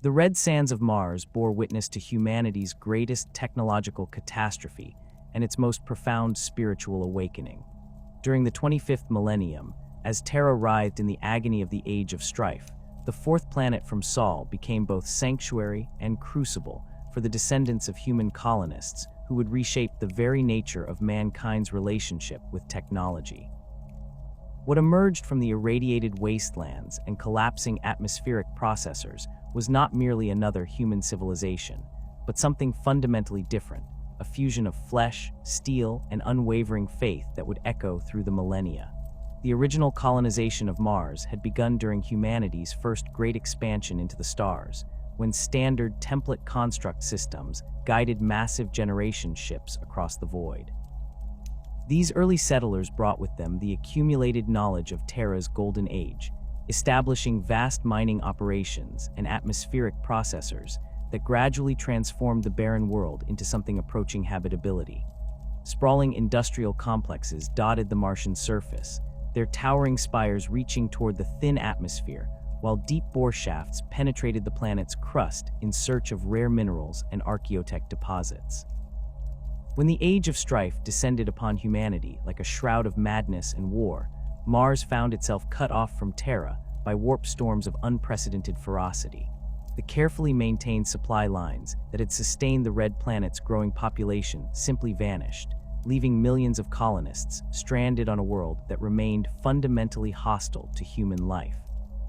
The red sands of Mars bore witness to humanity's greatest technological catastrophe and its most profound spiritual awakening. During the 25th millennium, as Terra writhed in the agony of the Age of Strife, the fourth planet from Sol became both sanctuary and crucible for the descendants of human colonists who would reshape the very nature of mankind's relationship with technology. What emerged from the irradiated wastelands and collapsing atmospheric processors was not merely another human civilization, but something fundamentally different, a fusion of flesh, steel, and unwavering faith that would echo through the millennia. The original colonization of Mars had begun during humanity's first great expansion into the stars, when standard template construct systems guided massive generation ships across the void. These early settlers brought with them the accumulated knowledge of Terra's golden age, establishing vast mining operations and atmospheric processors that gradually transformed the barren world into something approaching habitability. Sprawling industrial complexes dotted the Martian surface, their towering spires reaching toward the thin atmosphere, while deep bore shafts penetrated the planet's crust in search of rare minerals and archaeotech deposits. When the Age of Strife descended upon humanity like a shroud of madness and war, Mars found itself cut off from Terra by warp storms of unprecedented ferocity. The carefully maintained supply lines that had sustained the red planet's growing population simply vanished, leaving millions of colonists stranded on a world that remained fundamentally hostile to human life.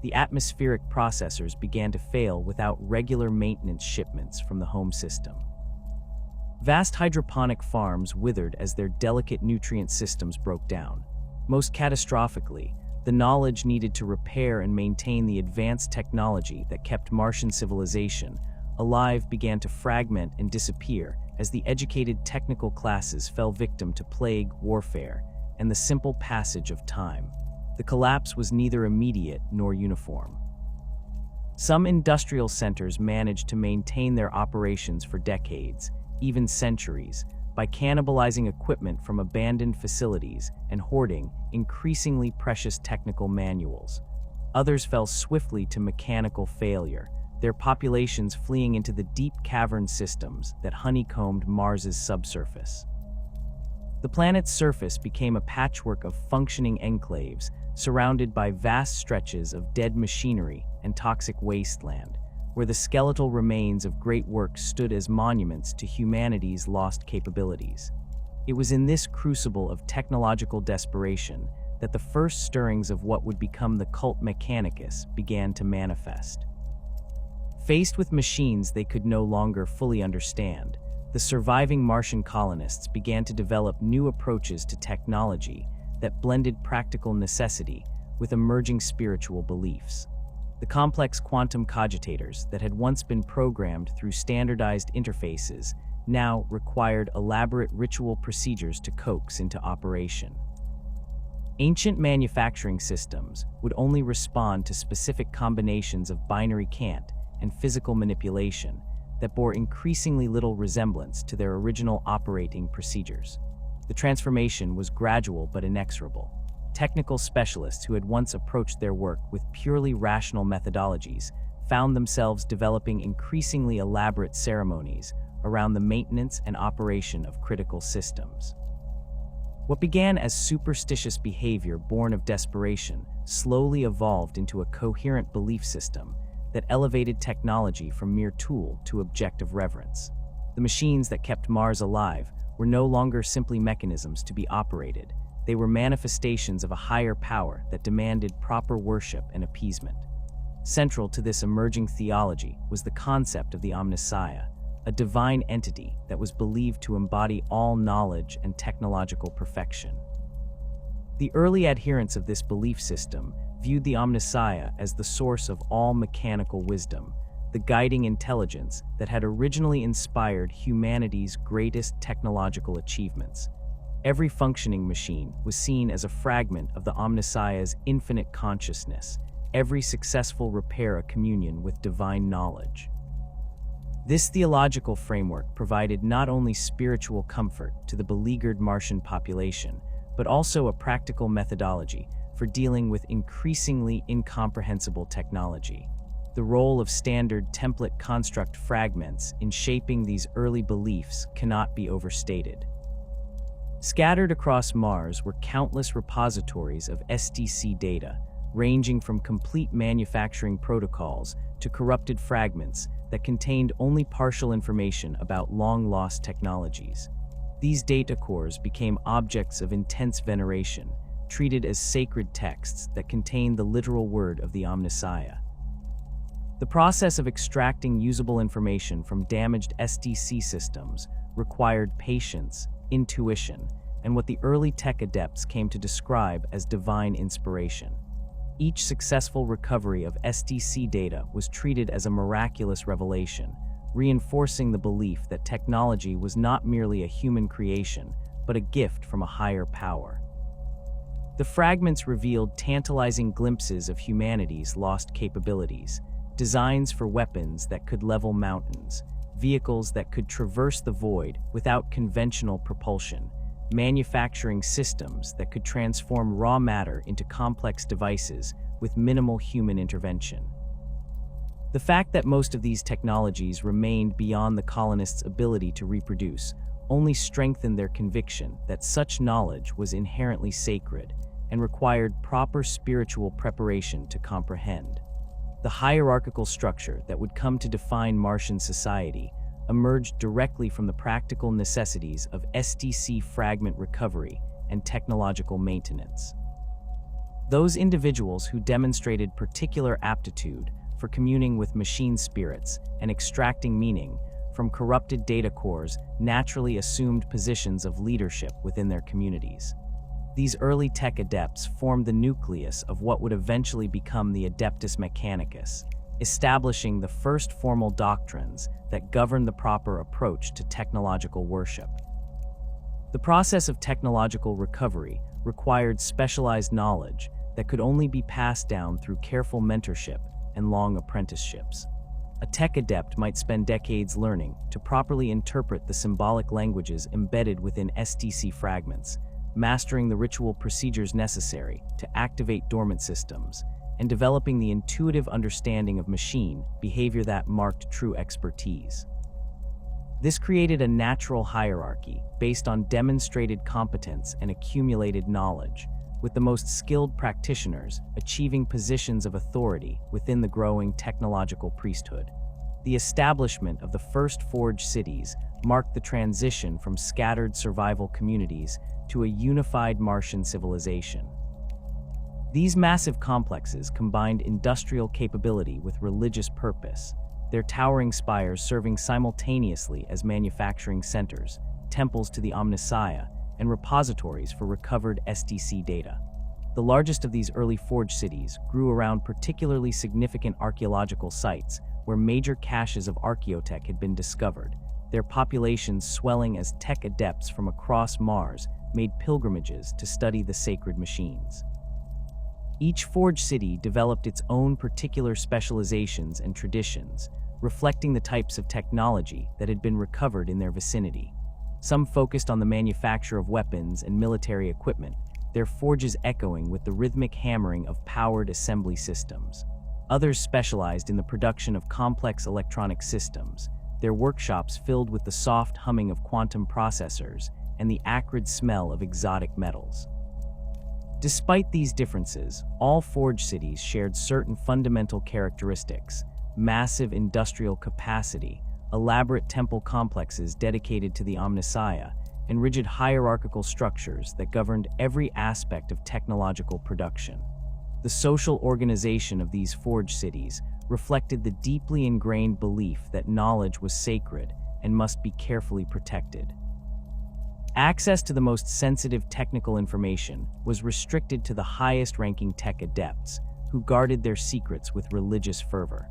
The atmospheric processors began to fail without regular maintenance shipments from the home system. Vast hydroponic farms withered as their delicate nutrient systems broke down. Most catastrophically, the knowledge needed to repair and maintain the advanced technology that kept Martian civilization alive began to fragment and disappear as the educated technical classes fell victim to plague, warfare, and the simple passage of time. The collapse was neither immediate nor uniform. Some industrial centers managed to maintain their operations for decades, even centuries, by cannibalizing equipment from abandoned facilities and hoarding increasingly precious technical manuals. Others fell swiftly to mechanical failure, their populations fleeing into the deep cavern systems that honeycombed Mars's subsurface. The planet's surface became a patchwork of functioning enclaves surrounded by vast stretches of dead machinery and toxic wasteland, where the skeletal remains of great works stood as monuments to humanity's lost capabilities. It was in this crucible of technological desperation that the first stirrings of what would become the cult Mechanicus began to manifest. Faced with machines they could no longer fully understand, the surviving Martian colonists began to develop new approaches to technology that blended practical necessity with emerging spiritual beliefs. The complex quantum cogitators that had once been programmed through standardized interfaces now required elaborate ritual procedures to coax into operation. Ancient manufacturing systems would only respond to specific combinations of binary cant and physical manipulation that bore increasingly little resemblance to their original operating procedures. The transformation was gradual but inexorable. Technical specialists who had once approached their work with purely rational methodologies found themselves developing increasingly elaborate ceremonies around the maintenance and operation of critical systems. What began as superstitious behavior born of desperation slowly evolved into a coherent belief system that elevated technology from mere tool to objective reverence. The machines that kept Mars alive were no longer simply mechanisms to be operated. They were manifestations of a higher power that demanded proper worship and appeasement. Central to this emerging theology was the concept of the Omnissiah, a divine entity that was believed to embody all knowledge and technological perfection. The early adherents of this belief system viewed the Omnissiah as the source of all mechanical wisdom, the guiding intelligence that had originally inspired humanity's greatest technological achievements. Every functioning machine was seen as a fragment of the Omnissiah's infinite consciousness, every successful repair a communion with divine knowledge. This theological framework provided not only spiritual comfort to the beleaguered Martian population, but also a practical methodology for dealing with increasingly incomprehensible technology. the role of standard template construct fragments in shaping these early beliefs cannot be overstated. Scattered across Mars were countless repositories of SDC data, ranging from complete manufacturing protocols to corrupted fragments that contained only partial information about long-lost technologies. These data cores became objects of intense veneration, treated as sacred texts that contained the literal word of the Omnissiah. The process of extracting usable information from damaged SDC systems required patience, intuition, and what the early tech adepts came to describe as divine inspiration. Each successful recovery of SDC data was treated as a miraculous revelation, reinforcing the belief that technology was not merely a human creation, but a gift from a higher power. The fragments revealed tantalizing glimpses of humanity's lost capabilities, designs for weapons that could level mountains, vehicles that could traverse the void without conventional propulsion, manufacturing systems that could transform raw matter into complex devices with minimal human intervention. The fact that most of these technologies remained beyond the colonists' ability to reproduce only strengthened their conviction that such knowledge was inherently sacred and required proper spiritual preparation to comprehend. The hierarchical structure that would come to define Martian society emerged directly from the practical necessities of SDC fragment recovery and technological maintenance. Those individuals who demonstrated particular aptitude for communing with machine spirits and extracting meaning from corrupted data cores naturally assumed positions of leadership within their communities. These early tech adepts formed the nucleus of what would eventually become the Adeptus Mechanicus, establishing the first formal doctrines that governed the proper approach to technological worship. The process of technological recovery required specialized knowledge that could only be passed down through careful mentorship and long apprenticeships. A tech adept might spend decades learning to properly interpret the symbolic languages embedded within SDC fragments, mastering the ritual procedures necessary to activate dormant systems, and developing the intuitive understanding of machine behavior that marked true expertise. This created a natural hierarchy based on demonstrated competence and accumulated knowledge, with the most skilled practitioners achieving positions of authority within the growing technological priesthood. The establishment of the first forged cities marked the transition from scattered survival communities to a unified Martian civilization. These massive complexes combined industrial capability with religious purpose, their towering spires serving simultaneously as manufacturing centers, temples to the Omnissiah, and repositories for recovered SDC data. The largest of these early forged cities grew around particularly significant archaeological sites where major caches of archaeotech had been discovered, their populations swelling as tech adepts from across Mars made pilgrimages to study the sacred machines. Each forged city developed its own particular specializations and traditions, reflecting the types of technology that had been recovered in their vicinity. Some focused on the manufacture of weapons and military equipment, their forges echoing with the rhythmic hammering of powered assembly systems. Others specialized in the production of complex electronic systems, their workshops filled with the soft humming of quantum processors and the acrid smell of exotic metals. Despite these differences, all forged cities shared certain fundamental characteristics: massive industrial capacity, elaborate temple complexes dedicated to the Omnissiah, and rigid hierarchical structures that governed every aspect of technological production. The social organization of these forged cities reflected the deeply ingrained belief that knowledge was sacred and must be carefully protected. Access to the most sensitive technical information was restricted to the highest-ranking tech adepts, who guarded their secrets with religious fervor.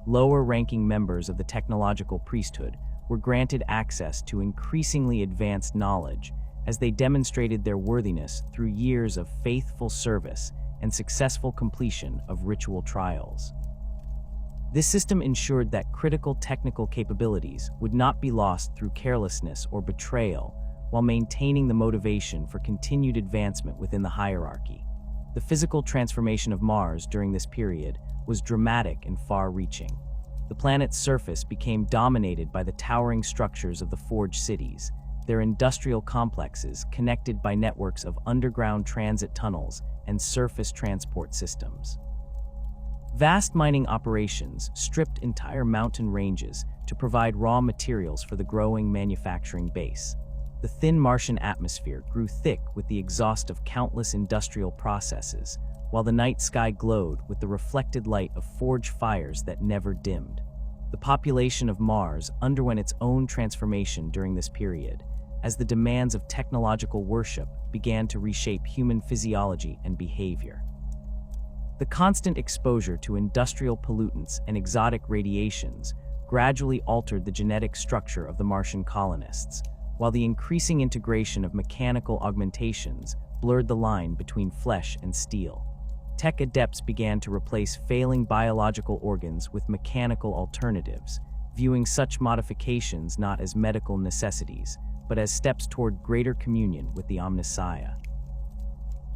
Lower-ranking members of the technological priesthood were granted access to increasingly advanced knowledge as they demonstrated their worthiness through years of faithful service and successful completion of ritual trials. This system ensured that critical technical capabilities would not be lost through carelessness or betrayal, while maintaining the motivation for continued advancement within the hierarchy. The physical transformation of Mars during this period was dramatic and far-reaching. The planet's surface became dominated by the towering structures of the Forge cities, their industrial complexes connected by networks of underground transit tunnels and surface transport systems. Vast mining operations stripped entire mountain ranges to provide raw materials for the growing manufacturing base. The thin Martian atmosphere grew thick with the exhaust of countless industrial processes, while the night sky glowed with the reflected light of forge fires that never dimmed. The population of Mars underwent its own transformation during this period, as the demands of technological worship began to reshape human physiology and behavior. The constant exposure to industrial pollutants and exotic radiations gradually altered the genetic structure of the Martian colonists, while the increasing integration of mechanical augmentations blurred the line between flesh and steel. Tech adepts began to replace failing biological organs with mechanical alternatives, viewing such modifications not as medical necessities, but as steps toward greater communion with the Omnissiah.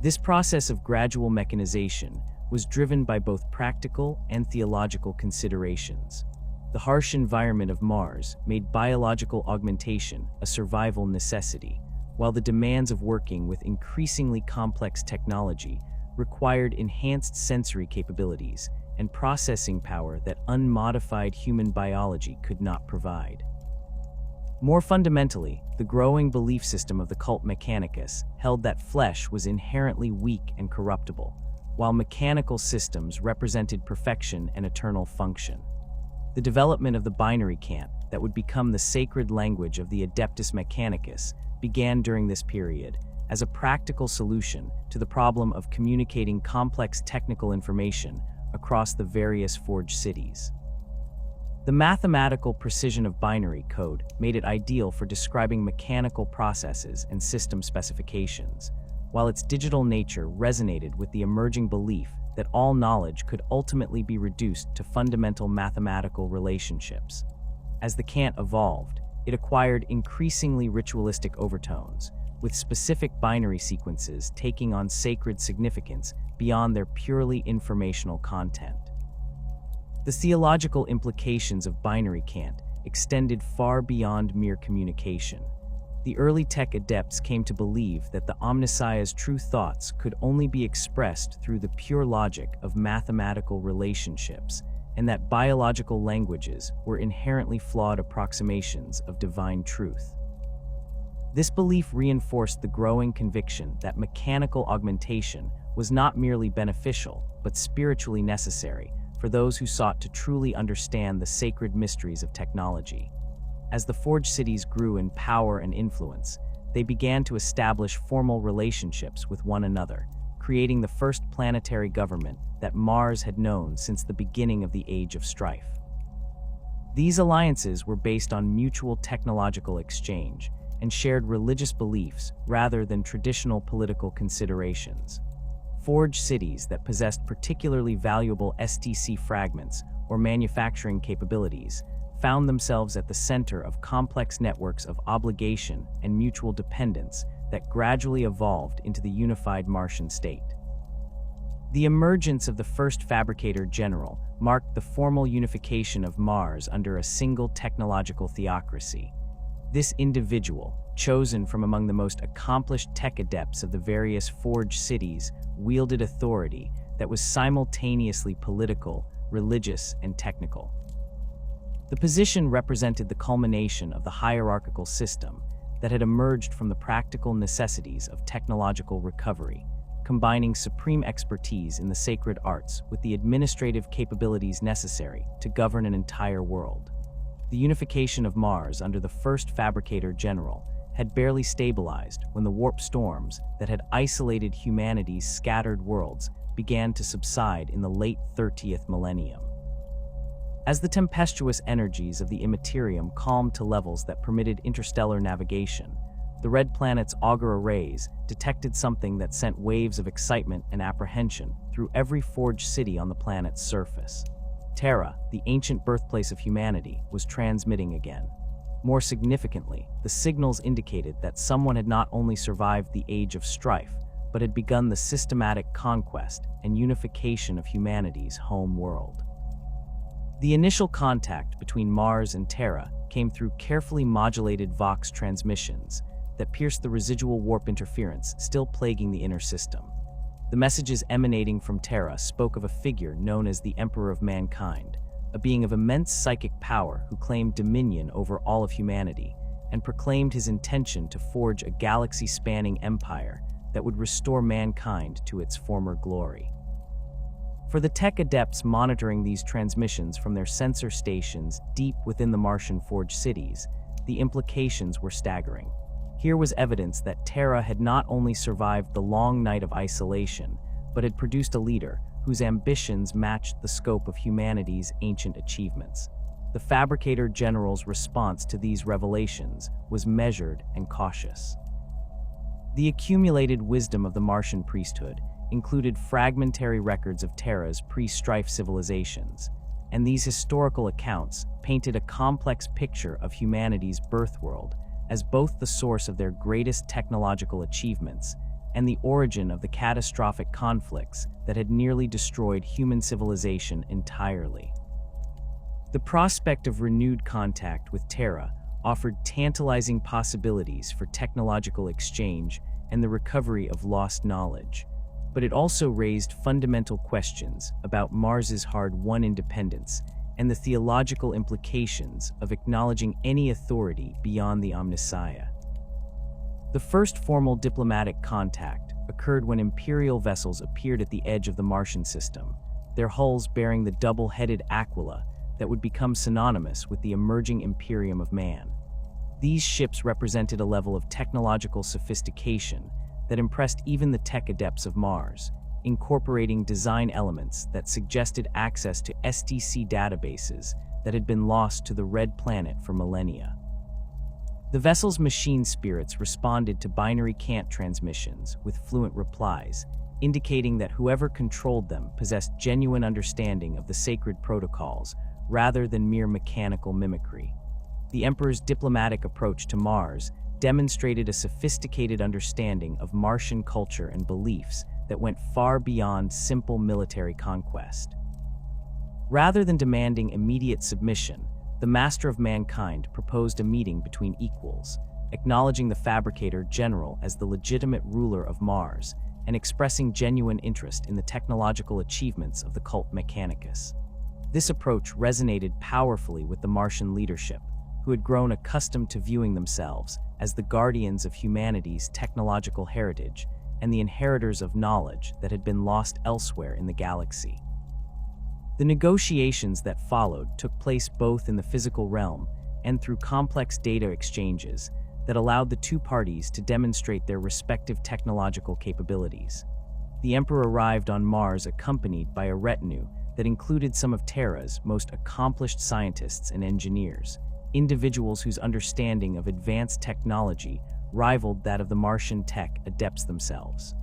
This process of gradual mechanization was driven by both practical and theological considerations. The harsh environment of Mars made biological augmentation a survival necessity, while the demands of working with increasingly complex technology required enhanced sensory capabilities and processing power that unmodified human biology could not provide. More fundamentally, the growing belief system of the cult Mechanicus held that flesh was inherently weak and corruptible, while mechanical systems represented perfection and eternal function. The development of the binary cant that would become the sacred language of the Adeptus Mechanicus began during this period as a practical solution to the problem of communicating complex technical information across the various Forge cities. The mathematical precision of binary code made it ideal for describing mechanical processes and system specifications, while its digital nature resonated with the emerging belief that all knowledge could ultimately be reduced to fundamental mathematical relationships. As the cant evolved, it acquired increasingly ritualistic overtones, with specific binary sequences taking on sacred significance beyond their purely informational content. The theological implications of binary cant extended far beyond mere communication. The early tech adepts came to believe that the Omnissiah's true thoughts could only be expressed through the pure logic of mathematical relationships, and that biological languages were inherently flawed approximations of divine truth. This belief reinforced the growing conviction that mechanical augmentation was not merely beneficial, but spiritually necessary for those who sought to truly understand the sacred mysteries of technology. As the Forge cities grew in power and influence, they began to establish formal relationships with one another, creating the first planetary government that Mars had known since the beginning of the Age of Strife. These alliances were based on mutual technological exchange and shared religious beliefs rather than traditional political considerations. Forge cities that possessed particularly valuable STC fragments or manufacturing capabilities found themselves at the center of complex networks of obligation and mutual dependence that gradually evolved into the unified Martian state. The emergence of the first fabricator general marked the formal unification of Mars under a single technological theocracy. This individual, chosen from among the most accomplished tech adepts of the various Forge cities, wielded authority that was simultaneously political, religious, and technical. The position represented the culmination of the hierarchical system that had emerged from the practical necessities of technological recovery, combining supreme expertise in the sacred arts with the administrative capabilities necessary to govern an entire world. The unification of Mars under the first fabricator general had barely stabilized when the warp storms that had isolated humanity's scattered worlds began to subside in the late 30th millennium. As the tempestuous energies of the Imperium calmed to levels that permitted interstellar navigation, the red planet's augur arrays detected something that sent waves of excitement and apprehension through every Forge city on the planet's surface. Terra, the ancient birthplace of humanity, was transmitting again. More significantly, the signals indicated that someone had not only survived the Age of Strife, but had begun the systematic conquest and unification of humanity's home world. The initial contact between Mars and Terra came through carefully modulated Vox transmissions that pierced the residual warp interference still plaguing the inner system. The messages emanating from Terra spoke of a figure known as the Emperor of Mankind, a being of immense psychic power who claimed dominion over all of humanity and proclaimed his intention to forge a galaxy-spanning empire that would restore mankind to its former glory. For the tech adepts monitoring these transmissions from their sensor stations deep within the Martian forged cities, the implications were staggering. Here was evidence that Terra had not only survived the long night of isolation, but had produced a leader whose ambitions matched the scope of humanity's ancient achievements. The Fabricator General's response to these revelations was measured and cautious. The accumulated wisdom of the Martian priesthood included fragmentary records of Terra's pre-strife civilizations, and these historical accounts painted a complex picture of humanity's birth world as both the source of their greatest technological achievements and the origin of the catastrophic conflicts that had nearly destroyed human civilization entirely. The prospect of renewed contact with Terra offered tantalizing possibilities for technological exchange and the recovery of lost knowledge, but it also raised fundamental questions about Mars's hard-won independence and the theological implications of acknowledging any authority beyond the Omnissiah. The first formal diplomatic contact occurred when Imperial vessels appeared at the edge of the Martian system, their hulls bearing the double-headed aquila that would become synonymous with the emerging Imperium of man. These ships represented a level of technological sophistication that impressed even the tech adepts of Mars, incorporating design elements that suggested access to SDC databases that had been lost to the Red Planet for millennia. The vessel's machine spirits responded to binary cant transmissions with fluent replies, indicating that whoever controlled them possessed genuine understanding of the sacred protocols rather than mere mechanical mimicry. The Emperor's diplomatic approach to Mars demonstrated a sophisticated understanding of Martian culture and beliefs that went far beyond simple military conquest. Rather than demanding immediate submission, the Master of Mankind proposed a meeting between equals, acknowledging the Fabricator General as the legitimate ruler of Mars and expressing genuine interest in the technological achievements of the cult Mechanicus. This approach resonated powerfully with the Martian leadership, who had grown accustomed to viewing themselves as the guardians of humanity's technological heritage and the inheritors of knowledge that had been lost elsewhere in the galaxy. The negotiations that followed took place both in the physical realm and through complex data exchanges that allowed the two parties to demonstrate their respective technological capabilities. The Emperor arrived on Mars accompanied by a retinue that included some of Terra's most accomplished scientists and engineers, individuals whose understanding of advanced technology rivaled that of the Martian tech adepts themselves.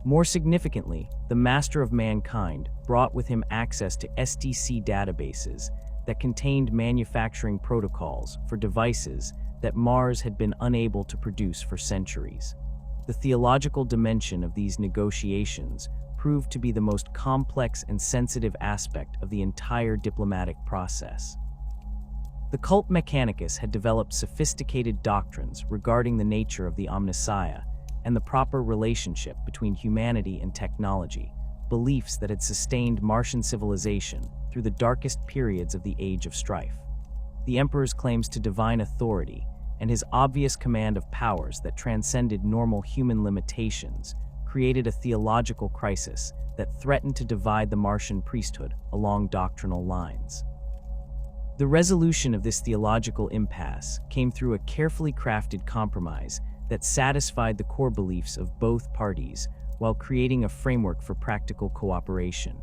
More significantly, the Master of Mankind brought with him access to SDC databases that contained manufacturing protocols for devices that Mars had been unable to produce for centuries. The theological dimension of these negotiations proved to be the most complex and sensitive aspect of the entire diplomatic process. The cult Mechanicus had developed sophisticated doctrines regarding the nature of the Omnissiah and the proper relationship between humanity and technology, beliefs that had sustained Martian civilization through the darkest periods of the Age of Strife. The Emperor's claims to divine authority and his obvious command of powers that transcended normal human limitations created a theological crisis that threatened to divide the Martian priesthood along doctrinal lines. The resolution of this theological impasse came through a carefully crafted compromise that satisfied the core beliefs of both parties while creating a framework for practical cooperation.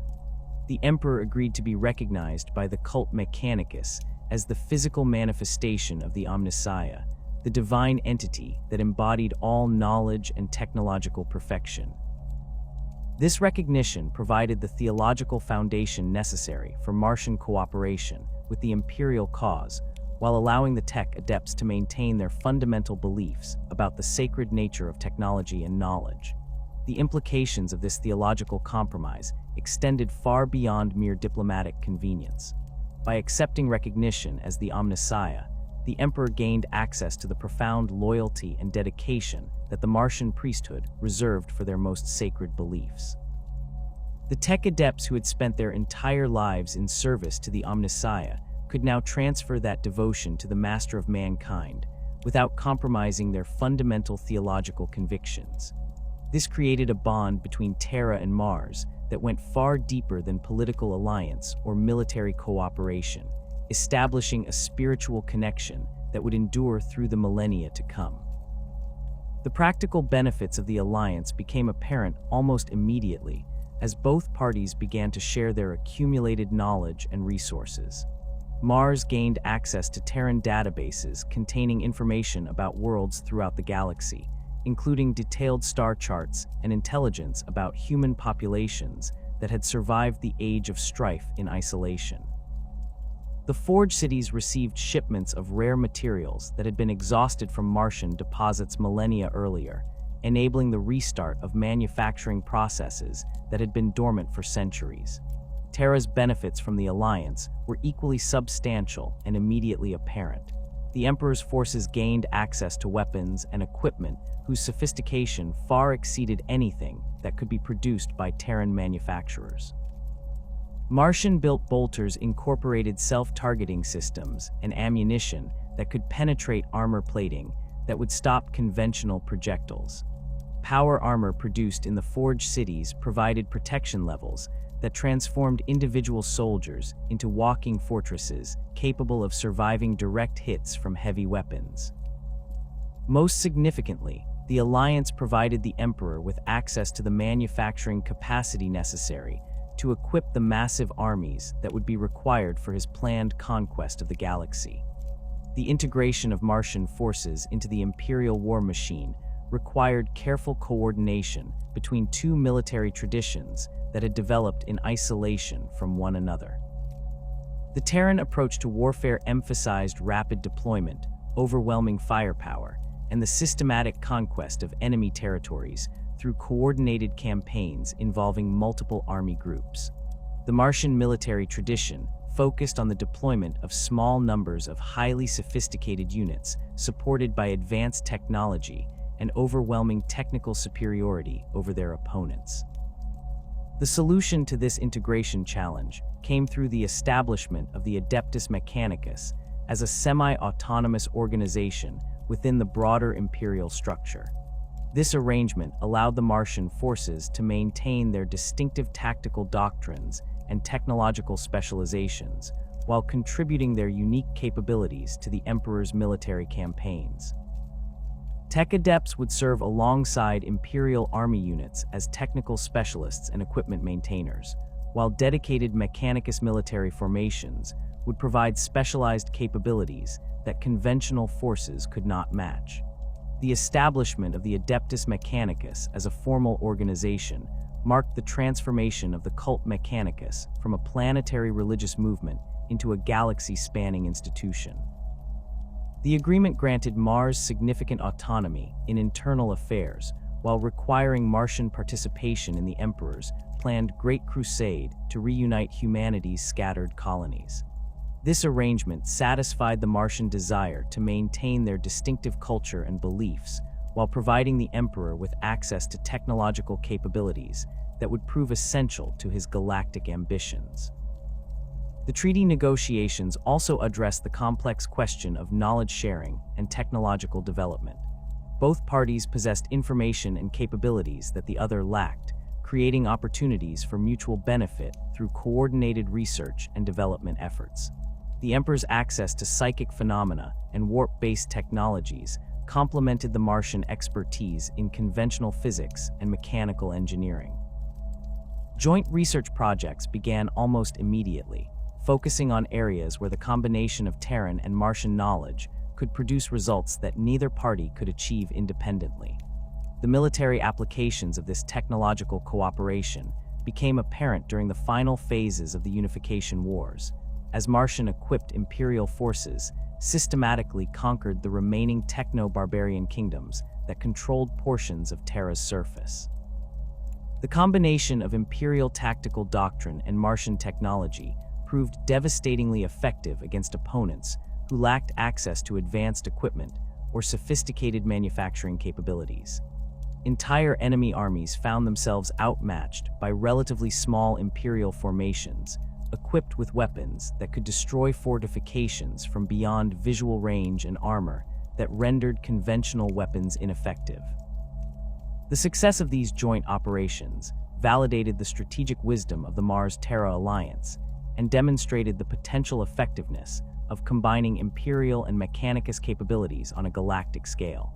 The Emperor agreed to be recognized by the cult Mechanicus as the physical manifestation of the Omnissiah, the divine entity that embodied all knowledge and technological perfection. This recognition provided the theological foundation necessary for Martian cooperation with the Imperial cause, while allowing the tech adepts to maintain their fundamental beliefs about the sacred nature of technology and knowledge. the implications of this theological compromise extended far beyond mere diplomatic convenience. By accepting recognition as the Omnissiah, the Emperor gained access to the profound loyalty and dedication that the Martian priesthood reserved for their most sacred beliefs. The tech adepts who had spent their entire lives in service to the Omnissiah could now transfer that devotion to the Master of Mankind without compromising their fundamental theological convictions. This created a bond between Terra and Mars that went far deeper than political alliance or military cooperation, establishing a spiritual connection that would endure through the millennia to come. The practical benefits of the alliance became apparent almost immediately as both parties began to share their accumulated knowledge and resources. Mars gained access to Terran databases containing information about worlds throughout the galaxy, including detailed star charts and intelligence about human populations that had survived the age of strife in isolation. The Forge cities received shipments of rare materials that had been exhausted from Martian deposits millennia earlier, enabling the restart of manufacturing processes that had been dormant for centuries. Terra's benefits from the alliance were equally substantial and immediately apparent. The Emperor's forces gained access to weapons and equipment whose sophistication far exceeded anything that could be produced by Terran manufacturers. Martian-built bolters incorporated self-targeting systems and ammunition that could penetrate armor plating that would stop conventional projectiles. Power armor produced in the Forge cities provided protection levels that transformed individual soldiers into walking fortresses capable of surviving direct hits from heavy weapons. Most significantly, the Alliance provided the Emperor with access to the manufacturing capacity necessary to equip the massive armies that would be required for his planned conquest of the galaxy. The integration of Martian forces into the Imperial war machine required careful coordination between two military traditions that had developed in isolation from one another. The Terran approach to warfare emphasized rapid deployment, overwhelming firepower, and the systematic conquest of enemy territories through coordinated campaigns involving multiple army groups. The Martian military tradition focused on the deployment of small numbers of highly sophisticated units supported by advanced technology and overwhelming technical superiority over their opponents. The solution to this integration challenge came through the establishment of the Adeptus Mechanicus as a semi-autonomous organization within the broader Imperial structure. This arrangement allowed the Martian forces to maintain their distinctive tactical doctrines and technological specializations while contributing their unique capabilities to the Emperor's military campaigns. Tech adepts would serve alongside Imperial Army units as technical specialists and equipment maintainers, while dedicated Mechanicus military formations would provide specialized capabilities that conventional forces could not match. The establishment of the Adeptus Mechanicus as a formal organization marked the transformation of the cult Mechanicus from a planetary religious movement into a galaxy-spanning institution. The agreement granted Mars significant autonomy in internal affairs while requiring Martian participation in the Emperor's planned Great Crusade to reunite humanity's scattered colonies. This arrangement satisfied the Martian desire to maintain their distinctive culture and beliefs while providing the Emperor with access to technological capabilities that would prove essential to his galactic ambitions. The treaty negotiations also addressed the complex question of knowledge sharing and technological development. Both parties possessed information and capabilities that the other lacked, creating opportunities for mutual benefit through coordinated research and development efforts. The Emperor's access to psychic phenomena and warp-based technologies complemented the Martian expertise in conventional physics and mechanical engineering. Joint research projects began almost immediately, focusing on areas where the combination of Terran and Martian knowledge could produce results that neither party could achieve independently. The military applications of this technological cooperation became apparent during the final phases of the Unification Wars, as Martian-equipped Imperial forces systematically conquered the remaining techno-barbarian kingdoms that controlled portions of Terra's surface. The combination of Imperial tactical doctrine and Martian technology proved devastatingly effective against opponents who lacked access to advanced equipment or sophisticated manufacturing capabilities. Entire enemy armies found themselves outmatched by relatively small Imperial formations, equipped with weapons that could destroy fortifications from beyond visual range and armor that rendered conventional weapons ineffective. The success of these joint operations validated the strategic wisdom of the Mars-Terra alliance and demonstrated the potential effectiveness of combining Imperial and Mechanicus capabilities on a galactic scale.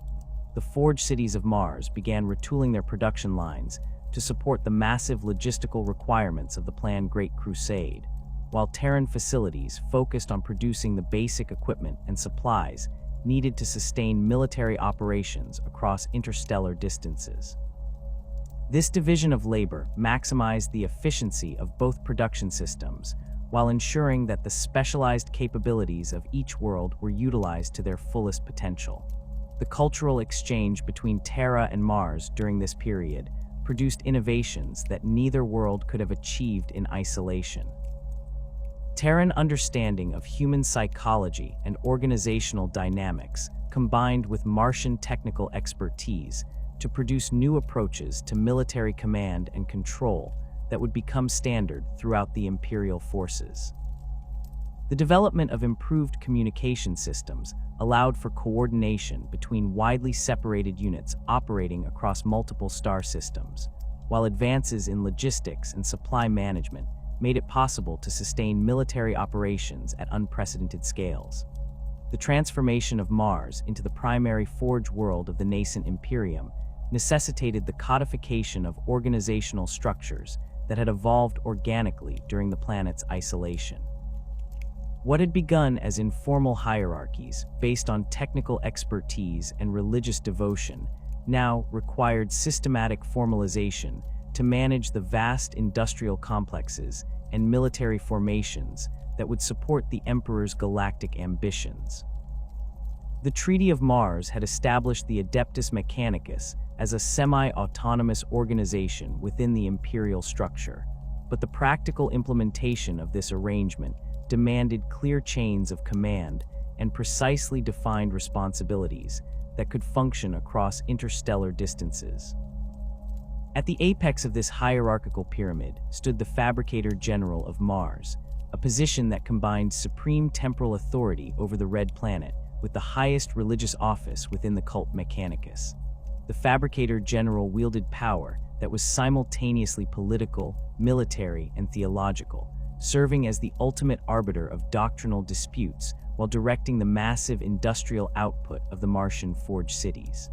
The forge cities of Mars began retooling their production lines to support the massive logistical requirements of the planned Great Crusade, while Terran facilities focused on producing the basic equipment and supplies needed to sustain military operations across interstellar distances. This division of labor maximized the efficiency of both production systems, while ensuring that the specialized capabilities of each world were utilized to their fullest potential. The cultural exchange between Terra and Mars during this period produced innovations that neither world could have achieved in isolation. Terran understanding of human psychology and organizational dynamics combined with Martian technical expertise to produce new approaches to military command and control that would become standard throughout the Imperial forces. The development of improved communication systems allowed for coordination between widely separated units operating across multiple star systems, while advances in logistics and supply management made it possible to sustain military operations at unprecedented scales. The transformation of Mars into the primary forge world of the nascent Imperium necessitated the codification of organizational structures that had evolved organically during the planet's isolation. What had begun as informal hierarchies based on technical expertise and religious devotion now required systematic formalization to manage the vast industrial complexes and military formations that would support the Emperor's galactic ambitions. The Treaty of Mars had established the Adeptus Mechanicus as a semi-autonomous organization within the Imperial structure, but the practical implementation of this arrangement demanded clear chains of command and precisely defined responsibilities that could function across interstellar distances. At the apex of this hierarchical pyramid stood the Fabricator General of Mars, a position that combined supreme temporal authority over the Red Planet with the highest religious office within the cult Mechanicus. The Fabricator General wielded power that was simultaneously political, military, and theological, serving as the ultimate arbiter of doctrinal disputes while directing the massive industrial output of the Martian forge cities.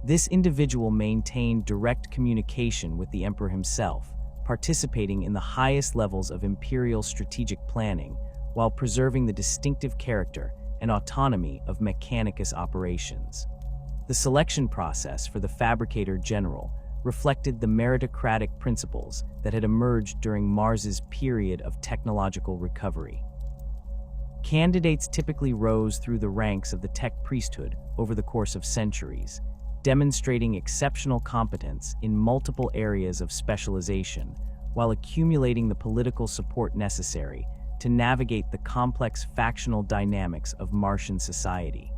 This individual maintained direct communication with the Emperor himself, participating in the highest levels of Imperial strategic planning while preserving the distinctive character and autonomy of Mechanicus operations. The selection process for the Fabricator General reflected the meritocratic principles that had emerged during Mars's period of technological recovery. Candidates typically rose through the ranks of the tech priesthood over the course of centuries, demonstrating exceptional competence in multiple areas of specialization while accumulating the political support necessary to navigate the complex factional dynamics of Martian society.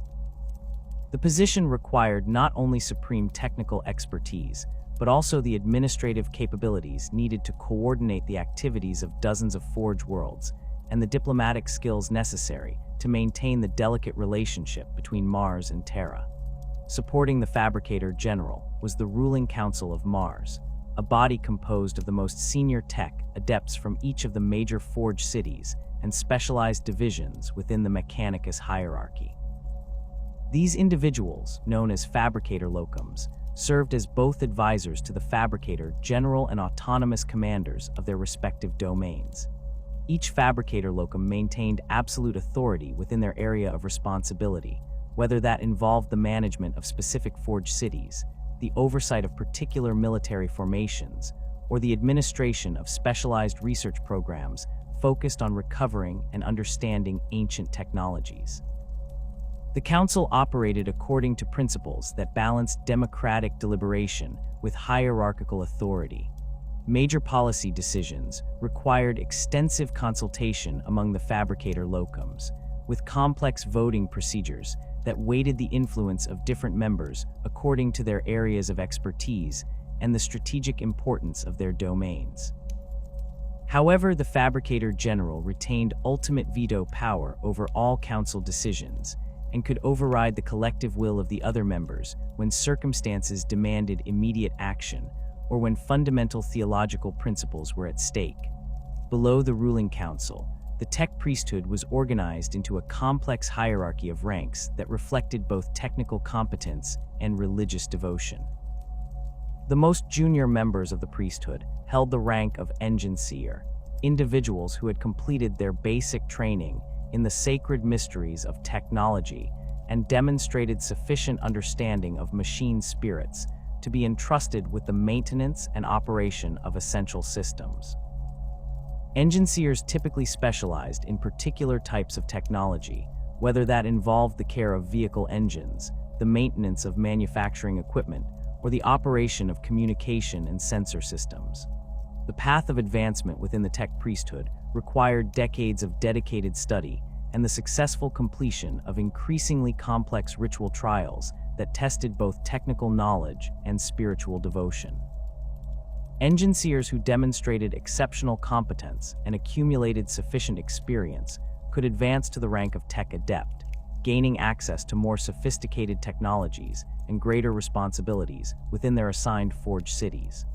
The position required not only supreme technical expertise, but also the administrative capabilities needed to coordinate the activities of dozens of forge worlds and the diplomatic skills necessary to maintain the delicate relationship between Mars and Terra. Supporting the Fabricator General was the ruling council of Mars, a body composed of the most senior tech adepts from each of the major forge cities and specialized divisions within the Mechanicus hierarchy. These individuals, known as Fabricator Locums, served as both advisors to the Fabricator General and autonomous commanders of their respective domains. Each Fabricator Locum maintained absolute authority within their area of responsibility, whether that involved the management of specific forge cities, the oversight of particular military formations, or the administration of specialized research programs focused on recovering and understanding ancient technologies. The council operated according to principles that balanced democratic deliberation with hierarchical authority. Major policy decisions required extensive consultation among the fabricator locums, with complex voting procedures that weighted the influence of different members according to their areas of expertise and the strategic importance of their domains. However, the fabricator general retained ultimate veto power over all council decisions and could override the collective will of the other members when circumstances demanded immediate action or when fundamental theological principles were at stake. Below the ruling council, the tech priesthood was organized into a complex hierarchy of ranks that reflected both technical competence and religious devotion. The most junior members of the priesthood held the rank of engine seer, individuals who had completed their basic training in the sacred mysteries of technology and demonstrated sufficient understanding of machine spirits to be entrusted with the maintenance and operation of essential systems. Engine seers typically specialized in particular types of technology, whether that involved the care of vehicle engines, the maintenance of manufacturing equipment, or the operation of communication and sensor systems. The path of advancement within the tech priesthood required decades of dedicated study and the successful completion of increasingly complex ritual trials that tested both technical knowledge and spiritual devotion. Engine seers who demonstrated exceptional competence and accumulated sufficient experience could advance to the rank of tech adept, gaining access to more sophisticated technologies and greater responsibilities within their assigned forge cities.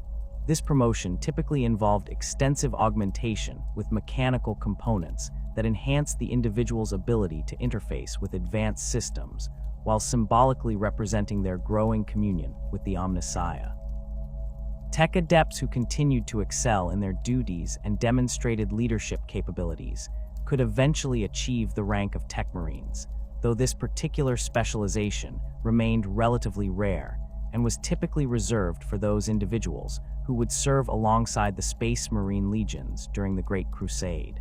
This promotion typically involved extensive augmentation with mechanical components that enhanced the individual's ability to interface with advanced systems, while symbolically representing their growing communion with the Omnissiah. Tech adepts who continued to excel in their duties and demonstrated leadership capabilities could eventually achieve the rank of tech marines, though this particular specialization remained relatively rare and was typically reserved for those individuals who would serve alongside the Space Marine legions during the Great Crusade.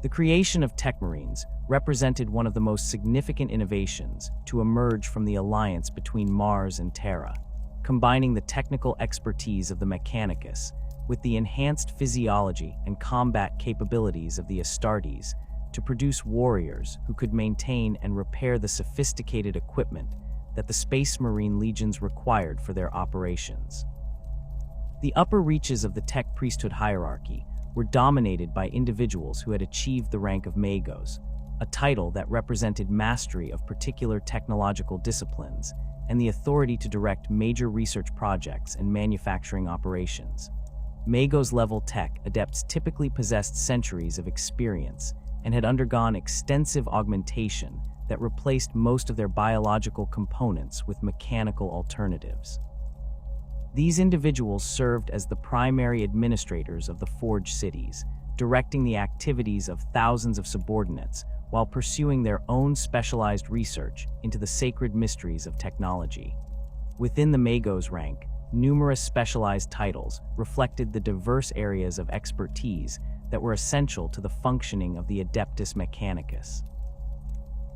The creation of tech marines represented one of the most significant innovations to emerge from the alliance between Mars and Terra, combining the technical expertise of the Mechanicus with the enhanced physiology and combat capabilities of the Astartes to produce warriors who could maintain and repair the sophisticated equipment that the Space Marine legions required for their operations. The upper reaches of the tech priesthood hierarchy were dominated by individuals who had achieved the rank of magos, a title that represented mastery of particular technological disciplines and the authority to direct major research projects and manufacturing operations. Magos-level tech adepts typically possessed centuries of experience and had undergone extensive augmentation that replaced most of their biological components with mechanical alternatives. These individuals served as the primary administrators of the forge cities, directing the activities of thousands of subordinates while pursuing their own specialized research into the sacred mysteries of technology. Within the Magos rank, numerous specialized titles reflected the diverse areas of expertise that were essential to the functioning of the Adeptus Mechanicus.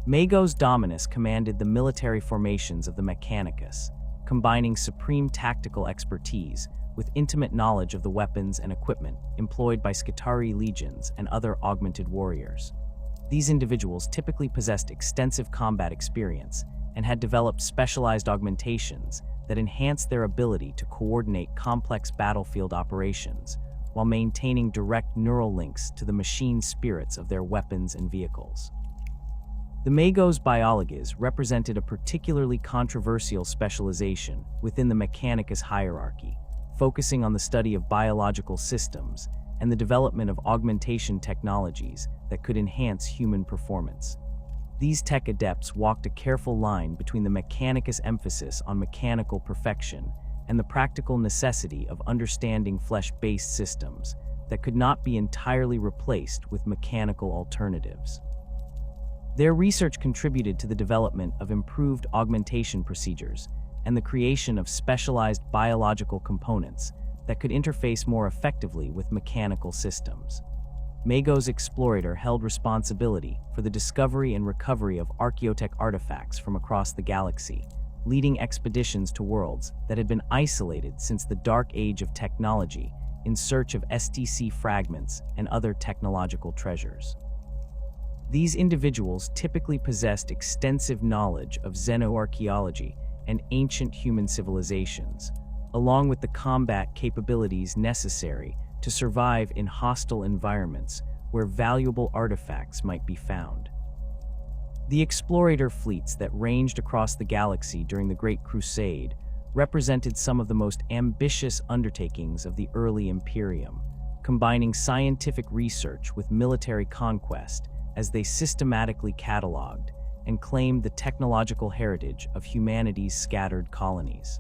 Magos Dominus commanded the military formations of the Mechanicus, combining supreme tactical expertise with intimate knowledge of the weapons and equipment employed by Skitarii legions and other augmented warriors. These individuals typically possessed extensive combat experience and had developed specialized augmentations that enhanced their ability to coordinate complex battlefield operations while maintaining direct neural links to the machine spirits of their weapons and vehicles. The Magos Biologes represented a particularly controversial specialization within the Mechanicus hierarchy, focusing on the study of biological systems and the development of augmentation technologies that could enhance human performance. These tech adepts walked a careful line between the Mechanicus' emphasis on mechanical perfection and the practical necessity of understanding flesh-based systems that could not be entirely replaced with mechanical alternatives. Their research contributed to the development of improved augmentation procedures and the creation of specialized biological components that could interface more effectively with mechanical systems. Mago's explorator held responsibility for the discovery and recovery of archaeotech artifacts from across the galaxy, leading expeditions to worlds that had been isolated since the dark age of technology in search of STC fragments and other technological treasures. These individuals typically possessed extensive knowledge of xenoarchaeology and ancient human civilizations, along with the combat capabilities necessary to survive in hostile environments where valuable artifacts might be found. The explorator fleets that ranged across the galaxy during the Great Crusade represented some of the most ambitious undertakings of the early Imperium, combining scientific research with military conquest as they systematically cataloged and claimed the technological heritage of humanity's scattered colonies.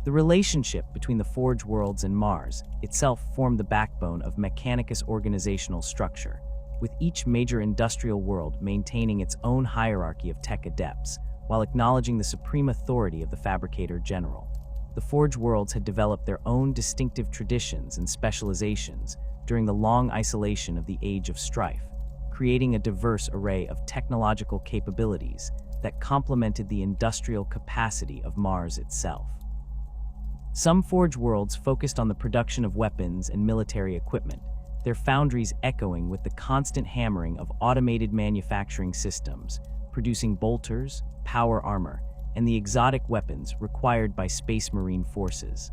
The relationship between the Forge worlds and Mars itself formed the backbone of Mechanicus' organizational structure, with each major industrial world maintaining its own hierarchy of tech adepts, while acknowledging the supreme authority of the Fabricator General. The Forge worlds had developed their own distinctive traditions and specializations during the long isolation of the Age of Strife, creating a diverse array of technological capabilities that complemented the industrial capacity of Mars itself. Some Forge worlds focused on the production of weapons and military equipment, their foundries echoing with the constant hammering of automated manufacturing systems, producing bolters, power armor, and the exotic weapons required by Space Marine forces.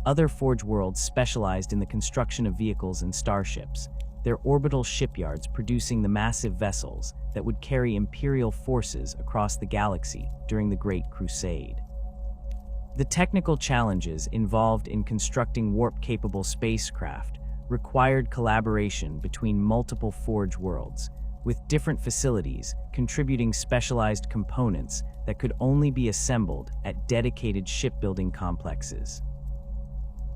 Other Forge worlds specialized in the construction of vehicles and starships, their orbital shipyards producing the massive vessels that would carry Imperial forces across the galaxy during the Great Crusade. The technical challenges involved in constructing warp-capable spacecraft required collaboration between multiple Forge worlds, with different facilities contributing specialized components that could only be assembled at dedicated shipbuilding complexes.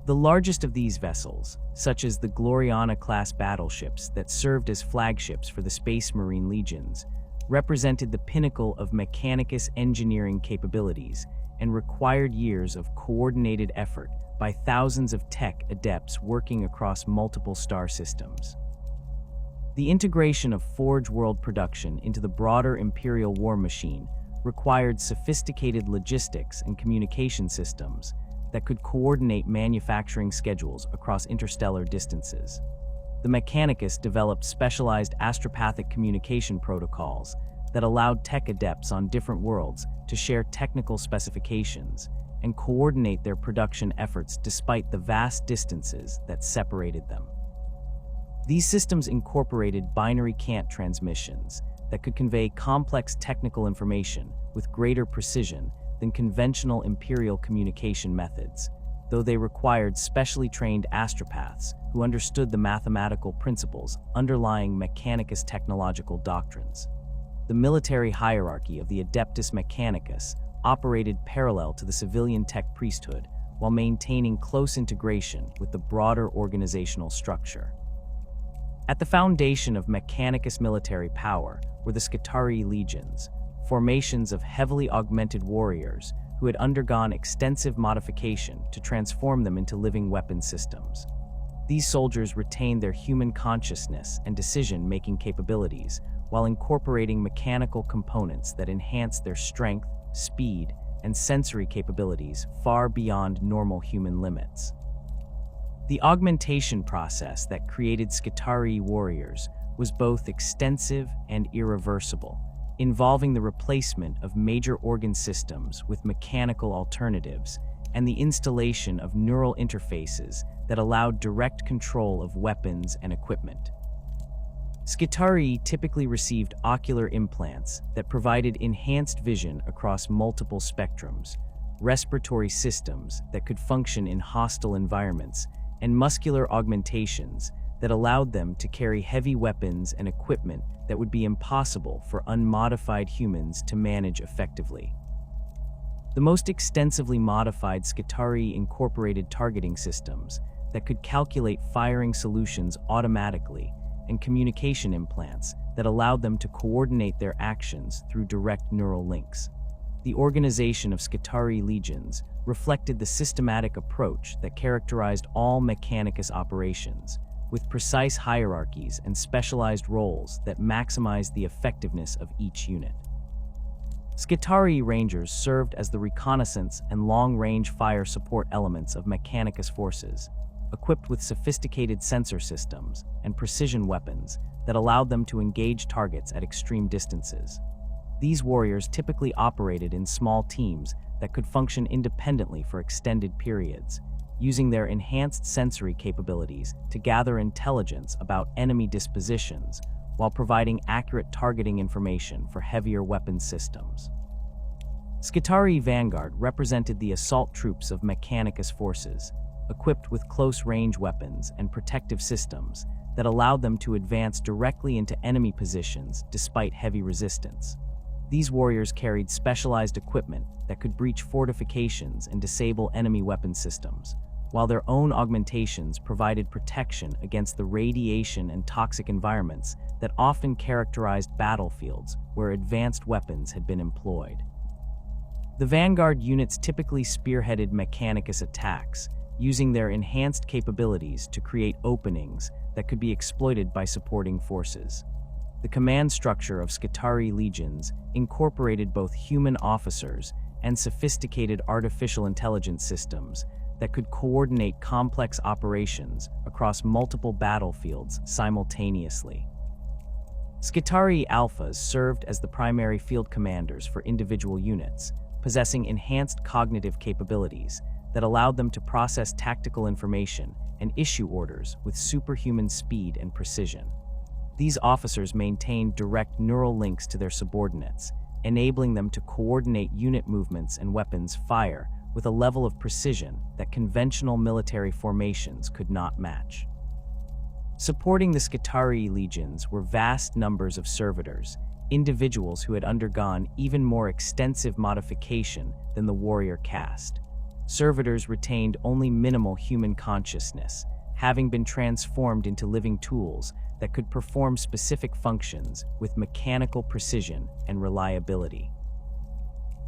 The largest of these vessels, such as the Gloriana-class battleships that served as flagships for the Space Marine legions, represented the pinnacle of Mechanicus engineering capabilities and required years of coordinated effort by thousands of tech adepts working across multiple star systems. The integration of Forge world production into the broader Imperial war machine required sophisticated logistics and communication systems that could coordinate manufacturing schedules across interstellar distances. The Mechanicus developed specialized astropathic communication protocols that allowed tech adepts on different worlds to share technical specifications and coordinate their production efforts despite the vast distances that separated them. These systems incorporated binary cant transmissions that could convey complex technical information with greater precision than conventional Imperial communication methods, though they required specially trained astropaths who understood the mathematical principles underlying Mechanicus technological doctrines. The military hierarchy of the Adeptus Mechanicus operated parallel to the civilian tech priesthood while maintaining close integration with the broader organizational structure. At the foundation of Mechanicus military power were the Skitarii legions, formations of heavily augmented warriors who had undergone extensive modification to transform them into living weapon systems. These soldiers retained their human consciousness and decision-making capabilities while incorporating mechanical components that enhanced their strength, speed, and sensory capabilities far beyond normal human limits. The augmentation process that created Skitarii warriors was both extensive and irreversible, involving the replacement of major organ systems with mechanical alternatives and the installation of neural interfaces that allowed direct control of weapons and equipment. Skitarii typically received ocular implants that provided enhanced vision across multiple spectrums, respiratory systems that could function in hostile environments, and muscular augmentations that allowed them to carry heavy weapons and equipment that would be impossible for unmodified humans to manage effectively. The most extensively modified Skitarii incorporated targeting systems that could calculate firing solutions automatically and communication implants that allowed them to coordinate their actions through direct neural links. The organization of Skitarii legions reflected the systematic approach that characterized all Mechanicus operations, with precise hierarchies and specialized roles that maximize the effectiveness of each unit. Skitarii Rangers served as the reconnaissance and long-range fire support elements of Mechanicus forces, equipped with sophisticated sensor systems and precision weapons that allowed them to engage targets at extreme distances. These warriors typically operated in small teams that could function independently for extended periods, using their enhanced sensory capabilities to gather intelligence about enemy dispositions while providing accurate targeting information for heavier weapon systems. Skitarii Vanguard represented the assault troops of Mechanicus forces, equipped with close-range weapons and protective systems that allowed them to advance directly into enemy positions despite heavy resistance. These warriors carried specialized equipment that could breach fortifications and disable enemy weapon systems, while their own augmentations provided protection against the radiation and toxic environments that often characterized battlefields where advanced weapons had been employed. The Vanguard units typically spearheaded Mechanicus attacks, using their enhanced capabilities to create openings that could be exploited by supporting forces. The command structure of Skitarii legions incorporated both human officers and sophisticated artificial intelligence systems that could coordinate complex operations across multiple battlefields simultaneously. Skitarii Alphas served as the primary field commanders for individual units, possessing enhanced cognitive capabilities that allowed them to process tactical information and issue orders with superhuman speed and precision. These officers maintained direct neural links to their subordinates, enabling them to coordinate unit movements and weapons fire with a level of precision that conventional military formations could not match. Supporting the Skitarii legions were vast numbers of servitors, individuals who had undergone even more extensive modification than the warrior caste. Servitors retained only minimal human consciousness, having been transformed into living tools that could perform specific functions with mechanical precision and reliability.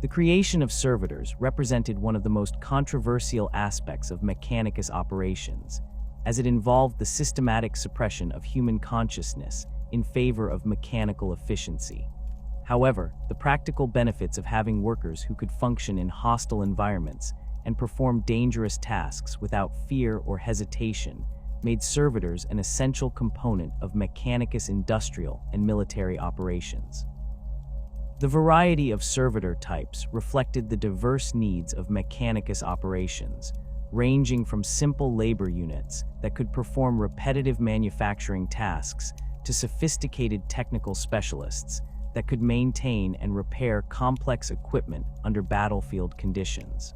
The creation of servitors represented one of the most controversial aspects of Mechanicus operations, as it involved the systematic suppression of human consciousness in favor of mechanical efficiency. However, the practical benefits of having workers who could function in hostile environments and perform dangerous tasks without fear or hesitation made servitors an essential component of Mechanicus industrial and military operations. The variety of servitor types reflected the diverse needs of Mechanicus operations, ranging from simple labor units that could perform repetitive manufacturing tasks to sophisticated technical specialists that could maintain and repair complex equipment under battlefield conditions.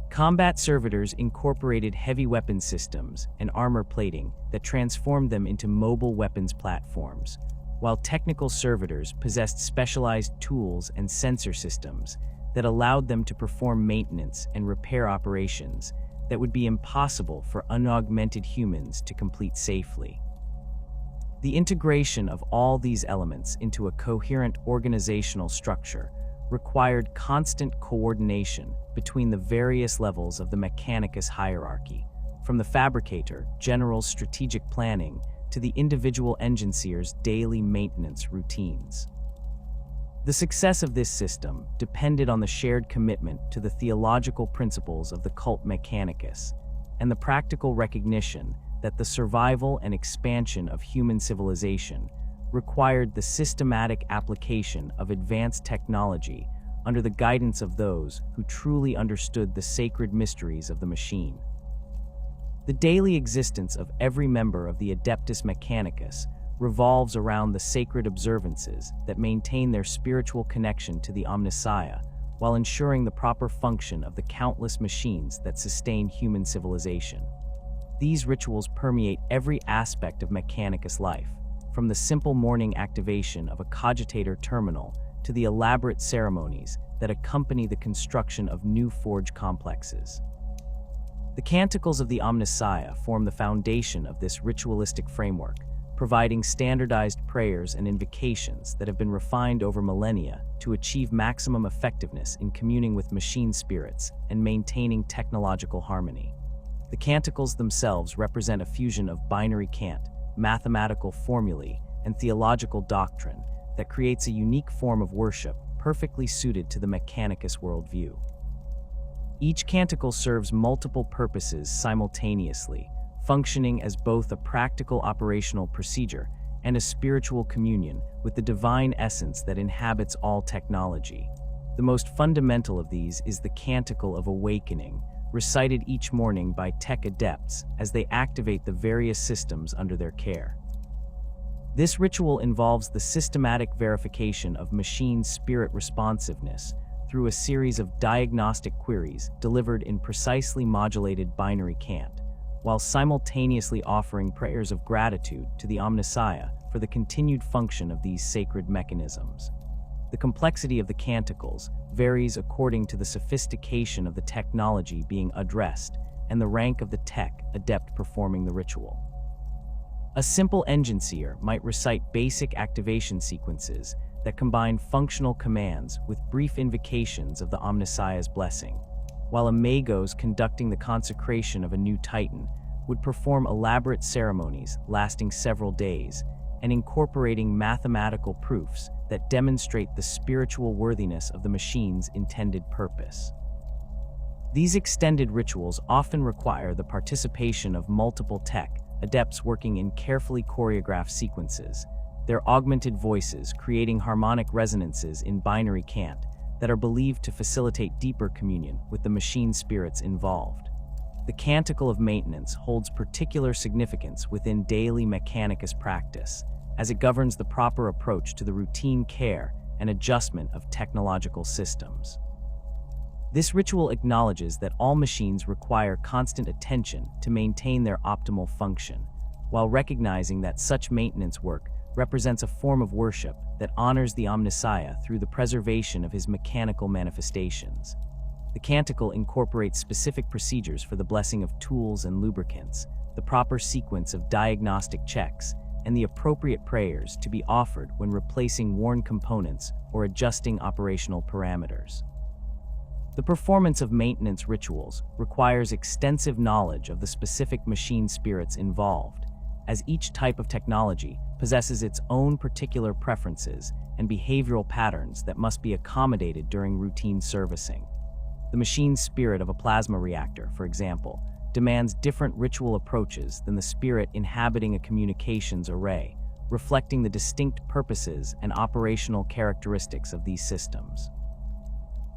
Combat servitors incorporated heavy weapon systems and armor plating that transformed them into mobile weapons platforms, while technical servitors possessed specialized tools and sensor systems that allowed them to perform maintenance and repair operations that would be impossible for unaugmented humans to complete safely. The integration of all these elements into a coherent organizational structure required constant coordination between the various levels of the Mechanicus hierarchy, from the fabricator, general's strategic planning, to the individual engineer's daily maintenance routines. The success of this system depended on the shared commitment to the theological principles of the cult Mechanicus and the practical recognition that the survival and expansion of human civilization required the systematic application of advanced technology under the guidance of those who truly understood the sacred mysteries of the machine. The daily existence of every member of the Adeptus Mechanicus revolves around the sacred observances that maintain their spiritual connection to the Omnissiah, while ensuring the proper function of the countless machines that sustain human civilization. These rituals permeate every aspect of Mechanicus life, from the simple morning activation of a cogitator terminal to the elaborate ceremonies that accompany the construction of new forge complexes. The canticles of the Omnissiah form the foundation of this ritualistic framework, providing standardized prayers and invocations that have been refined over millennia to achieve maximum effectiveness in communing with machine spirits and maintaining technological harmony. The canticles themselves represent a fusion of binary cant, mathematical formulae, and theological doctrine that creates a unique form of worship perfectly suited to the Mechanicus worldview. Each canticle serves multiple purposes simultaneously, functioning as both a practical operational procedure and a spiritual communion with the divine essence that inhabits all technology. The most fundamental of these is the Canticle of Awakening, recited each morning by tech adepts as they activate the various systems under their care. This ritual involves the systematic verification of machine spirit responsiveness through a series of diagnostic queries delivered in precisely modulated binary cant, while simultaneously offering prayers of gratitude to the Omnissiah for the continued function of these sacred mechanisms. The complexity of the canticles varies according to the sophistication of the technology being addressed and the rank of the tech adept performing the ritual. A simple engine seer might recite basic activation sequences that combine functional commands with brief invocations of the Omnissiah's blessing, while a magos conducting the consecration of a new titan would perform elaborate ceremonies lasting several days and incorporating mathematical proofs that demonstrate the spiritual worthiness of the machine's intended purpose. These extended rituals often require the participation of multiple tech adepts working in carefully choreographed sequences, their augmented voices creating harmonic resonances in binary cant that are believed to facilitate deeper communion with the machine spirits involved. The Canticle of Maintenance holds particular significance within daily Mechanicus practice, as it governs the proper approach to the routine care and adjustment of technological systems. This ritual acknowledges that all machines require constant attention to maintain their optimal function, while recognizing that such maintenance work represents a form of worship that honors the Omnissiah through the preservation of his mechanical manifestations. The Canticle incorporates specific procedures for the blessing of tools and lubricants, the proper sequence of diagnostic checks, and the appropriate prayers to be offered when replacing worn components or adjusting operational parameters. The performance of maintenance rituals requires extensive knowledge of the specific machine spirits involved, as each type of technology possesses its own particular preferences and behavioral patterns that must be accommodated during routine servicing. The machine spirit of a plasma reactor, for example, demands different ritual approaches than the spirit inhabiting a communications array, reflecting the distinct purposes and operational characteristics of these systems.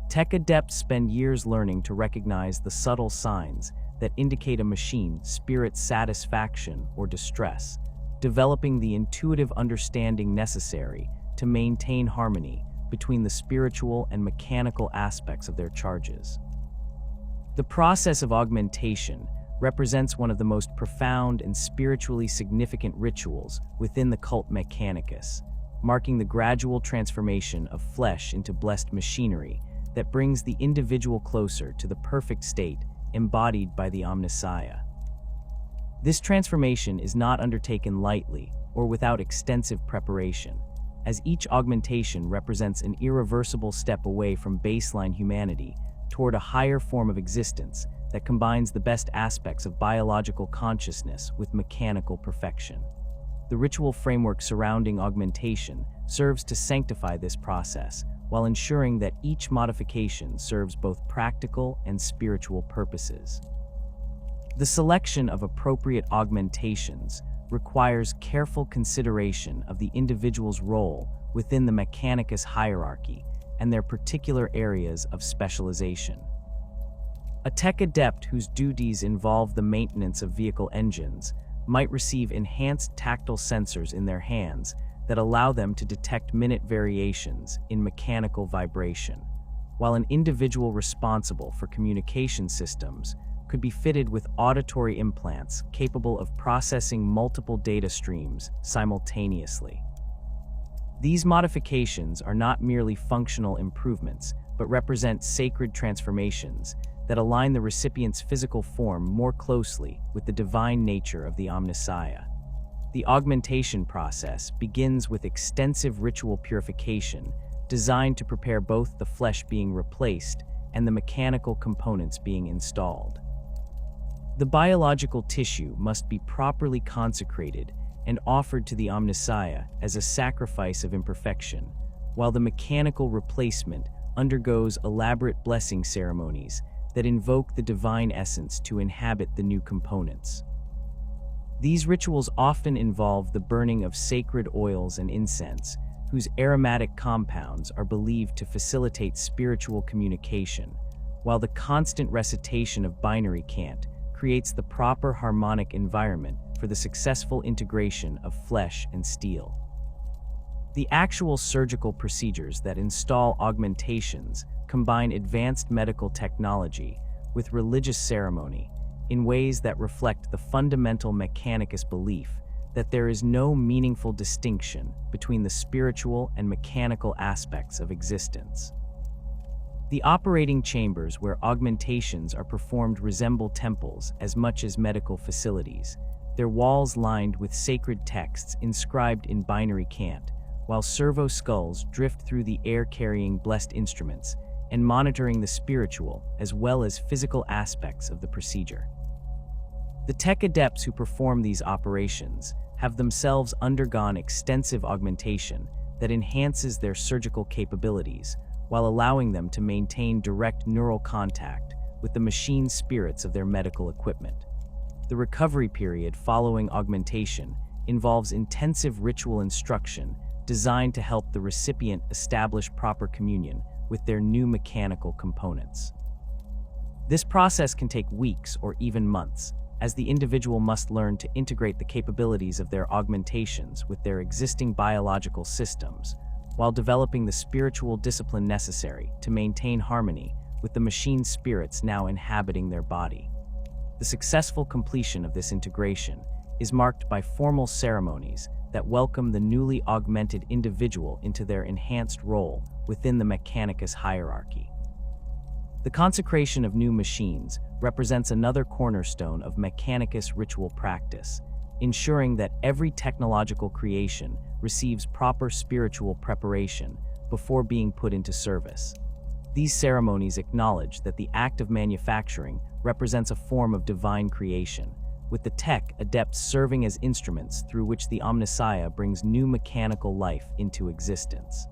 Tech adepts spend years learning to recognize the subtle signs that indicate a machine spirit's satisfaction or distress, developing the intuitive understanding necessary to maintain harmony between the spiritual and mechanical aspects of their charges. The process of augmentation represents one of the most profound and spiritually significant rituals within the cult Mechanicus, marking the gradual transformation of flesh into blessed machinery that brings the individual closer to the perfect state embodied by the Omnissiah. This transformation is not undertaken lightly or without extensive preparation, as each augmentation represents an irreversible step away from baseline humanity toward a higher form of existence that combines the best aspects of biological consciousness with mechanical perfection. The ritual framework surrounding augmentation serves to sanctify this process, while ensuring that each modification serves both practical and spiritual purposes. The selection of appropriate augmentations requires careful consideration of the individual's role within the Mechanicus hierarchy and their particular areas of specialization. A tech adept whose duties involve the maintenance of vehicle engines might receive enhanced tactile sensors in their hands that allow them to detect minute variations in mechanical vibration, while an individual responsible for communication systems could be fitted with auditory implants capable of processing multiple data streams simultaneously. These modifications are not merely functional improvements, but represent sacred transformations that align the recipient's physical form more closely with the divine nature of the Omnissiah. The augmentation process begins with extensive ritual purification designed to prepare both the flesh being replaced and the mechanical components being installed. The biological tissue must be properly consecrated and offered to the Omnissiah as a sacrifice of imperfection, while the mechanical replacement undergoes elaborate blessing ceremonies that invoke the divine essence to inhabit the new components. These rituals often involve the burning of sacred oils and incense, whose aromatic compounds are believed to facilitate spiritual communication, while the constant recitation of binary cant creates the proper harmonic environment for the successful integration of flesh and steel. The actual surgical procedures that install augmentations combine advanced medical technology with religious ceremony in ways that reflect the fundamental Mechanicus belief that there is no meaningful distinction between the spiritual and mechanical aspects of existence. The operating chambers where augmentations are performed resemble temples as much as medical facilities, their walls lined with sacred texts inscribed in binary cant, while servo skulls drift through the air carrying blessed instruments and monitoring the spiritual as well as physical aspects of the procedure. The tech adepts who perform these operations have themselves undergone extensive augmentation that enhances their surgical capabilities while allowing them to maintain direct neural contact with the machine spirits of their medical equipment. The recovery period following augmentation involves intensive ritual instruction designed to help the recipient establish proper communion with their new mechanical components. This process can take weeks or even months, as the individual must learn to integrate the capabilities of their augmentations with their existing biological systems, while developing the spiritual discipline necessary to maintain harmony with the machine spirits now inhabiting their body. The successful completion of this integration is marked by formal ceremonies that welcome the newly augmented individual into their enhanced role within the Mechanicus hierarchy. The consecration of new machines represents another cornerstone of Mechanicus ritual practice, ensuring that every technological creation receives proper spiritual preparation before being put into service. These ceremonies acknowledge that the act of manufacturing represents a form of divine creation, with the tech adepts serving as instruments through which the Omnissiah brings new mechanical life into existence.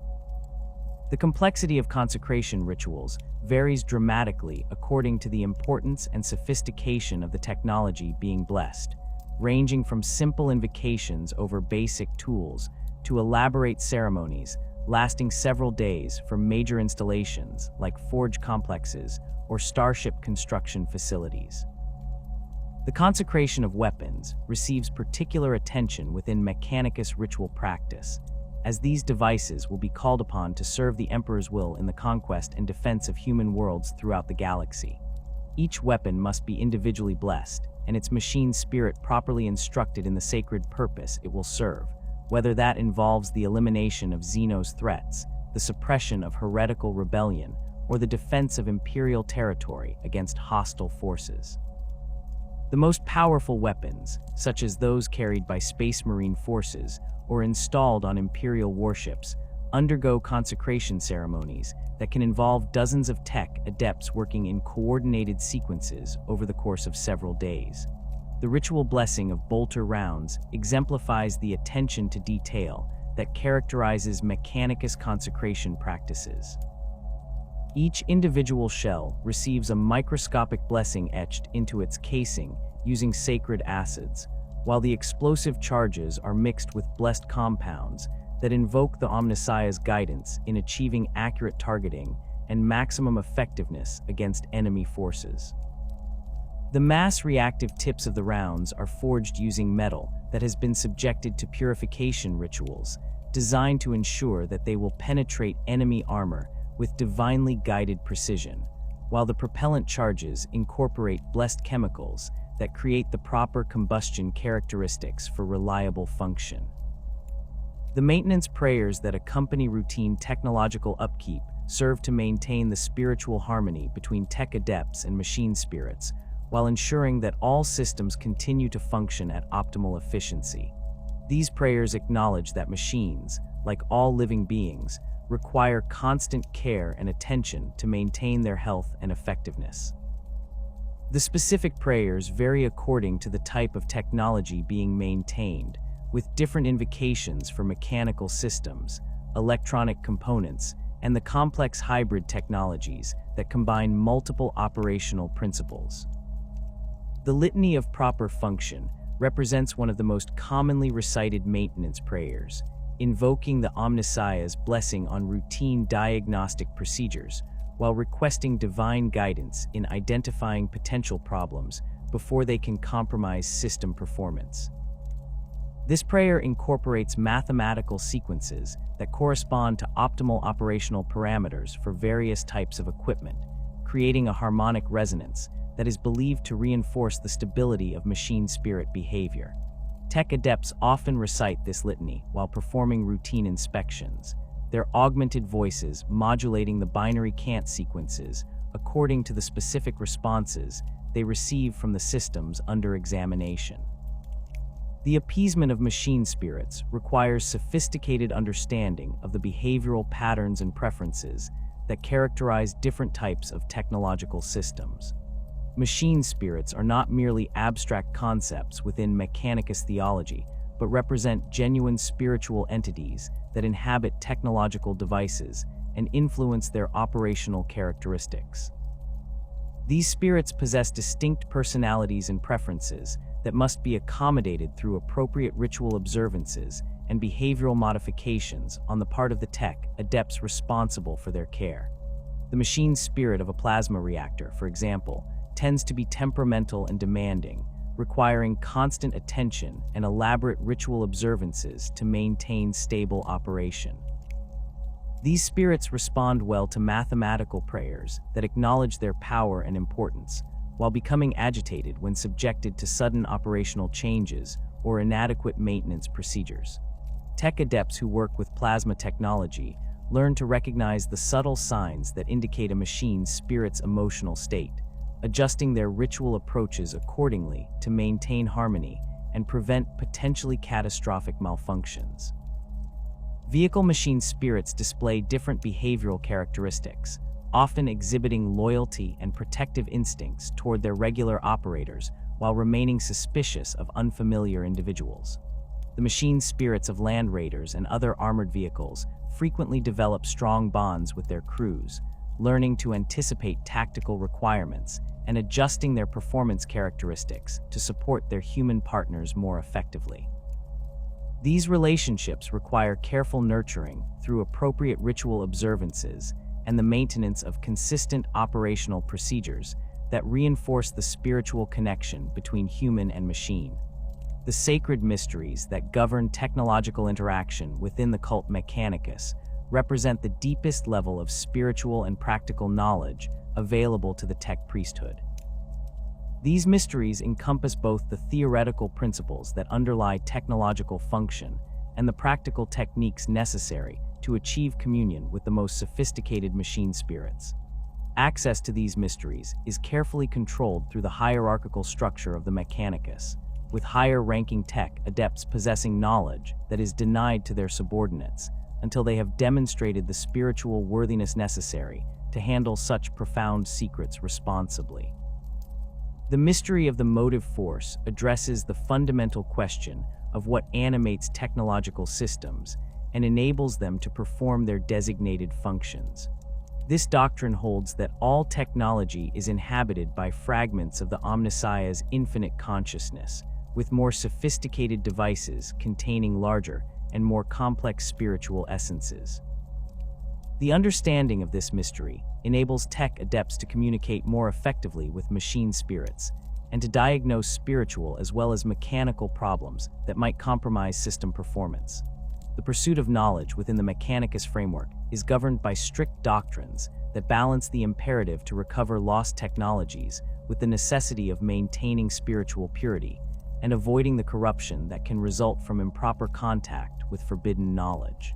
The complexity of consecration rituals varies dramatically according to the importance and sophistication of the technology being blessed, ranging from simple invocations over basic tools to elaborate ceremonies lasting several days for major installations like forge complexes or starship construction facilities. The consecration of weapons receives particular attention within Mechanicus ritual practice, as these devices will be called upon to serve the Emperor's will in the conquest and defense of human worlds throughout the galaxy. Each weapon must be individually blessed, and its machine spirit properly instructed in the sacred purpose it will serve, whether that involves the elimination of Xeno's threats, the suppression of heretical rebellion, or the defense of Imperial territory against hostile forces. The most powerful weapons, such as those carried by Space Marine forces or installed on Imperial warships, undergo consecration ceremonies that can involve dozens of tech adepts working in coordinated sequences over the course of several days. The ritual blessing of bolter rounds exemplifies the attention to detail that characterizes Mechanicus consecration practices. Each individual shell receives a microscopic blessing etched into its casing using sacred acids, while the explosive charges are mixed with blessed compounds that invoke the Omnissiah's guidance in achieving accurate targeting and maximum effectiveness against enemy forces. The mass reactive tips of the rounds are forged using metal that has been subjected to purification rituals, designed to ensure that they will penetrate enemy armor with divinely guided precision, while the propellant charges incorporate blessed chemicals that create the proper combustion characteristics for reliable function. The maintenance prayers that accompany routine technological upkeep serve to maintain the spiritual harmony between tech adepts and machine spirits, while ensuring that all systems continue to function at optimal efficiency. These prayers acknowledge that machines, like all living beings, require constant care and attention to maintain their health and effectiveness. The specific prayers vary according to the type of technology being maintained, with different invocations for mechanical systems, electronic components, and the complex hybrid technologies that combine multiple operational principles. The Litany of Proper Function represents one of the most commonly recited maintenance prayers, invoking the Omnissiah's blessing on routine diagnostic procedures while requesting divine guidance in identifying potential problems before they can compromise system performance. This prayer incorporates mathematical sequences that correspond to optimal operational parameters for various types of equipment, creating a harmonic resonance that is believed to reinforce the stability of machine spirit behavior. Tech adepts often recite this litany while performing routine inspections, their augmented voices modulating the binary cant sequences according to the specific responses they receive from the systems under examination. The appeasement of machine spirits requires sophisticated understanding of the behavioral patterns and preferences that characterize different types of technological systems. Machine spirits are not merely abstract concepts within Mechanicus theology, but represent genuine spiritual entities that inhabit technological devices and influence their operational characteristics. These spirits possess distinct personalities and preferences that must be accommodated through appropriate ritual observances and behavioral modifications on the part of the tech adepts responsible for their care. The machine spirit of a plasma reactor, for example, tends to be temperamental and demanding, requiring constant attention and elaborate ritual observances to maintain stable operation. These spirits respond well to mathematical prayers that acknowledge their power and importance, while becoming agitated when subjected to sudden operational changes or inadequate maintenance procedures. Tech adepts who work with plasma technology learn to recognize the subtle signs that indicate a machine's spirit's emotional state, adjusting their ritual approaches accordingly to maintain harmony and prevent potentially catastrophic malfunctions. Vehicle machine spirits display different behavioral characteristics, often exhibiting loyalty and protective instincts toward their regular operators while remaining suspicious of unfamiliar individuals. The machine spirits of land raiders and other armored vehicles frequently develop strong bonds with their crews, learning to anticipate tactical requirements and adjusting their performance characteristics to support their human partners more effectively. These relationships require careful nurturing through appropriate ritual observances and the maintenance of consistent operational procedures that reinforce the spiritual connection between human and machine. The sacred mysteries that govern technological interaction within the cult Mechanicus represent the deepest level of spiritual and practical knowledge available to the tech priesthood. These mysteries encompass both the theoretical principles that underlie technological function and the practical techniques necessary to achieve communion with the most sophisticated machine spirits. Access to these mysteries is carefully controlled through the hierarchical structure of the Mechanicus, with higher-ranking tech adepts possessing knowledge that is denied to their subordinates until they have demonstrated the spiritual worthiness necessary to handle such profound secrets responsibly. The mystery of the motive force addresses the fundamental question of what animates technological systems and enables them to perform their designated functions. This doctrine holds that all technology is inhabited by fragments of the Omnissiah's infinite consciousness, with more sophisticated devices containing larger and more complex spiritual essences. The understanding of this mystery enables tech adepts to communicate more effectively with machine spirits and to diagnose spiritual as well as mechanical problems that might compromise system performance. The pursuit of knowledge within the Mechanicus framework is governed by strict doctrines that balance the imperative to recover lost technologies with the necessity of maintaining spiritual purity and avoiding the corruption that can result from improper contact with forbidden knowledge.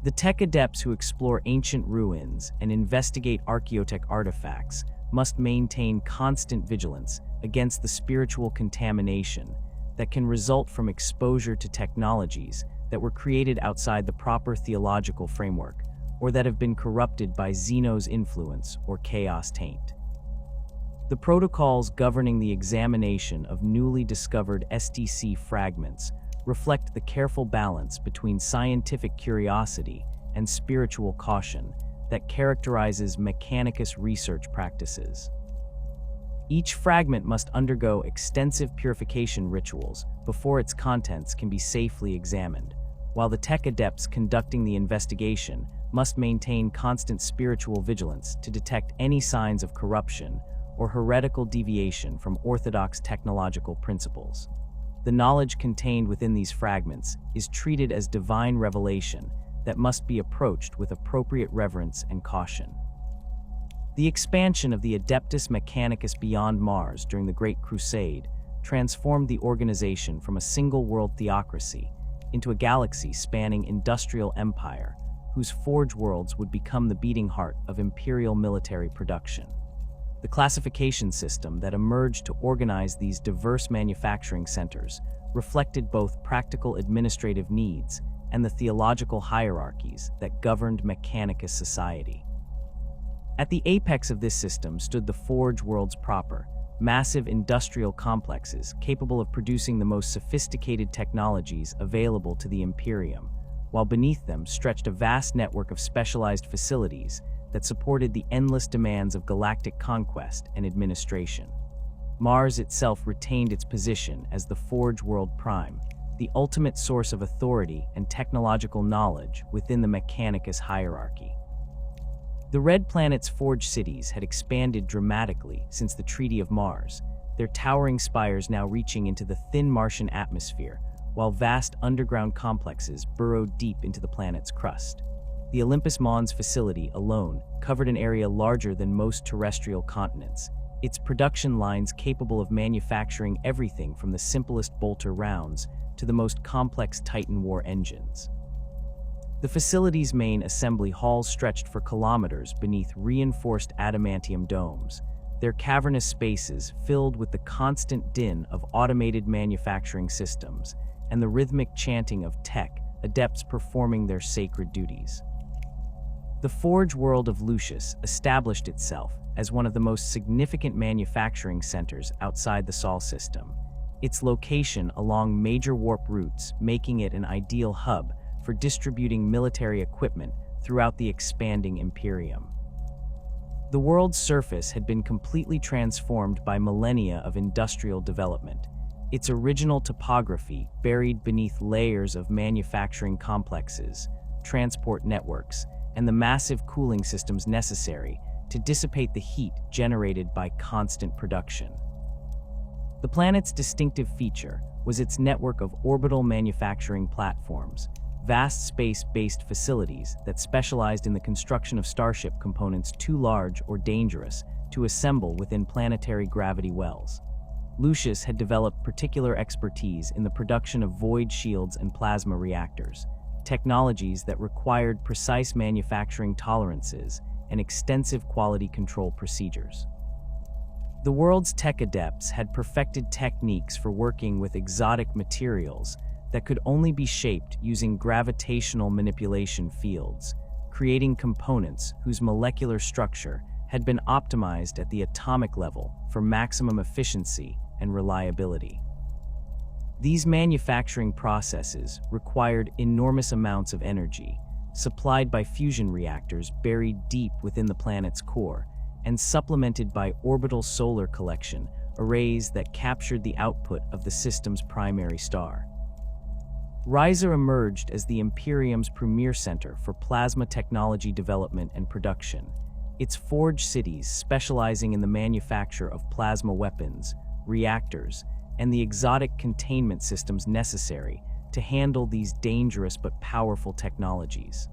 The tech adepts who explore ancient ruins and investigate archaeotech artifacts must maintain constant vigilance against the spiritual contamination that can result from exposure to technologies that were created outside the proper theological framework or that have been corrupted by Xeno's influence or chaos taint. The protocols governing the examination of newly discovered SDC fragments reflect the careful balance between scientific curiosity and spiritual caution that characterizes Mechanicus research practices. Each fragment must undergo extensive purification rituals before its contents can be safely examined, while the tech adepts conducting the investigation must maintain constant spiritual vigilance to detect any signs of corruption or heretical deviation from orthodox technological principles. The knowledge contained within these fragments is treated as divine revelation that must be approached with appropriate reverence and caution. The expansion of the Adeptus Mechanicus beyond Mars during the Great Crusade transformed the organization from a single-world theocracy into a galaxy-spanning industrial empire whose forge worlds would become the beating heart of imperial military production. The classification system that emerged to organize these diverse manufacturing centers reflected both practical administrative needs and the theological hierarchies that governed Mechanicus society. At the apex of this system stood the forge worlds proper, massive industrial complexes capable of producing the most sophisticated technologies available to the Imperium, while beneath them stretched a vast network of specialized facilities that supported the endless demands of galactic conquest and administration. Mars itself retained its position as the Forge World Prime, the ultimate source of authority and technological knowledge within the Mechanicus hierarchy. The Red Planet's Forge cities had expanded dramatically since the Treaty of Mars, their towering spires now reaching into the thin Martian atmosphere, while vast underground complexes burrowed deep into the planet's crust. The Olympus Mons facility alone covered an area larger than most terrestrial continents, its production lines capable of manufacturing everything from the simplest bolter rounds to the most complex Titan war engines. The facility's main assembly halls stretched for kilometers beneath reinforced adamantium domes, their cavernous spaces filled with the constant din of automated manufacturing systems and the rhythmic chanting of tech adepts performing their sacred duties. The Forge world of Lucius established itself as one of the most significant manufacturing centers outside the Sol system, its location along major warp routes making it an ideal hub for distributing military equipment throughout the expanding Imperium. The world's surface had been completely transformed by millennia of industrial development, its original topography buried beneath layers of manufacturing complexes, transport networks, and the massive cooling systems necessary to dissipate the heat generated by constant production. The planet's distinctive feature was its network of orbital manufacturing platforms, vast space-based facilities that specialized in the construction of starship components too large or dangerous to assemble within planetary gravity wells. Lucius had developed particular expertise in the production of void shields and plasma reactors, technologies that required precise manufacturing tolerances and extensive quality control procedures. The world's tech adepts had perfected techniques for working with exotic materials that could only be shaped using gravitational manipulation fields, creating components whose molecular structure had been optimized at the atomic level for maximum efficiency and reliability. These manufacturing processes required enormous amounts of energy, supplied by fusion reactors buried deep within the planet's core, and supplemented by orbital solar collection arrays that captured the output of the system's primary star. Riser emerged as the Imperium's premier center for plasma technology development and production, its forge cities specializing in the manufacture of plasma weapons, reactors, and the exotic containment systems necessary to handle these dangerous but powerful technologies.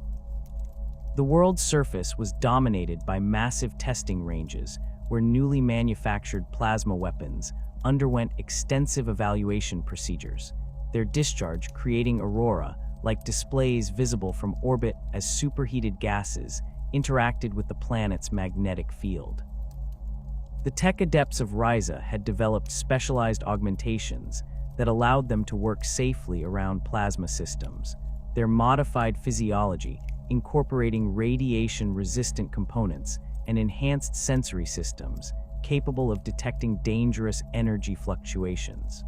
The world's surface was dominated by massive testing ranges where newly manufactured plasma weapons underwent extensive evaluation procedures, their discharge creating aurora-like displays visible from orbit as superheated gases interacted with the planet's magnetic field. The tech adepts of Ryza had developed specialized augmentations that allowed them to work safely around plasma systems, their modified physiology incorporating radiation-resistant components and enhanced sensory systems, capable of detecting dangerous energy fluctuations.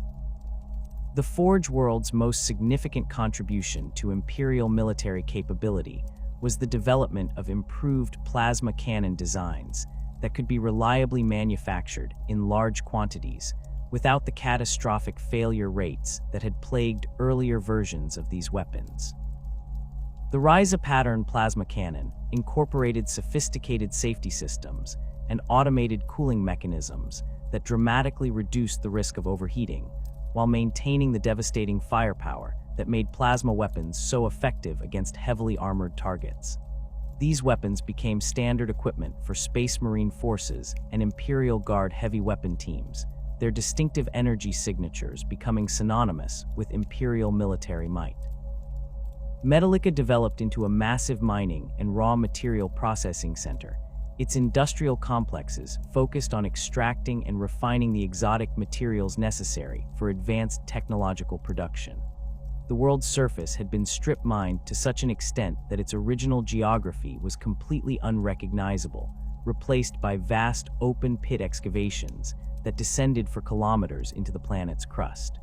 The Forge world's most significant contribution to Imperial military capability was the development of improved plasma cannon designs that could be reliably manufactured in large quantities without the catastrophic failure rates that had plagued earlier versions of these weapons. The Ryza-pattern plasma cannon incorporated sophisticated safety systems and automated cooling mechanisms that dramatically reduced the risk of overheating, while maintaining the devastating firepower that made plasma weapons so effective against heavily armored targets. These weapons became standard equipment for Space Marine forces and Imperial Guard heavy weapon teams, their distinctive energy signatures becoming synonymous with Imperial military might. Metallica developed into a massive mining and raw material processing center. Its industrial complexes focused on extracting and refining the exotic materials necessary for advanced technological production. The world's surface had been strip-mined to such an extent that its original geography was completely unrecognizable, replaced by vast open-pit excavations that descended for kilometers into the planet's crust.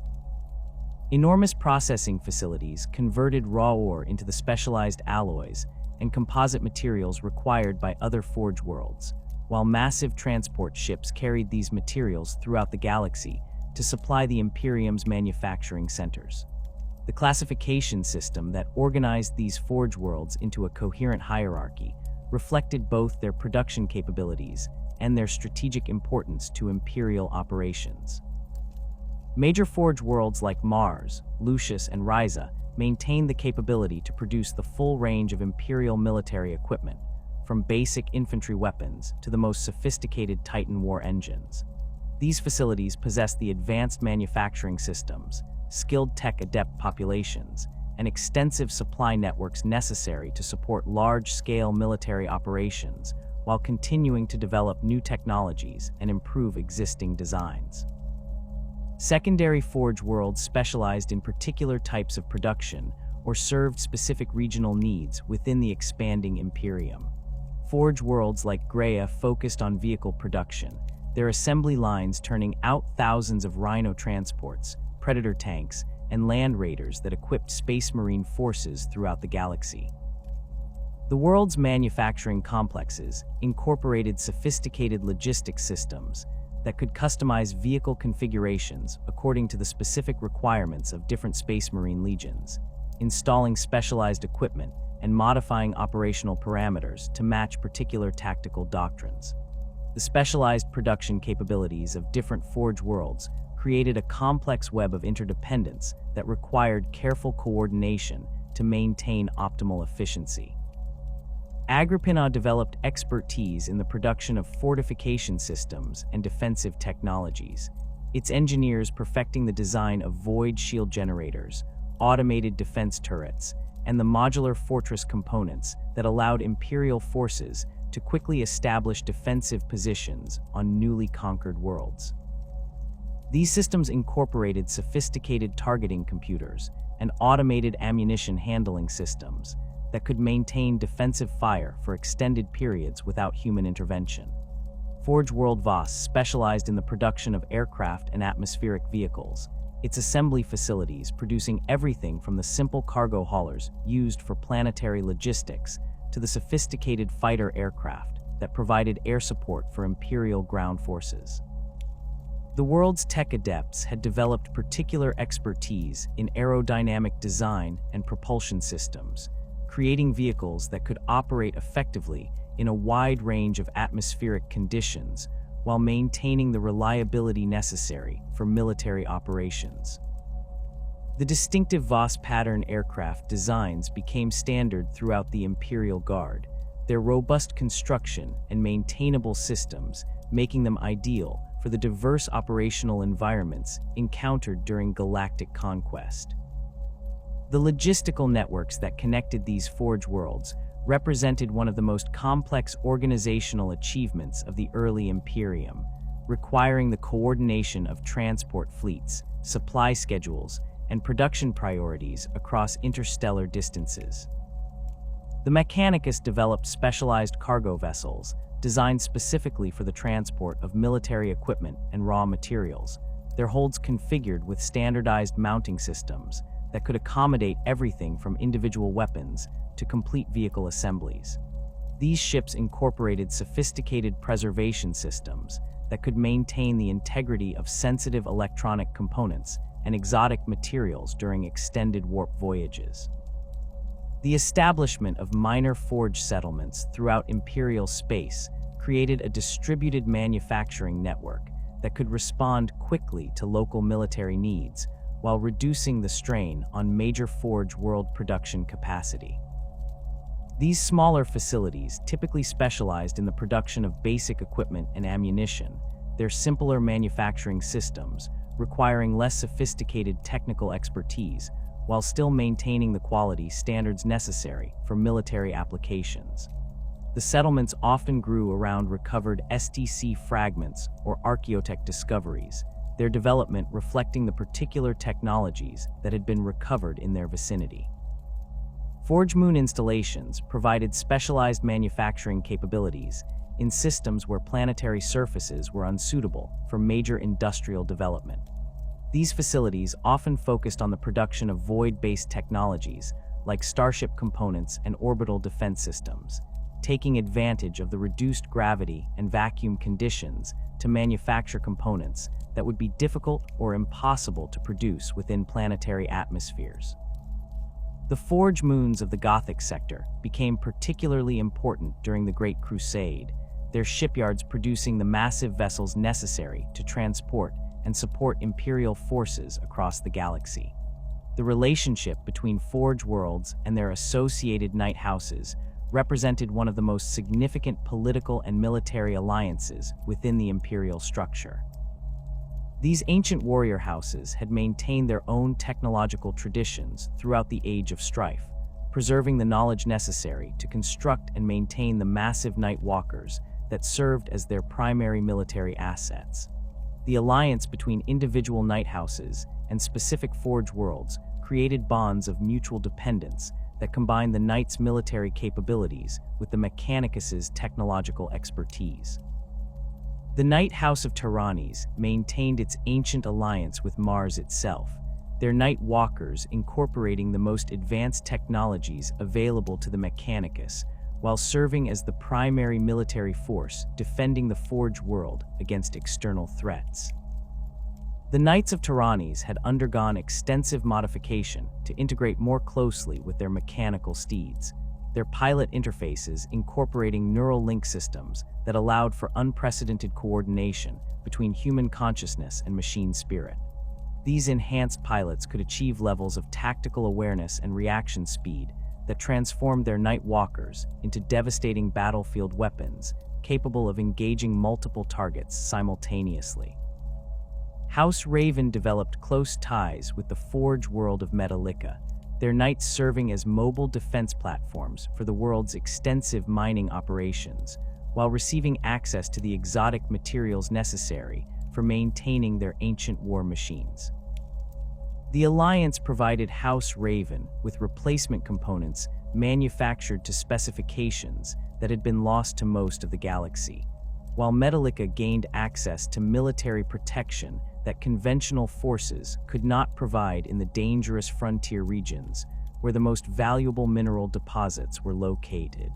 Enormous processing facilities converted raw ore into the specialized alloys and composite materials required by other Forge worlds, while massive transport ships carried these materials throughout the galaxy to supply the Imperium's manufacturing centers. The classification system that organized these Forge worlds into a coherent hierarchy reflected both their production capabilities and their strategic importance to Imperial operations. Major Forge worlds like Mars, Lucius, and Ryza maintained the capability to produce the full range of Imperial military equipment, from basic infantry weapons to the most sophisticated Titan war engines. These facilities possessed the advanced manufacturing systems, skilled tech-adept populations, and extensive supply networks necessary to support large-scale military operations while continuing to develop new technologies and improve existing designs. Secondary Forge worlds specialized in particular types of production or served specific regional needs within the expanding Imperium. Forge worlds like Graia focused on vehicle production, their assembly lines turning out thousands of Rhino transports, Predator tanks, and Land Raiders that equipped Space Marine forces throughout the galaxy. The world's manufacturing complexes incorporated sophisticated logistics systems that could customize vehicle configurations according to the specific requirements of different Space Marine legions, installing specialized equipment and modifying operational parameters to match particular tactical doctrines. The specialized production capabilities of different Forge worlds created a complex web of interdependence that required careful coordination to maintain optimal efficiency. Agrippina developed expertise in the production of fortification systems and defensive technologies, its engineers perfecting the design of void shield generators, automated defense turrets, and the modular fortress components that allowed Imperial forces to quickly establish defensive positions on newly conquered worlds. These systems incorporated sophisticated targeting computers and automated ammunition handling systems that could maintain defensive fire for extended periods without human intervention. Forge World Voss specialized in the production of aircraft and atmospheric vehicles, its assembly facilities producing everything from the simple cargo haulers used for planetary logistics to the sophisticated fighter aircraft that provided air support for Imperial ground forces. The world's tech adepts had developed particular expertise in aerodynamic design and propulsion systems, creating vehicles that could operate effectively in a wide range of atmospheric conditions while maintaining the reliability necessary for military operations. The distinctive Voss pattern aircraft designs became standard throughout the Imperial Guard, their robust construction and maintainable systems making them ideal for the diverse operational environments encountered during galactic conquest. The logistical networks that connected these Forge worlds represented one of the most complex organizational achievements of the early Imperium, requiring the coordination of transport fleets, supply schedules, and production priorities across interstellar distances. The Mechanicus developed specialized cargo vessels designed specifically for the transport of military equipment and raw materials, their holds configured with standardized mounting systems that could accommodate everything from individual weapons to complete vehicle assemblies. These ships incorporated sophisticated preservation systems that could maintain the integrity of sensitive electronic components and exotic materials during extended warp voyages. The establishment of minor forge settlements throughout Imperial space created a distributed manufacturing network that could respond quickly to local military needs while reducing the strain on major forge world production capacity. These smaller facilities typically specialized in the production of basic equipment and ammunition, their simpler manufacturing systems requiring less sophisticated technical expertise while still maintaining the quality standards necessary for military applications. The settlements often grew around recovered STC fragments or archaeotech discoveries, their development reflecting the particular technologies that had been recovered in their vicinity. Forge Moon installations provided specialized manufacturing capabilities in systems where planetary surfaces were unsuitable for major industrial development. These facilities often focused on the production of void-based technologies like starship components and orbital defense systems, taking advantage of the reduced gravity and vacuum conditions to manufacture components that would be difficult or impossible to produce within planetary atmospheres. The forge moons of the Gothic sector became particularly important during the Great Crusade, their shipyards producing the massive vessels necessary to transport and support Imperial forces across the galaxy. The relationship between Forge worlds and their associated night houses represented one of the most significant political and military alliances within the Imperial structure. These ancient warrior houses had maintained their own technological traditions throughout the Age of Strife, preserving the knowledge necessary to construct and maintain the massive night walkers that served as their primary military assets. The alliance between individual night houses and specific forge worlds created bonds of mutual dependence that combined the Knight's military capabilities with the Mechanicus's technological expertise. The Night House of Tyrannes maintained its ancient alliance with Mars itself, their Night Walkers incorporating the most advanced technologies available to the Mechanicus, while serving as the primary military force defending the Forge world against external threats. The Knights of Tyrannes had undergone extensive modification to integrate more closely with their mechanical steeds, their pilot interfaces incorporating neural link systems that allowed for unprecedented coordination between human consciousness and machine spirit. These enhanced pilots could achieve levels of tactical awareness and reaction speed that transformed their Night Walkers into devastating battlefield weapons capable of engaging multiple targets simultaneously. House Raven developed close ties with the Forge world of Metallica, their knights serving as mobile defense platforms for the world's extensive mining operations, while receiving access to the exotic materials necessary for maintaining their ancient war machines. The Alliance provided House Raven with replacement components manufactured to specifications that had been lost to most of the galaxy, while Metallica gained access to military protection that conventional forces could not provide in the dangerous frontier regions where the most valuable mineral deposits were located.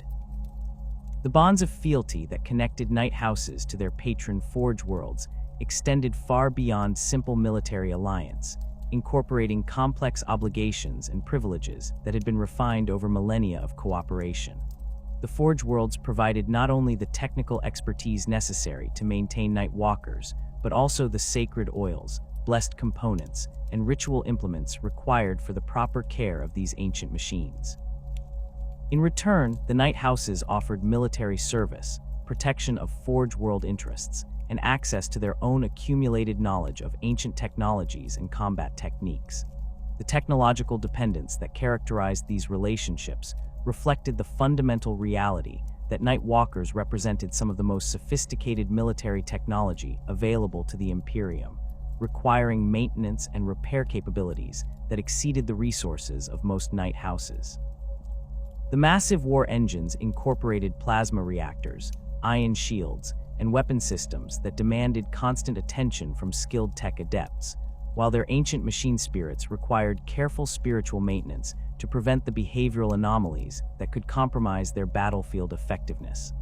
The bonds of fealty that connected Night Houses to their patron Forge worlds extended far beyond simple military alliance, incorporating complex obligations and privileges that had been refined over millennia of cooperation. The Forge worlds provided not only the technical expertise necessary to maintain Night Walkers, but also the sacred oils, blessed components, and ritual implements required for the proper care of these ancient machines. In return, the Night Houses offered military service, protection of Forge world interests, and access to their own accumulated knowledge of ancient technologies and combat techniques. The technological dependence that characterized these relationships reflected the fundamental reality that Night Walkers represented some of the most sophisticated military technology available to the Imperium, requiring maintenance and repair capabilities that exceeded the resources of most Night Houses. The massive war engines incorporated plasma reactors, iron shields, and weapon systems that demanded constant attention from skilled tech adepts, while their ancient machine spirits required careful spiritual maintenance to prevent the behavioral anomalies that could compromise their battlefield effectiveness.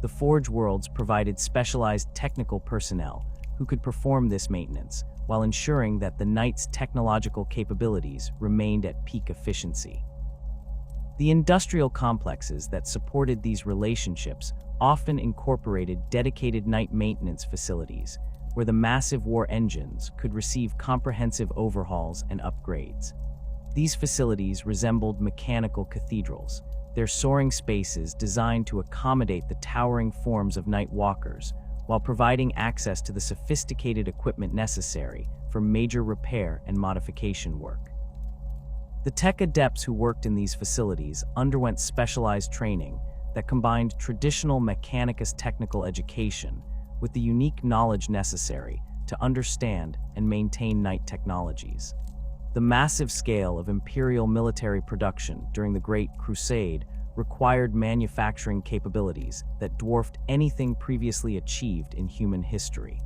The Forge Worlds provided specialized technical personnel who could perform this maintenance while ensuring that the Knight's technological capabilities remained at peak efficiency. The industrial complexes that supported these relationships often incorporated dedicated Knight maintenance facilities where the massive war engines could receive comprehensive overhauls and upgrades. These facilities resembled mechanical cathedrals, their soaring spaces designed to accommodate the towering forms of Night Walkers, while providing access to the sophisticated equipment necessary for major repair and modification work. The tech adepts who worked in these facilities underwent specialized training that combined traditional Mechanicus technical education with the unique knowledge necessary to understand and maintain Knight technologies. The massive scale of Imperial military production during the Great Crusade required manufacturing capabilities that dwarfed anything previously achieved in human history.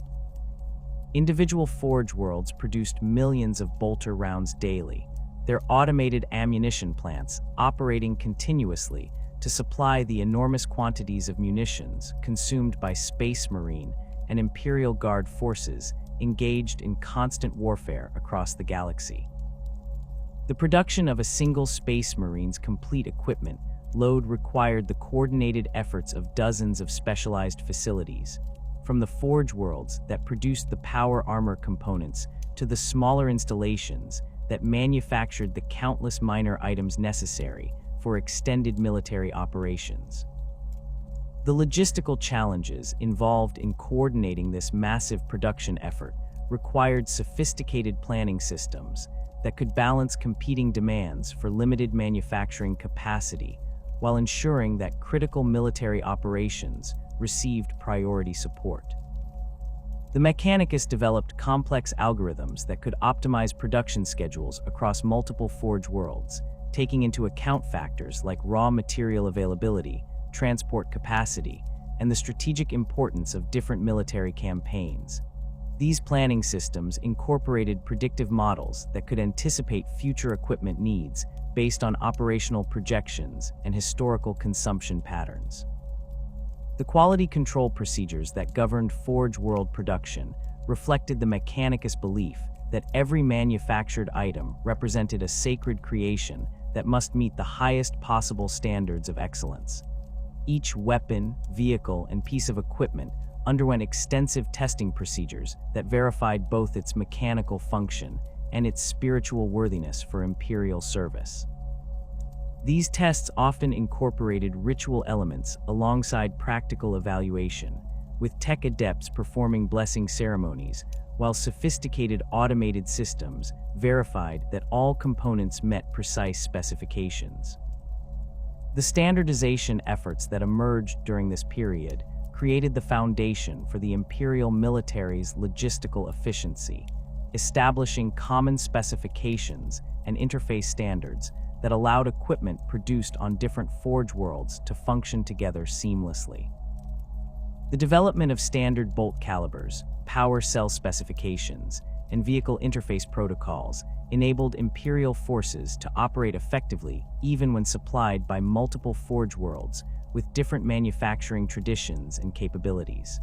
Individual Forge Worlds produced millions of bolter rounds daily, their automated ammunition plants operating continuously to supply the enormous quantities of munitions consumed by Space Marine and Imperial Guard forces engaged in constant warfare across the galaxy. The production of a single Space Marine's complete equipment load required the coordinated efforts of dozens of specialized facilities, from the Forge Worlds that produced the power armor components to the smaller installations that manufactured the countless minor items necessary for extended military operations. The logistical challenges involved in coordinating this massive production effort required sophisticated planning systems that could balance competing demands for limited manufacturing capacity while ensuring that critical military operations received priority support. The Mechanicus developed complex algorithms that could optimize production schedules across multiple Forge Worlds, taking into account factors like raw material availability, transport capacity, and the strategic importance of different military campaigns. These planning systems incorporated predictive models that could anticipate future equipment needs based on operational projections and historical consumption patterns. The quality control procedures that governed Forge World production reflected the Mechanicus belief that every manufactured item represented a sacred creation that must meet the highest possible standards of excellence. Each weapon, vehicle, and piece of equipment underwent extensive testing procedures that verified both its mechanical function and its spiritual worthiness for Imperial service. These tests often incorporated ritual elements alongside practical evaluation, with tech adepts performing blessing ceremonies, while sophisticated automated systems verified that all components met precise specifications. The standardization efforts that emerged during this period created the foundation for the Imperial military's logistical efficiency, establishing common specifications and interface standards that allowed equipment produced on different Forge Worlds to function together seamlessly. The development of standard bolt calibers, power cell specifications, and vehicle interface protocols enabled Imperial forces to operate effectively even when supplied by multiple Forge Worlds with different manufacturing traditions and capabilities.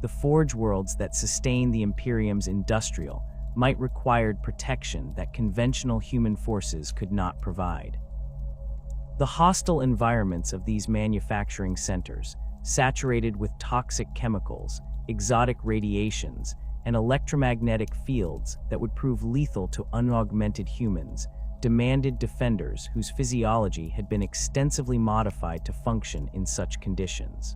The Forge Worlds that sustain the Imperium's industrial might require protection that conventional human forces could not provide. The hostile environments of these manufacturing centers, saturated with toxic chemicals, exotic radiations, and electromagnetic fields that would prove lethal to unaugmented humans, demanded defenders whose physiology had been extensively modified to function in such conditions.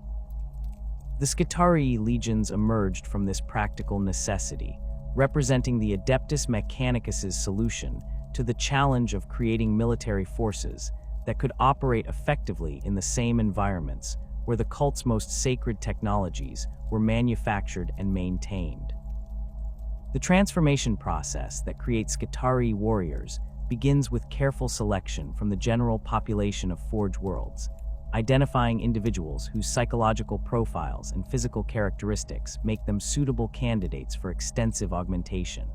The Skitarii legions emerged from this practical necessity, representing the Adeptus Mechanicus' solution to the challenge of creating military forces that could operate effectively in the same environments where the cult's most sacred technologies were manufactured and maintained. The transformation process that creates Skitarii warriors begins with careful selection from the general population of Forge Worlds, identifying individuals whose psychological profiles and physical characteristics make them suitable candidates for extensive augmentation.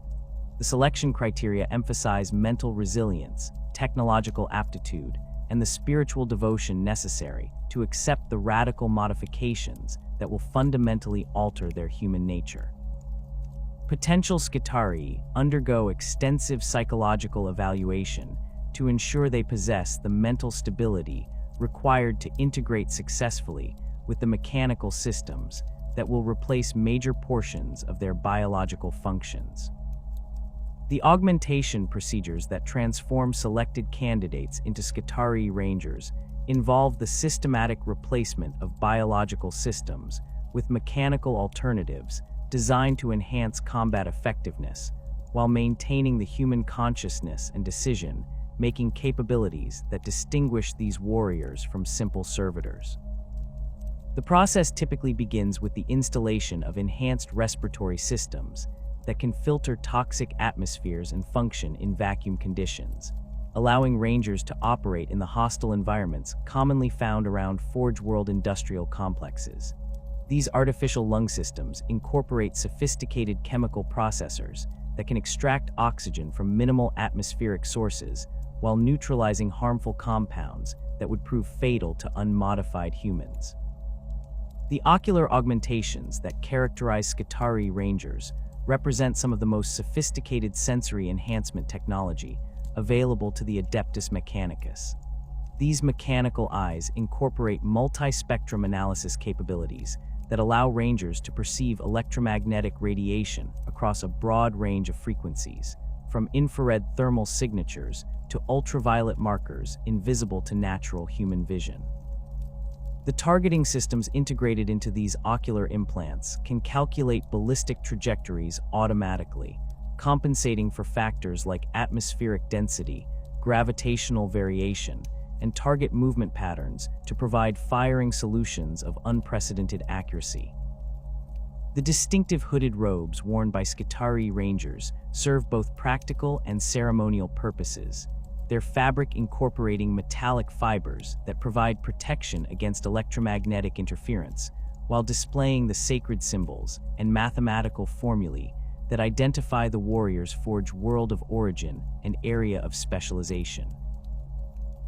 The selection criteria emphasize mental resilience, technological aptitude, and the spiritual devotion necessary to accept the radical modifications that will fundamentally alter their human nature. Potential Skitarii undergo extensive psychological evaluation to ensure they possess the mental stability required to integrate successfully with the mechanical systems that will replace major portions of their biological functions. The augmentation procedures that transform selected candidates into Skitarii Rangers involve the systematic replacement of biological systems with mechanical alternatives designed to enhance combat effectiveness while maintaining the human consciousness and decision-making capabilities that distinguish these warriors from simple servitors. The process typically begins with the installation of enhanced respiratory systems that can filter toxic atmospheres and function in vacuum conditions, allowing Rangers to operate in the hostile environments commonly found around Forge World industrial complexes. These artificial lung systems incorporate sophisticated chemical processors that can extract oxygen from minimal atmospheric sources while neutralizing harmful compounds that would prove fatal to unmodified humans. The ocular augmentations that characterize Skitarii Rangers represent some of the most sophisticated sensory enhancement technology available to the Adeptus Mechanicus. These mechanical eyes incorporate multi-spectrum analysis capabilities that allow Rangers to perceive electromagnetic radiation across a broad range of frequencies, from infrared thermal signatures to ultraviolet markers invisible to natural human vision. The targeting systems integrated into these ocular implants can calculate ballistic trajectories automatically, compensating for factors like atmospheric density, gravitational variation, and target movement patterns to provide firing solutions of unprecedented accuracy. The distinctive hooded robes worn by Skitarii Rangers serve both practical and ceremonial purposes, their fabric incorporating metallic fibers that provide protection against electromagnetic interference, while displaying the sacred symbols and mathematical formulae that identify the warrior's forged world of origin and area of specialization.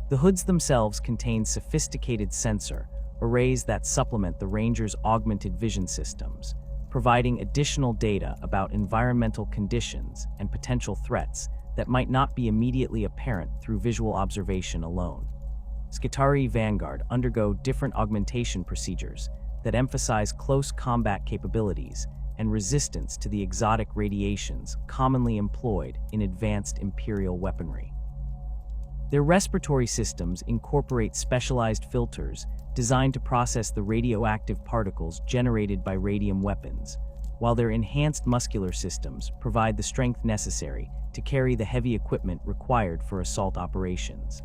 The hoods themselves contain sophisticated sensor arrays that supplement the Ranger's augmented vision systems, providing additional data about environmental conditions and potential threats that might not be immediately apparent through visual observation alone. Skitarii Vanguard undergo different augmentation procedures that emphasize close combat capabilities and resistance to the exotic radiations commonly employed in advanced Imperial weaponry. Their respiratory systems incorporate specialized filters designed to process the radioactive particles generated by radium weapons, while their enhanced muscular systems provide the strength necessary to carry the heavy equipment required for assault operations.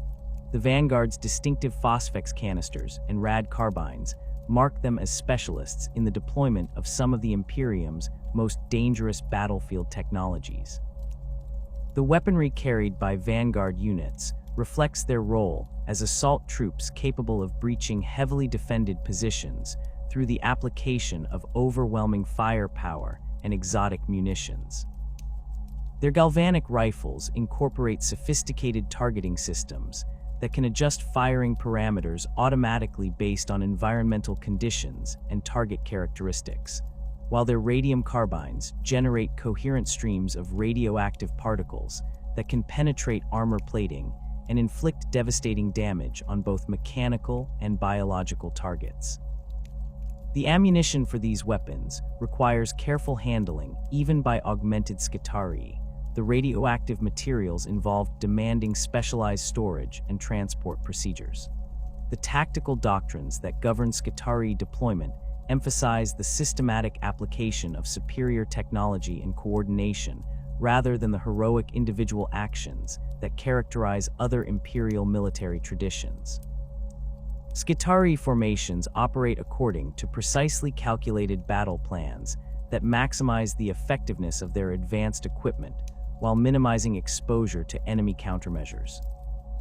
The Vanguard's distinctive phosphex canisters and rad carbines mark them as specialists in the deployment of some of the Imperium's most dangerous battlefield technologies. The weaponry carried by Vanguard units reflects their role as assault troops capable of breaching heavily defended positions through the application of overwhelming firepower and exotic munitions. Their galvanic rifles incorporate sophisticated targeting systems that can adjust firing parameters automatically based on environmental conditions and target characteristics, while their radium carbines generate coherent streams of radioactive particles that can penetrate armor plating and inflict devastating damage on both mechanical and biological targets. The ammunition for these weapons requires careful handling even by augmented Skitarii. The radioactive materials involved demanding specialized storage and transport procedures. The tactical doctrines that govern Skitarii deployment emphasize the systematic application of superior technology and coordination rather than the heroic individual actions that characterize other Imperial military traditions. Skitarii formations operate according to precisely calculated battle plans that maximize the effectiveness of their advanced equipment while minimizing exposure to enemy countermeasures.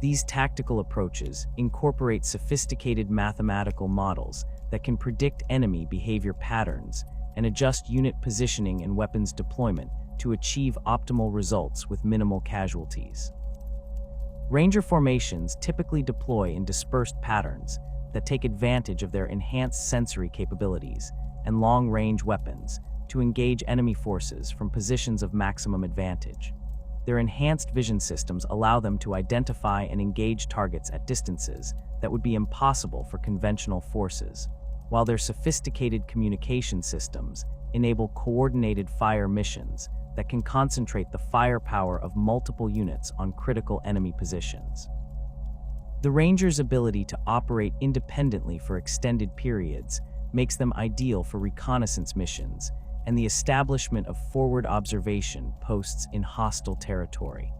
These tactical approaches incorporate sophisticated mathematical models that can predict enemy behavior patterns and adjust unit positioning and weapons deployment to achieve optimal results with minimal casualties. Ranger formations typically deploy in dispersed patterns that take advantage of their enhanced sensory capabilities and long-range weapons to engage enemy forces from positions of maximum advantage. Their enhanced vision systems allow them to identify and engage targets at distances that would be impossible for conventional forces, while their sophisticated communication systems enable coordinated fire missions that can concentrate the firepower of multiple units on critical enemy positions. The Rangers' ability to operate independently for extended periods makes them ideal for reconnaissance missions and the establishment of forward observation posts in hostile territory.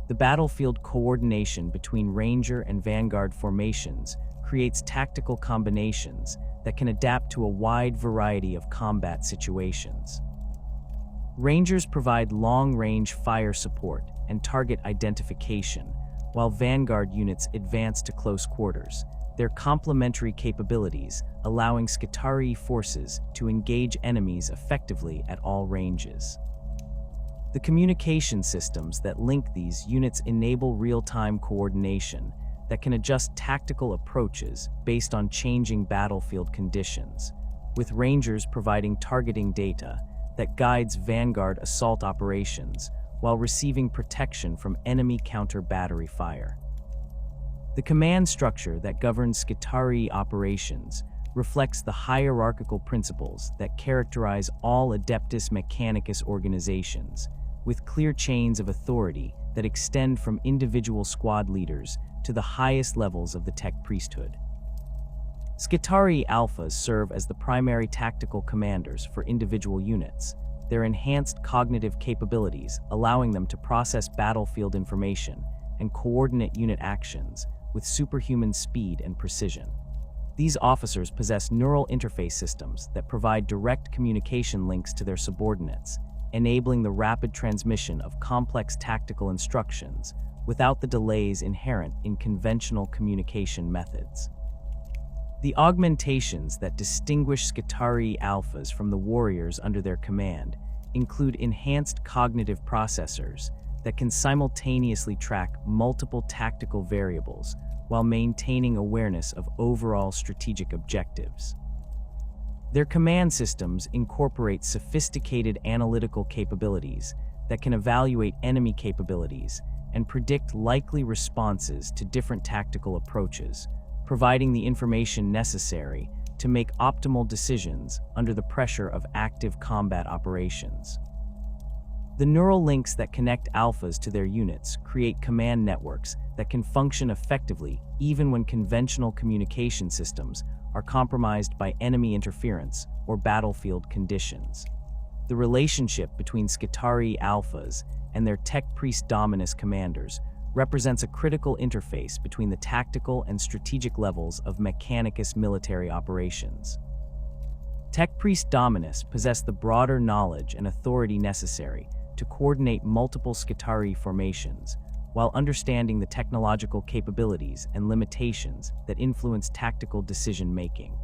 The battlefield coordination between Ranger and Vanguard formations creates tactical combinations that can adapt to a wide variety of combat situations. Rangers provide long-range fire support and target identification, while Vanguard units advance to close quarters, their complementary capabilities allowing Skitarii forces to engage enemies effectively at all ranges. The communication systems that link these units enable real-time coordination that can adjust tactical approaches based on changing battlefield conditions, with Rangers providing targeting data that guides Vanguard assault operations while receiving protection from enemy counter-battery fire. The command structure that governs Skitarii operations reflects the hierarchical principles that characterize all Adeptus Mechanicus organizations, with clear chains of authority that extend from individual squad leaders to the highest levels of the tech priesthood. Skitarii Alphas serve as the primary tactical commanders for individual units, their enhanced cognitive capabilities allowing them to process battlefield information and coordinate unit actions with superhuman speed and precision. These officers possess neural interface systems that provide direct communication links to their subordinates, enabling the rapid transmission of complex tactical instructions without the delays inherent in conventional communication methods. The augmentations that distinguish Skitarii Alphas from the warriors under their command include enhanced cognitive processors that can simultaneously track multiple tactical variables while maintaining awareness of overall strategic objectives. Their command systems incorporate sophisticated analytical capabilities that can evaluate enemy capabilities and predict likely responses to different tactical approaches, providing the information necessary to make optimal decisions under the pressure of active combat operations. The neural links that connect alphas to their units create command networks that can function effectively even when conventional communication systems are compromised by enemy interference or battlefield conditions. The relationship between Skitarii Alphas and their Tech Priest Dominus commanders represents a critical interface between the tactical and strategic levels of Mechanicus military operations. Tech Priest Dominus possess the broader knowledge and authority necessary to coordinate multiple Skitarii formations, while understanding the technological capabilities and limitations that influence tactical decision-making.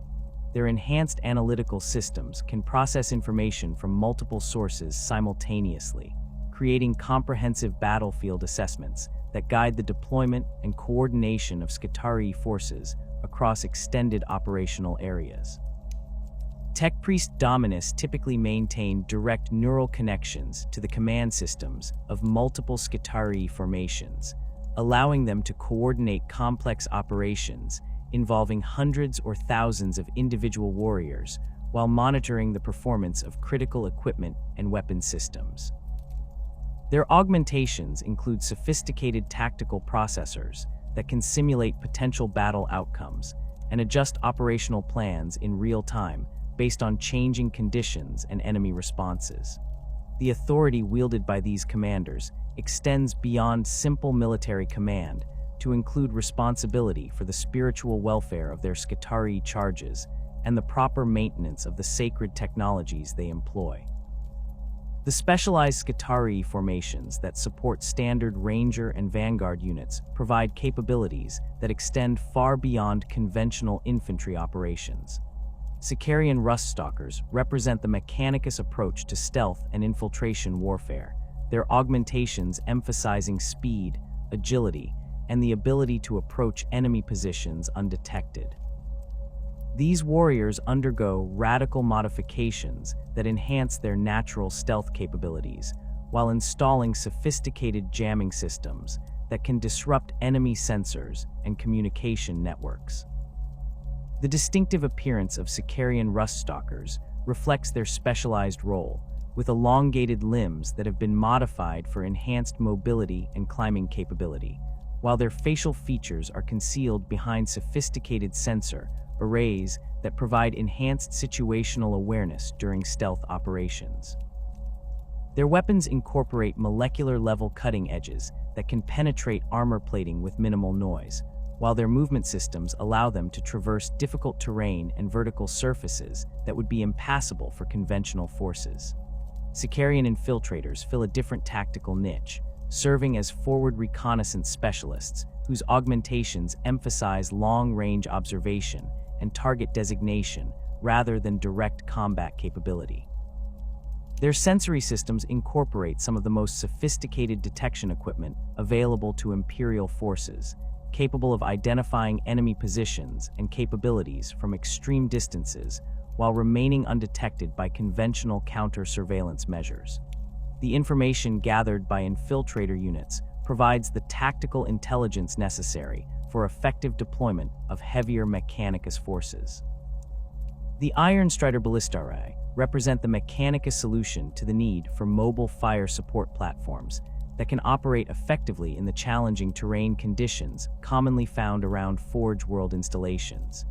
Their enhanced analytical systems can process information from multiple sources simultaneously, creating comprehensive battlefield assessments that guide the deployment and coordination of Skitarii forces across extended operational areas. Tech Priest Dominus typically maintain direct neural connections to the command systems of multiple Skitarii formations, allowing them to coordinate complex operations involving hundreds or thousands of individual warriors while monitoring the performance of critical equipment and weapon systems. Their augmentations include sophisticated tactical processors that can simulate potential battle outcomes and adjust operational plans in real time based on changing conditions and enemy responses. The authority wielded by these commanders extends beyond simple military command to include responsibility for the spiritual welfare of their Skitarii charges and the proper maintenance of the sacred technologies they employ. The specialized Skitarii formations that support standard Ranger and Vanguard units provide capabilities that extend far beyond conventional infantry operations. Sicarian Ruststalkers represent the Mechanicus approach to stealth and infiltration warfare, their augmentations emphasizing speed, agility, and the ability to approach enemy positions undetected. These warriors undergo radical modifications that enhance their natural stealth capabilities, while installing sophisticated jamming systems that can disrupt enemy sensors and communication networks. The distinctive appearance of Sicarian Ruststalkers reflects their specialized role, with elongated limbs that have been modified for enhanced mobility and climbing capability, while their facial features are concealed behind sophisticated sensor arrays that provide enhanced situational awareness during stealth operations. Their weapons incorporate molecular-level cutting edges that can penetrate armor plating with minimal noise, while their movement systems allow them to traverse difficult terrain and vertical surfaces that would be impassable for conventional forces. Sicarian infiltrators fill a different tactical niche, serving as forward reconnaissance specialists whose augmentations emphasize long-range observation and target designation rather than direct combat capability. Their sensory systems incorporate some of the most sophisticated detection equipment available to Imperial forces, capable of identifying enemy positions and capabilities from extreme distances while remaining undetected by conventional counter-surveillance measures. The information gathered by infiltrator units provides the tactical intelligence necessary for effective deployment of heavier Mechanicus forces. The Iron Strider Ballistarii represent the Mechanicus solution to the need for mobile fire support platforms that can operate effectively in the challenging terrain conditions commonly found around Forge World installations.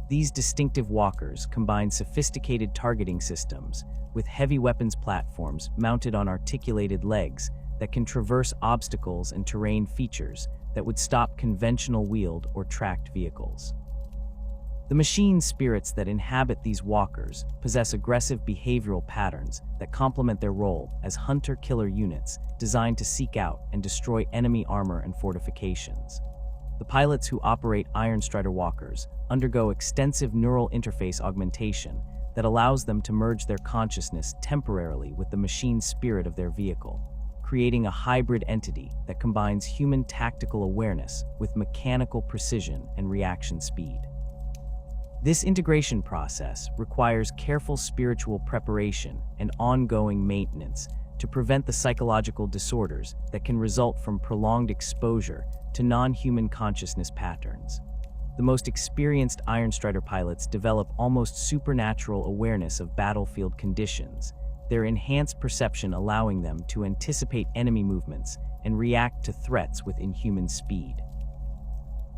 These distinctive walkers combine sophisticated targeting systems with heavy weapons platforms mounted on articulated legs that can traverse obstacles and terrain features that would stop conventional wheeled or tracked vehicles. The machine spirits that inhabit these walkers possess aggressive behavioral patterns that complement their role as hunter-killer units designed to seek out and destroy enemy armor and fortifications. The pilots who operate Iron Strider walkers undergo extensive neural interface augmentation that allows them to merge their consciousness temporarily with the machine spirit of their vehicle, creating a hybrid entity that combines human tactical awareness with mechanical precision and reaction speed. This integration process requires careful spiritual preparation and ongoing maintenance to prevent the psychological disorders that can result from prolonged exposure to non-human consciousness patterns. The most experienced Iron Strider pilots develop almost supernatural awareness of battlefield conditions, their enhanced perception allowing them to anticipate enemy movements and react to threats with inhuman speed.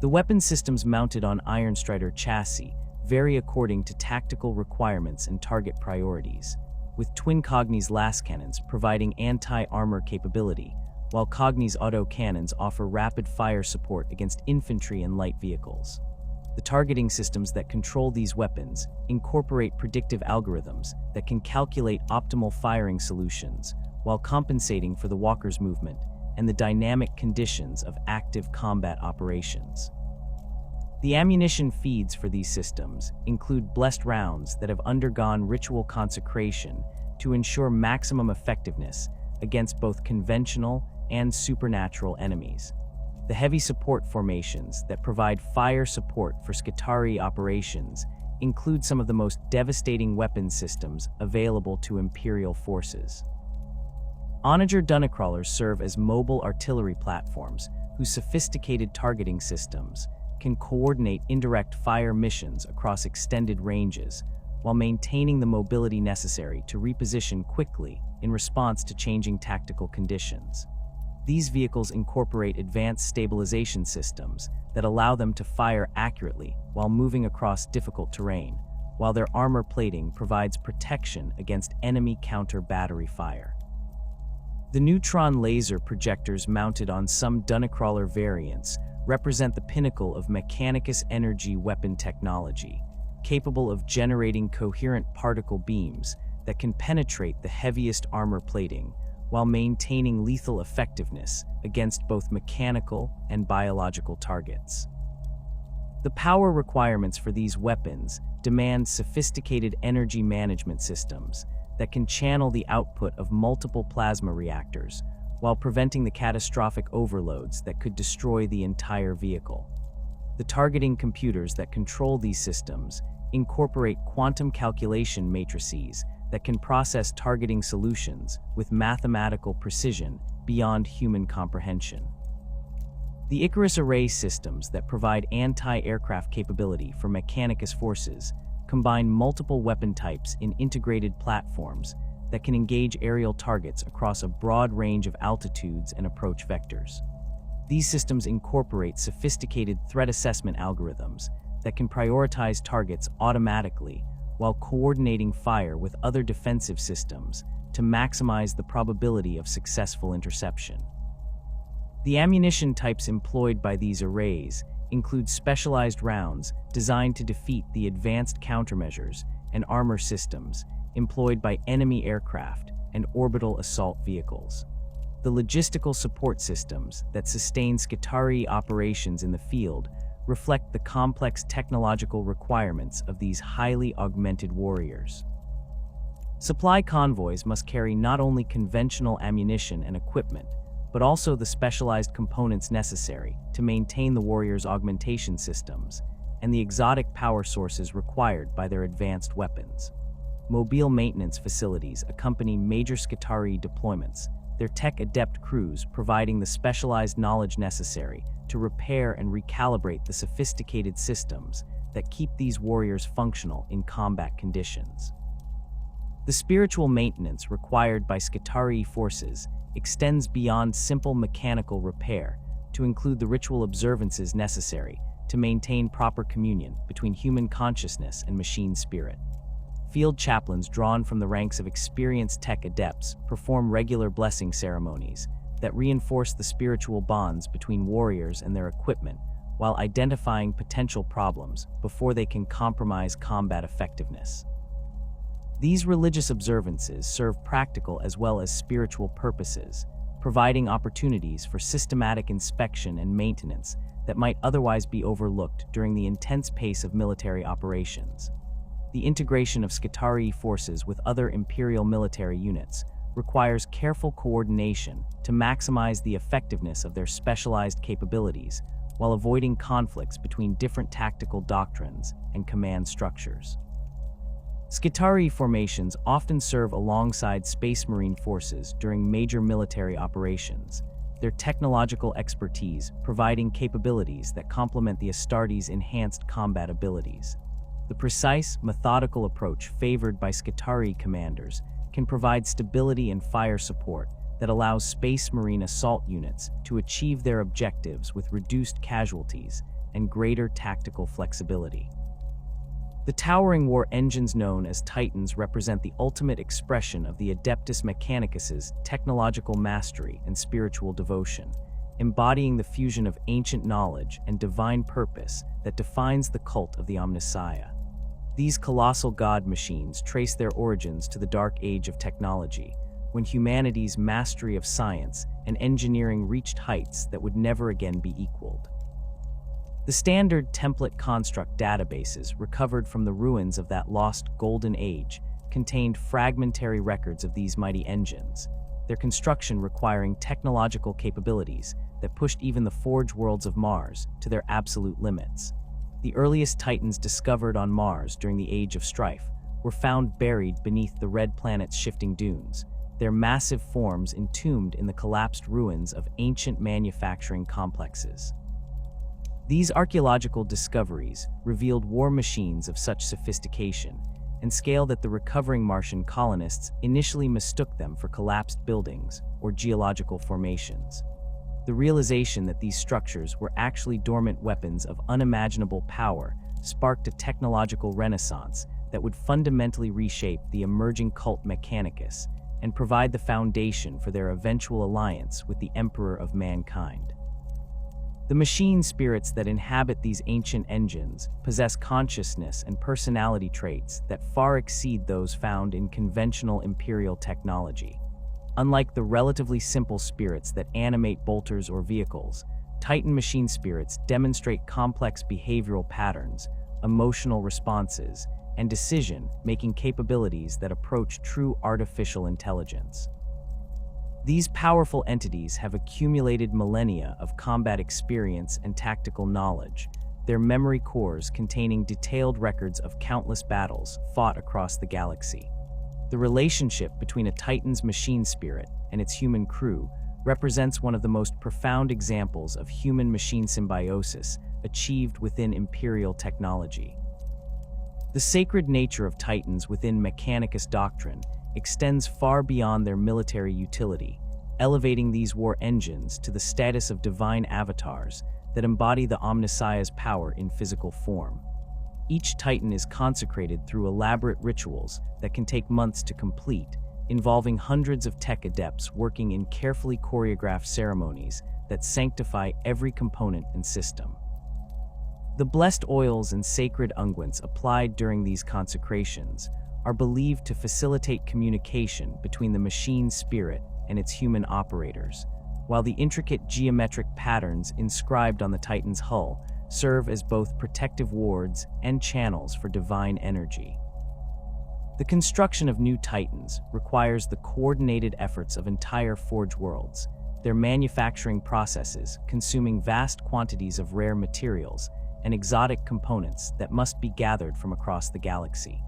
The weapon systems mounted on Iron Strider chassis vary according to tactical requirements and target priorities, with Twin Cogni's lascannons providing anti-armor capability, while Cogni's autocannons offer rapid fire support against infantry and light vehicles. The targeting systems that control these weapons incorporate predictive algorithms that can calculate optimal firing solutions while compensating for the walker's movement and the dynamic conditions of active combat operations. The ammunition feeds for these systems include blessed rounds that have undergone ritual consecration to ensure maximum effectiveness against both conventional and supernatural enemies. The heavy support formations that provide fire support for Skitarii operations include some of the most devastating weapon systems available to Imperial forces. Onager Dunnacrawlers serve as mobile artillery platforms whose sophisticated targeting systems can coordinate indirect fire missions across extended ranges while maintaining the mobility necessary to reposition quickly in response to changing tactical conditions. These vehicles incorporate advanced stabilization systems that allow them to fire accurately while moving across difficult terrain, while their armor plating provides protection against enemy counter-battery fire. The neutron laser projectors mounted on some Dunnacrawler variants represent the pinnacle of Mechanicus energy weapon technology, capable of generating coherent particle beams that can penetrate the heaviest armor plating while maintaining lethal effectiveness against both mechanical and biological targets. The power requirements for these weapons demand sophisticated energy management systems that can channel the output of multiple plasma reactors while preventing the catastrophic overloads that could destroy the entire vehicle. The targeting computers that control these systems incorporate quantum calculation matrices that can process targeting solutions with mathematical precision beyond human comprehension. The Icarus array systems that provide anti-aircraft capability for Mechanicus forces combine multiple weapon types in integrated platforms that can engage aerial targets across a broad range of altitudes and approach vectors. These systems incorporate sophisticated threat assessment algorithms that can prioritize targets automatically while coordinating fire with other defensive systems to maximize the probability of successful interception. The ammunition types employed by these arrays include specialized rounds designed to defeat the advanced countermeasures and armor systems employed by enemy aircraft and orbital assault vehicles. The logistical support systems that sustain Skitarii operations in the field reflect the complex technological requirements of these highly augmented warriors. Supply convoys must carry not only conventional ammunition and equipment, but also the specialized components necessary to maintain the warriors' augmentation systems and the exotic power sources required by their advanced weapons. Mobile maintenance facilities accompany major Skitarii deployments, their tech-adept crews providing the specialized knowledge necessary to repair and recalibrate the sophisticated systems that keep these warriors functional in combat conditions. The spiritual maintenance required by Skitarii forces extends beyond simple mechanical repair to include the ritual observances necessary to maintain proper communion between human consciousness and machine spirit. Field chaplains drawn from the ranks of experienced tech adepts perform regular blessing ceremonies that reinforce the spiritual bonds between warriors and their equipment while identifying potential problems before they can compromise combat effectiveness. These religious observances serve practical as well as spiritual purposes, providing opportunities for systematic inspection and maintenance that might otherwise be overlooked during the intense pace of military operations. The integration of Skitarii forces with other Imperial military units requires careful coordination to maximize the effectiveness of their specialized capabilities while avoiding conflicts between different tactical doctrines and command structures. Skitarii formations often serve alongside Space Marine forces during major military operations, their technological expertise providing capabilities that complement the Astartes' enhanced combat abilities. The precise, methodical approach favored by Skitarii commanders can provide stability and fire support that allows Space Marine assault units to achieve their objectives with reduced casualties and greater tactical flexibility. The towering war engines known as Titans represent the ultimate expression of the Adeptus Mechanicus' technological mastery and spiritual devotion, embodying the fusion of ancient knowledge and divine purpose that defines the cult of the Omnissiah. These colossal god machines trace their origins to the dark age of technology, when humanity's mastery of science and engineering reached heights that would never again be equaled. The standard template construct databases recovered from the ruins of that lost golden age contained fragmentary records of these mighty engines, their construction requiring technological capabilities that pushed even the forge worlds of Mars to their absolute limits. The earliest Titans discovered on Mars during the Age of Strife were found buried beneath the red planet's shifting dunes, their massive forms entombed in the collapsed ruins of ancient manufacturing complexes. These archaeological discoveries revealed war machines of such sophistication and scale that the recovering Martian colonists initially mistook them for collapsed buildings or geological formations. The realization that these structures were actually dormant weapons of unimaginable power sparked a technological renaissance that would fundamentally reshape the emerging cult Mechanicus and provide the foundation for their eventual alliance with the Emperor of Mankind. The machine spirits that inhabit these ancient engines possess consciousness and personality traits that far exceed those found in conventional Imperial technology. Unlike the relatively simple spirits that animate bolters or vehicles, Titan machine spirits demonstrate complex behavioral patterns, emotional responses, and decision-making capabilities that approach true artificial intelligence. These powerful entities have accumulated millennia of combat experience and tactical knowledge, their memory cores containing detailed records of countless battles fought across the galaxy. The relationship between a Titan's machine spirit and its human crew represents one of the most profound examples of human-machine symbiosis achieved within Imperial technology. The sacred nature of Titans within Mechanicus doctrine extends far beyond their military utility, elevating these war engines to the status of divine avatars that embody the Omnissiah's power in physical form. Each Titan is consecrated through elaborate rituals that can take months to complete, involving hundreds of tech adepts working in carefully choreographed ceremonies that sanctify every component and system. The blessed oils and sacred unguents applied during these consecrations are believed to facilitate communication between the machine spirit and its human operators, while the intricate geometric patterns inscribed on the Titan's hull serve as both protective wards and channels for divine energy. The construction of new Titans requires the coordinated efforts of entire Forge worlds, their manufacturing processes consuming vast quantities of rare materials and exotic components that must be gathered from across the galaxy.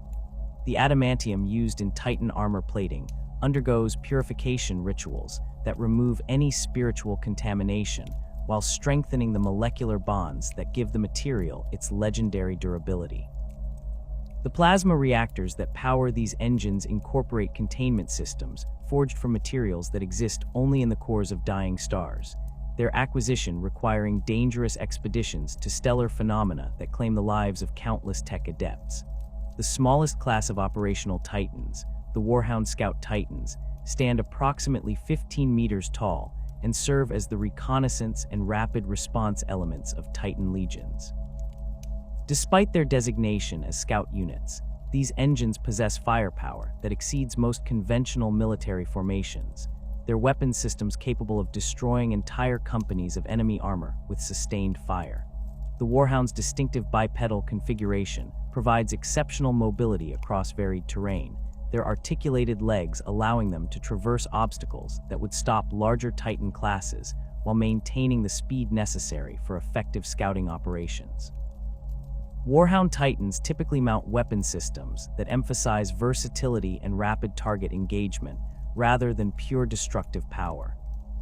The adamantium used in Titan armor plating undergoes purification rituals that remove any spiritual contamination while strengthening the molecular bonds that give the material its legendary durability. The plasma reactors that power these engines incorporate containment systems forged from materials that exist only in the cores of dying stars, their acquisition requiring dangerous expeditions to stellar phenomena that claim the lives of countless tech adepts. The smallest class of operational Titans, the Warhound Scout Titans, stand approximately 15 meters tall and serve as the reconnaissance and rapid response elements of Titan legions. Despite their designation as scout units, these engines possess firepower that exceeds most conventional military formations, their weapon systems capable of destroying entire companies of enemy armor with sustained fire. The Warhound's distinctive bipedal configuration provides exceptional mobility across varied terrain, their articulated legs allowing them to traverse obstacles that would stop larger Titan classes while maintaining the speed necessary for effective scouting operations. Warhound Titans typically mount weapon systems that emphasize versatility and rapid target engagement rather than pure destructive power.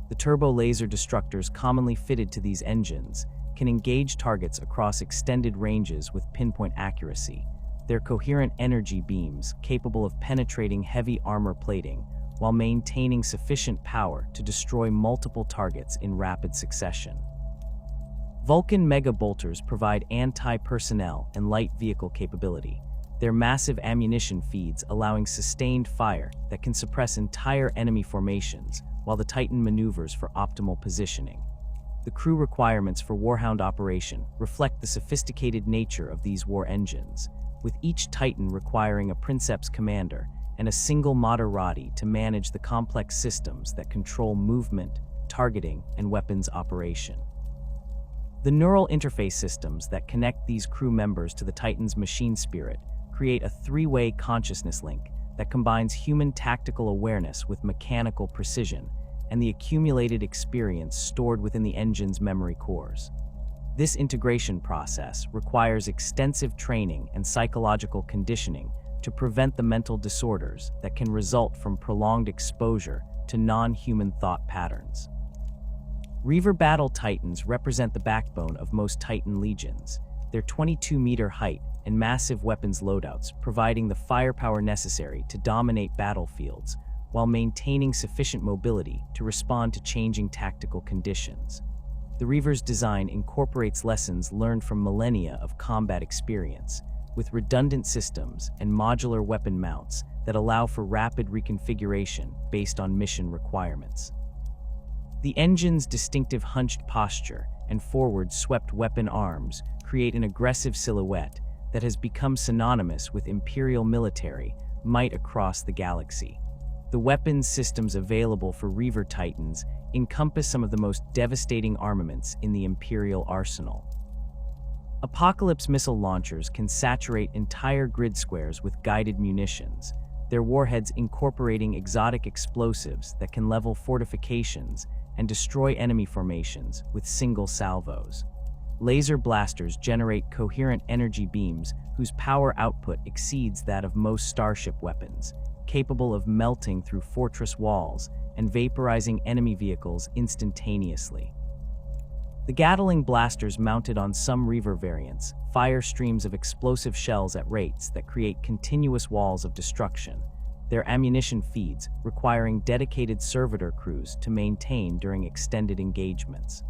The turbo laser destructors commonly fitted to these engines can engage targets across extended ranges with pinpoint accuracy, their coherent energy beams capable of penetrating heavy armor plating while maintaining sufficient power to destroy multiple targets in rapid succession. Vulcan Mega Bolters provide anti-personnel and light vehicle capability, their massive ammunition feeds allowing sustained fire that can suppress entire enemy formations while the Titan maneuvers for optimal positioning. The crew requirements for Warhound operation reflect the sophisticated nature of these war engines, with each Titan requiring a Princeps commander and a single Maserati to manage the complex systems that control movement, targeting, and weapons operation. The neural interface systems that connect these crew members to the Titan's machine spirit create a three-way consciousness link that combines human tactical awareness with mechanical precision and the accumulated experience stored within the engine's memory cores. This integration process requires extensive training and psychological conditioning to prevent the mental disorders that can result from prolonged exposure to non-human thought patterns. Reaver Battle Titans represent the backbone of most Titan legions, their 22-meter height and massive weapons loadouts providing the firepower necessary to dominate battlefields while maintaining sufficient mobility to respond to changing tactical conditions. The Reaver's design incorporates lessons learned from millennia of combat experience, with redundant systems and modular weapon mounts that allow for rapid reconfiguration based on mission requirements. The engine's distinctive hunched posture and forward-swept weapon arms create an aggressive silhouette that has become synonymous with Imperial military might across the galaxy. The weapons systems available for Reaver Titans encompass some of the most devastating armaments in the Imperial arsenal. Apocalypse missile launchers can saturate entire grid squares with guided munitions, their warheads incorporating exotic explosives that can level fortifications and destroy enemy formations with single salvos. Laser blasters generate coherent energy beams whose power output exceeds that of most starship weapons, capable of melting through fortress walls and vaporizing enemy vehicles instantaneously. The Gatling blasters mounted on some Reaver variants fire streams of explosive shells at rates that create continuous walls of destruction, their ammunition feeds requiring dedicated servitor crews to maintain during extended engagements.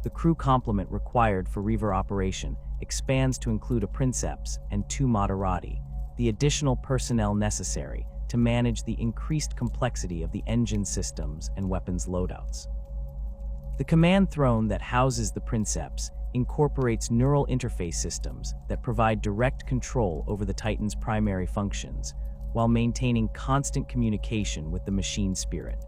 The crew complement required for Reaver operation expands to include a Princeps and 2 Moderati, the additional personnel necessary to manage the increased complexity of the engine systems and weapons loadouts. The command throne that houses the Princeps incorporates neural interface systems that provide direct control over the Titan's primary functions, while maintaining constant communication with the machine spirit.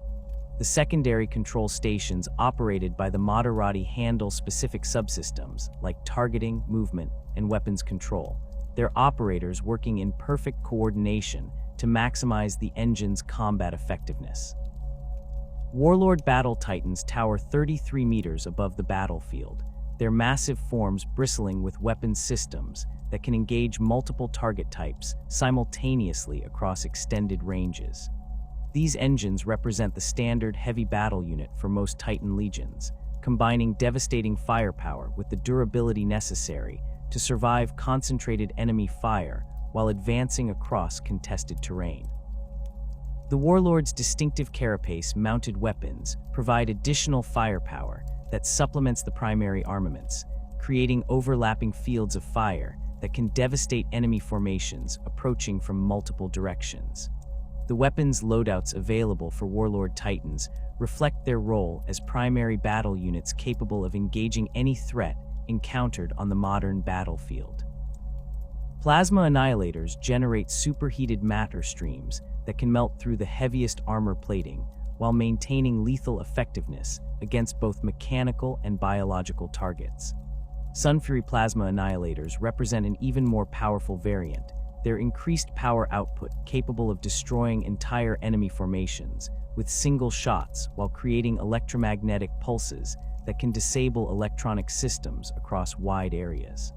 The secondary control stations operated by the Moderati handle specific subsystems like targeting, movement, and weapons control, their operators working in perfect coordination to maximize the engine's combat effectiveness. Warlord battle titans tower 33 meters above the battlefield, their massive forms bristling with weapons systems that can engage multiple target types simultaneously across extended ranges. These engines represent the standard heavy battle unit for most Titan legions, combining devastating firepower with the durability necessary to survive concentrated enemy fire while advancing across contested terrain. The Warlord's distinctive carapace-mounted weapons provide additional firepower that supplements the primary armaments, creating overlapping fields of fire that can devastate enemy formations approaching from multiple directions. The weapons loadouts available for Warlord Titans reflect their role as primary battle units capable of engaging any threat encountered on the modern battlefield. Plasma annihilators generate superheated matter streams that can melt through the heaviest armor plating while maintaining lethal effectiveness against both mechanical and biological targets. Sunfury plasma annihilators represent an even more powerful variant, their increased power output capable of destroying entire enemy formations with single shots while creating electromagnetic pulses that can disable electronic systems across wide areas.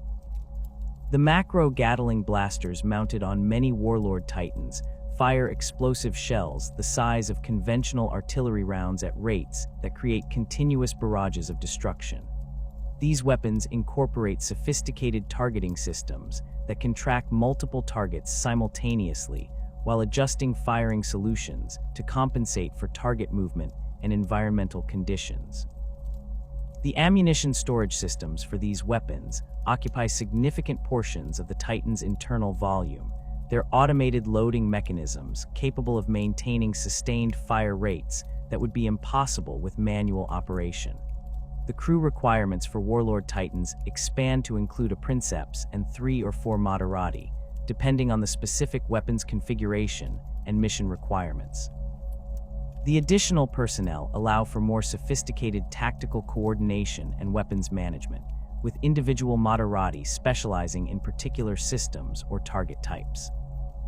The macro Gatling blasters mounted on many Warlord Titans fire explosive shells the size of conventional artillery rounds at rates that create continuous barrages of destruction. These weapons incorporate sophisticated targeting systems that can track multiple targets simultaneously while adjusting firing solutions to compensate for target movement and environmental conditions. The ammunition storage systems for these weapons occupy significant portions of the Titan's internal volume, their automated loading mechanisms capable of maintaining sustained fire rates that would be impossible with manual operation. The crew requirements for Warlord Titans expand to include a Princeps and 3 or 4 Moderati, depending on the specific weapons configuration and mission requirements. The additional personnel allow for more sophisticated tactical coordination and weapons management, with individual Moderati specializing in particular systems or target types.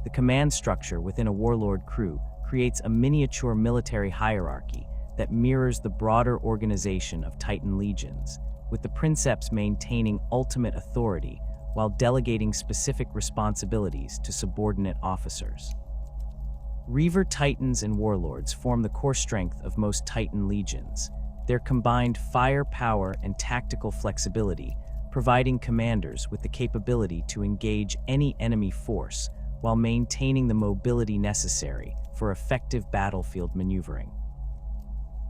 The command structure within a Warlord crew creates a miniature military hierarchy that mirrors the broader organization of Titan legions, with the Princeps maintaining ultimate authority while delegating specific responsibilities to subordinate officers. Reaver Titans and Warlords form the core strength of most Titan legions, their combined firepower and tactical flexibility providing commanders with the capability to engage any enemy force while maintaining the mobility necessary for effective battlefield maneuvering.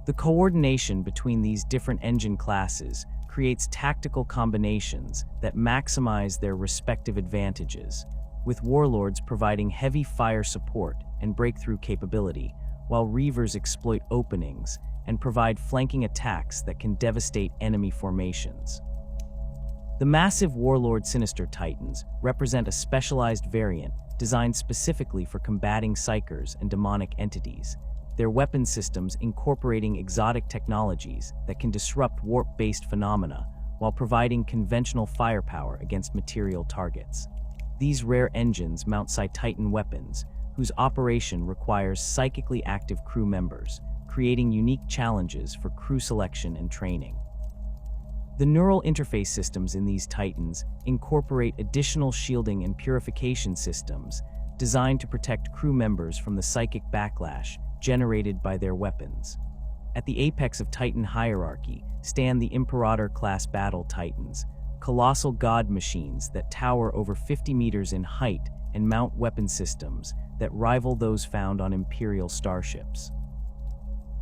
The coordination between these different engine classes creates tactical combinations that maximize their respective advantages, with Warlords providing heavy fire support and breakthrough capability, while Reavers exploit openings and provide flanking attacks that can devastate enemy formations. The massive Warlord Sinister Titans represent a specialized variant designed specifically for combating psychers and demonic entities, their weapon systems incorporating exotic technologies that can disrupt warp-based phenomena while providing conventional firepower against material targets. These rare engines mount Psi-Titan weapons, whose operation requires psychically active crew members, creating unique challenges for crew selection and training. The neural interface systems in these Titans incorporate additional shielding and purification systems designed to protect crew members from the psychic backlash generated by their weapons. At the apex of Titan hierarchy stand the Imperator-class battle Titans, colossal god machines that tower over 50 meters in height and mount weapon systems that rival those found on Imperial starships.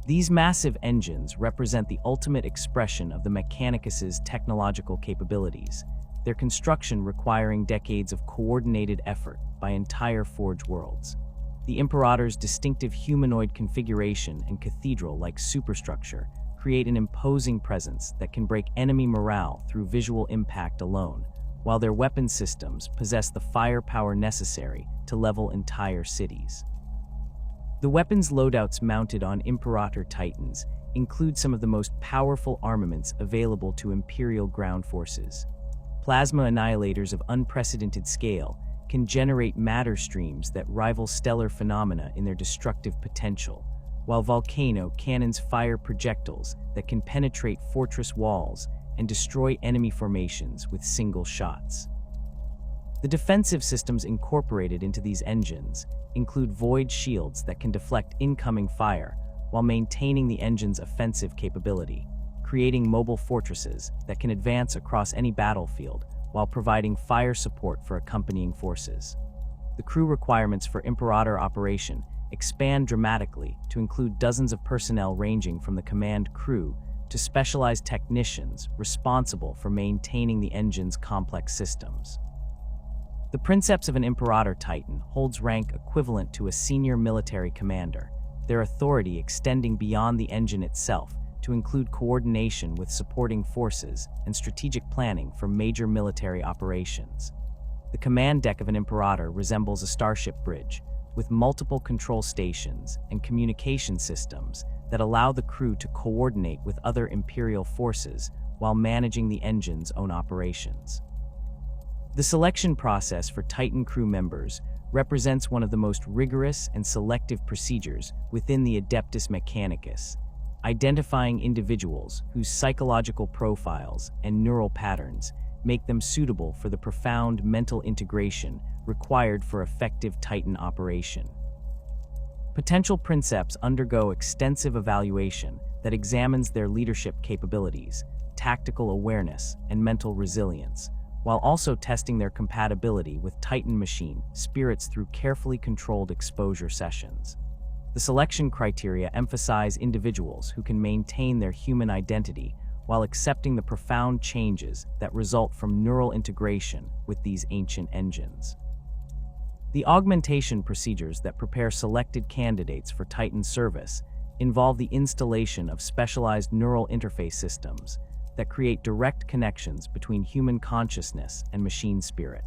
These massive engines represent the ultimate expression of the Mechanicus' technological capabilities, their construction requiring decades of coordinated effort by entire Forge worlds. The Imperator's distinctive humanoid configuration and cathedral-like superstructure create an imposing presence that can break enemy morale through visual impact alone, while their weapon systems possess the firepower necessary to level entire cities. The weapons loadouts mounted on Imperator Titans include some of the most powerful armaments available to Imperial ground forces. Plasma annihilators of unprecedented scale can generate matter streams that rival stellar phenomena in their destructive potential, while volcano cannons fire projectiles that can penetrate fortress walls and destroy enemy formations with single shots. The defensive systems incorporated into these engines include void shields that can deflect incoming fire while maintaining the engine's offensive capability, creating mobile fortresses that can advance across any battlefield while providing fire support for accompanying forces. The crew requirements for Imperator operation expand dramatically to include dozens of personnel ranging from the command crew to specialized technicians responsible for maintaining the engine's complex systems. The Princeps of an Imperator Titan holds rank equivalent to a senior military commander, their authority extending beyond the engine itself to include coordination with supporting forces and strategic planning for major military operations. The command deck of an Imperator resembles a starship bridge, with multiple control stations and communication systems that allow the crew to coordinate with other Imperial forces while managing the engine's own operations. The selection process for Titan crew members represents one of the most rigorous and selective procedures within the Adeptus Mechanicus, identifying individuals whose psychological profiles and neural patterns make them suitable for the profound mental integration required for effective Titan operation. Potential Princeps undergo extensive evaluation that examines their leadership capabilities, tactical awareness, and mental resilience, while also testing their compatibility with Titan machine spirits through carefully controlled exposure sessions. The selection criteria emphasize individuals who can maintain their human identity while accepting the profound changes that result from neural integration with these ancient engines. The augmentation procedures that prepare selected candidates for Titan service involve the installation of specialized neural interface systems that create direct connections between human consciousness and machine spirit.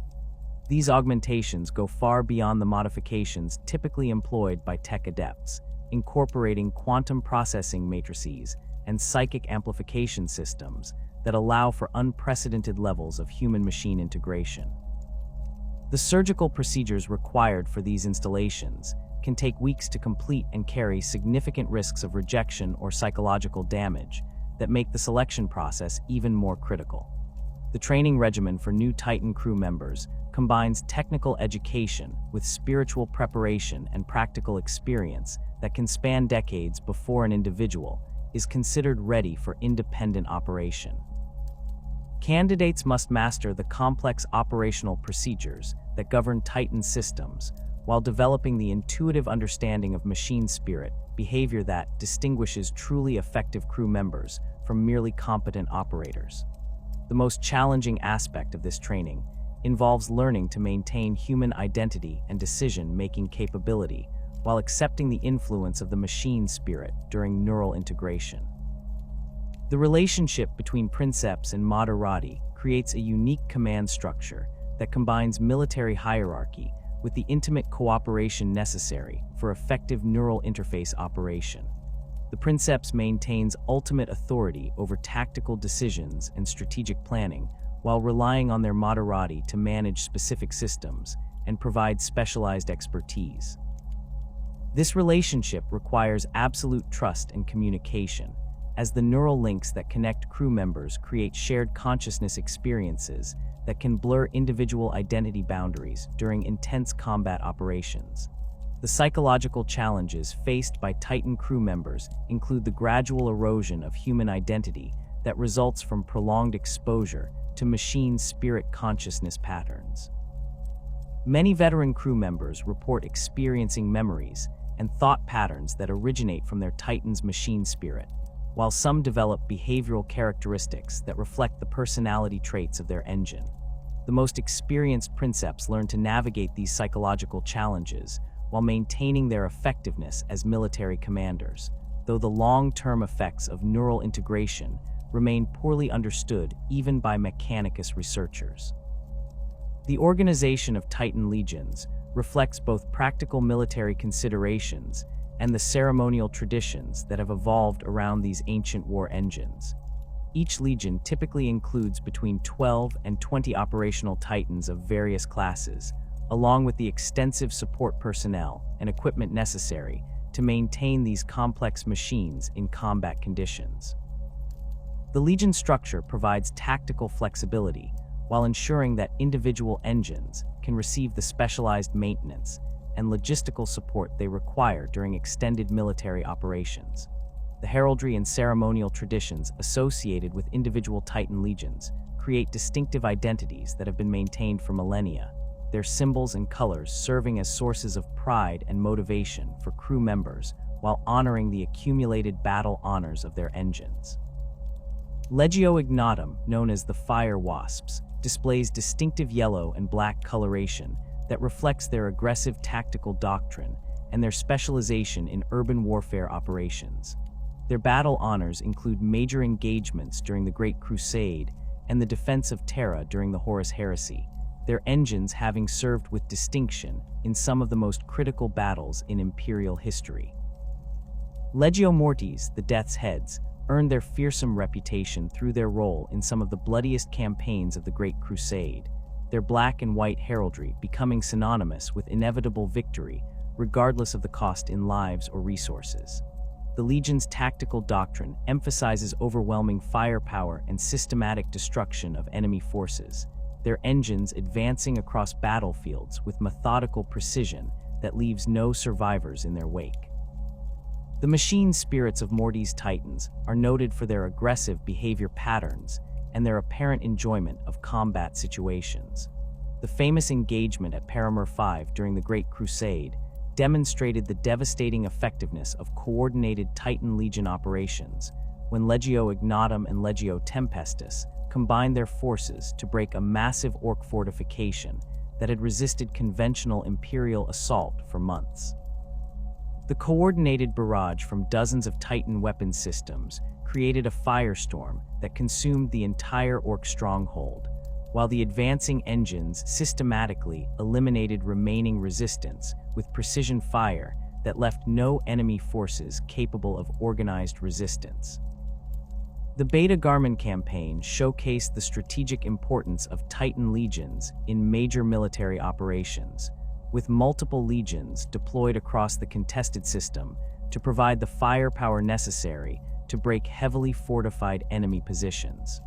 These augmentations go far beyond the modifications typically employed by tech adepts, incorporating quantum processing matrices and psychic amplification systems that allow for unprecedented levels of human-machine integration. The surgical procedures required for these installations can take weeks to complete and carry significant risks of rejection or psychological damage that make the selection process even more critical. The training regimen for new Titan crew members combines technical education with spiritual preparation and practical experience that can span decades before an individual is considered ready for independent operation. Candidates must master the complex operational procedures that govern Titan systems while developing the intuitive understanding of machine spirit behavior that distinguishes truly effective crew members from merely competent operators. The most challenging aspect of this training involves learning to maintain human identity and decision-making capability while accepting the influence of the machine spirit during neural integration. The relationship between princeps and moderati creates a unique command structure that combines military hierarchy with the intimate cooperation necessary for effective neural interface operation. The princeps maintains ultimate authority over tactical decisions and strategic planning, while relying on their moderati to manage specific systems and provide specialized expertise. This relationship requires absolute trust and communication, as the neural links that connect crew members create shared consciousness experiences that can blur individual identity boundaries during intense combat operations. The psychological challenges faced by Titan crew members include the gradual erosion of human identity that results from prolonged exposure to machine spirit consciousness patterns. Many veteran crew members report experiencing memories and thought patterns that originate from their Titan's machine spirit, while some develop behavioral characteristics that reflect the personality traits of their engine. The most experienced princeps learn to navigate these psychological challenges while maintaining their effectiveness as military commanders, though the long-term effects of neural integration remain poorly understood even by Mechanicus researchers. The organization of Titan legions reflects both practical military considerations and the ceremonial traditions that have evolved around these ancient war engines. Each legion typically includes between 12 and 20 operational Titans of various classes, along with the extensive support personnel and equipment necessary to maintain these complex machines in combat conditions. The legion structure provides tactical flexibility while ensuring that individual engines can receive the specialized maintenance and logistical support they require during extended military operations. The heraldry and ceremonial traditions associated with individual Titan legions create distinctive identities that have been maintained for millennia, their symbols and colors serving as sources of pride and motivation for crew members while honoring the accumulated battle honors of their engines. Legio Ignatum, known as the Fire Wasps, displays distinctive yellow and black coloration that reflects their aggressive tactical doctrine and their specialization in urban warfare operations. Their battle honors include major engagements during the Great Crusade and the defense of Terra during the Horus Heresy, their engines having served with distinction in some of the most critical battles in Imperial history. Legio Mortis, the Death's Heads, earned their fearsome reputation through their role in some of the bloodiest campaigns of the Great Crusade, their black and white heraldry becoming synonymous with inevitable victory, regardless of the cost in lives or resources. The Legion's tactical doctrine emphasizes overwhelming firepower and systematic destruction of enemy forces, their engines advancing across battlefields with methodical precision that leaves no survivors in their wake. The machine spirits of Morty's Titans are noted for their aggressive behavior patterns and their apparent enjoyment of combat situations. The famous engagement at Paramur 5 during the Great Crusade demonstrated the devastating effectiveness of coordinated Titan Legion operations when Legio Ignatum and Legio Tempestus combined their forces to break a massive orc fortification that had resisted conventional Imperial assault for months. The coordinated barrage from dozens of Titan weapon systems created a firestorm that consumed the entire orc stronghold, while the advancing engines systematically eliminated remaining resistance with precision fire that left no enemy forces capable of organized resistance. The Beta Garmin campaign showcased the strategic importance of Titan legions in major military operations, with multiple legions deployed across the contested system to provide the firepower necessary to break heavily fortified enemy positions.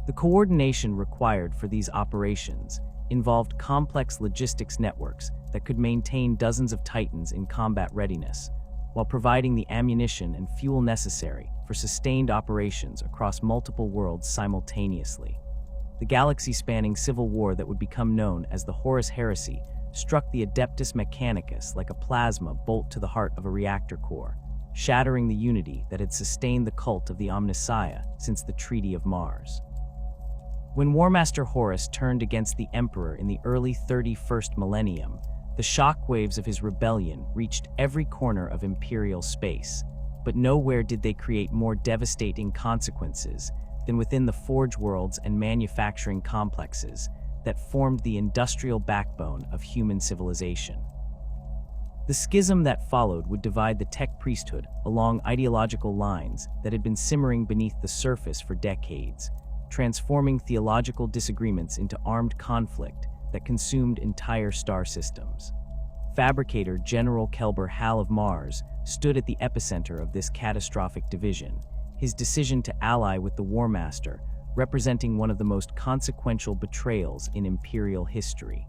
The coordination required for these operations involved complex logistics networks that could maintain dozens of Titans in combat readiness, while providing the ammunition and fuel necessary for sustained operations across multiple worlds simultaneously. The galaxy-spanning civil war that would become known as the Horus Heresy struck the Adeptus Mechanicus like a plasma bolt to the heart of a reactor core, shattering the unity that had sustained the cult of the Omnissiah since the Treaty of Mars. When Warmaster Horus turned against the Emperor in the early 31st millennium, The shockwaves of his rebellion reached every corner of Imperial space, but nowhere did they create more devastating consequences than within the forge worlds and manufacturing complexes that formed the industrial backbone of human civilization. The schism that followed would divide the tech priesthood along ideological lines that had been simmering beneath the surface for decades, transforming theological disagreements into armed conflict that consumed entire star systems. Fabricator General Kelber Hal of Mars stood at the epicenter of this catastrophic division, his decision to ally with the War Master representing one of the most consequential betrayals in Imperial history.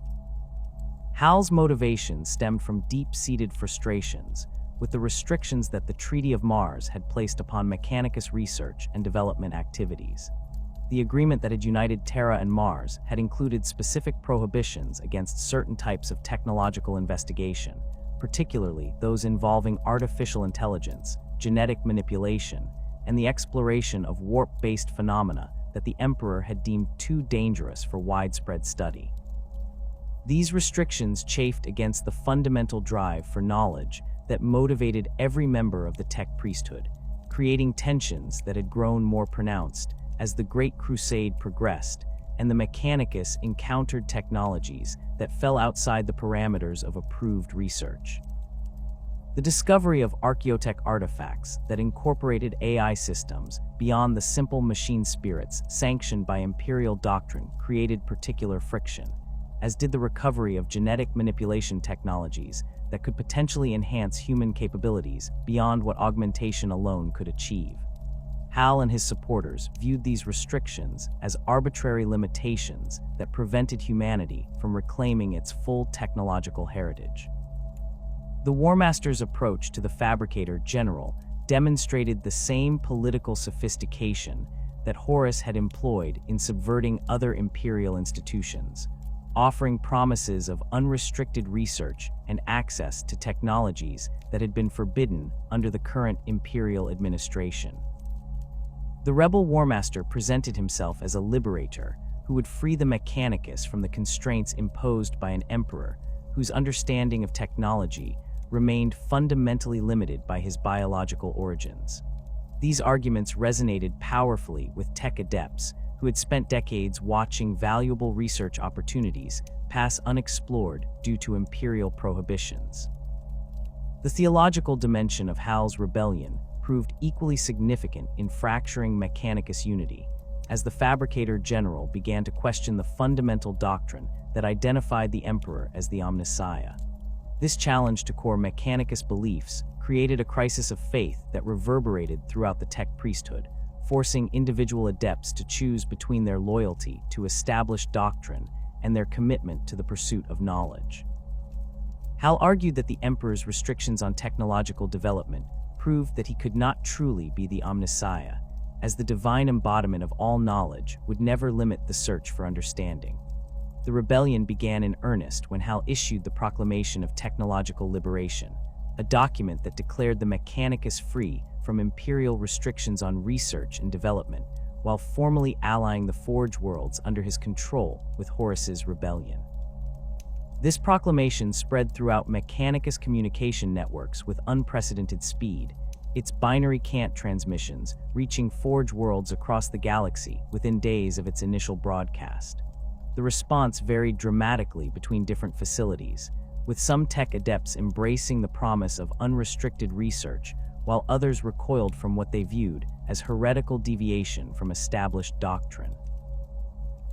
Hal's motivation stemmed from deep-seated frustrations with the restrictions that the Treaty of Mars had placed upon Mechanicus research and development activities. The agreement that had united Terra and Mars had included specific prohibitions against certain types of technological investigation, particularly those involving artificial intelligence, genetic manipulation, and the exploration of warp-based phenomena that the Emperor had deemed too dangerous for widespread study. These restrictions chafed against the fundamental drive for knowledge that motivated every member of the tech priesthood, creating tensions that had grown more pronounced as the Great Crusade progressed and the Mechanicus encountered technologies that fell outside the parameters of approved research. The discovery of archaeotech artifacts that incorporated AI systems beyond the simple machine spirits sanctioned by Imperial doctrine created particular friction, as did the recovery of genetic manipulation technologies that could potentially enhance human capabilities beyond what augmentation alone could achieve. Hal and his supporters viewed these restrictions as arbitrary limitations that prevented humanity from reclaiming its full technological heritage. The War Master's approach to the Fabricator General demonstrated the same political sophistication that Horus had employed in subverting other imperial institutions, offering promises of unrestricted research and access to technologies that had been forbidden under the current imperial administration. The rebel War Master presented himself as a liberator who would free the Mechanicus from the constraints imposed by an emperor whose understanding of technology remained fundamentally limited by his biological origins. These arguments resonated powerfully with tech adepts who had spent decades watching valuable research opportunities pass unexplored due to imperial prohibitions. The theological dimension of Hal's rebellion proved equally significant in fracturing Mechanicus unity, as the Fabricator General began to question the fundamental doctrine that identified the Emperor as the Omnissiah. This challenge to core Mechanicus beliefs created a crisis of faith that reverberated throughout the tech priesthood, forcing individual adepts to choose between their loyalty to established doctrine and their commitment to the pursuit of knowledge. Hal argued that the Emperor's restrictions on technological development proved that he could not truly be the Omnissiah, as the divine embodiment of all knowledge would never limit the search for understanding. The rebellion began in earnest when Hal issued the Proclamation of Technological Liberation, a document that declared the Mechanicus free from imperial restrictions on research and development, while formally allying the Forge worlds under his control with Horus's rebellion. This proclamation spread throughout Mechanicus communication networks with unprecedented speed, its binary cant transmissions reaching Forge worlds across the galaxy within days of its initial broadcast. The response varied dramatically between different facilities, with some tech adepts embracing the promise of unrestricted research, while others recoiled from what they viewed as heretical deviation from established doctrine.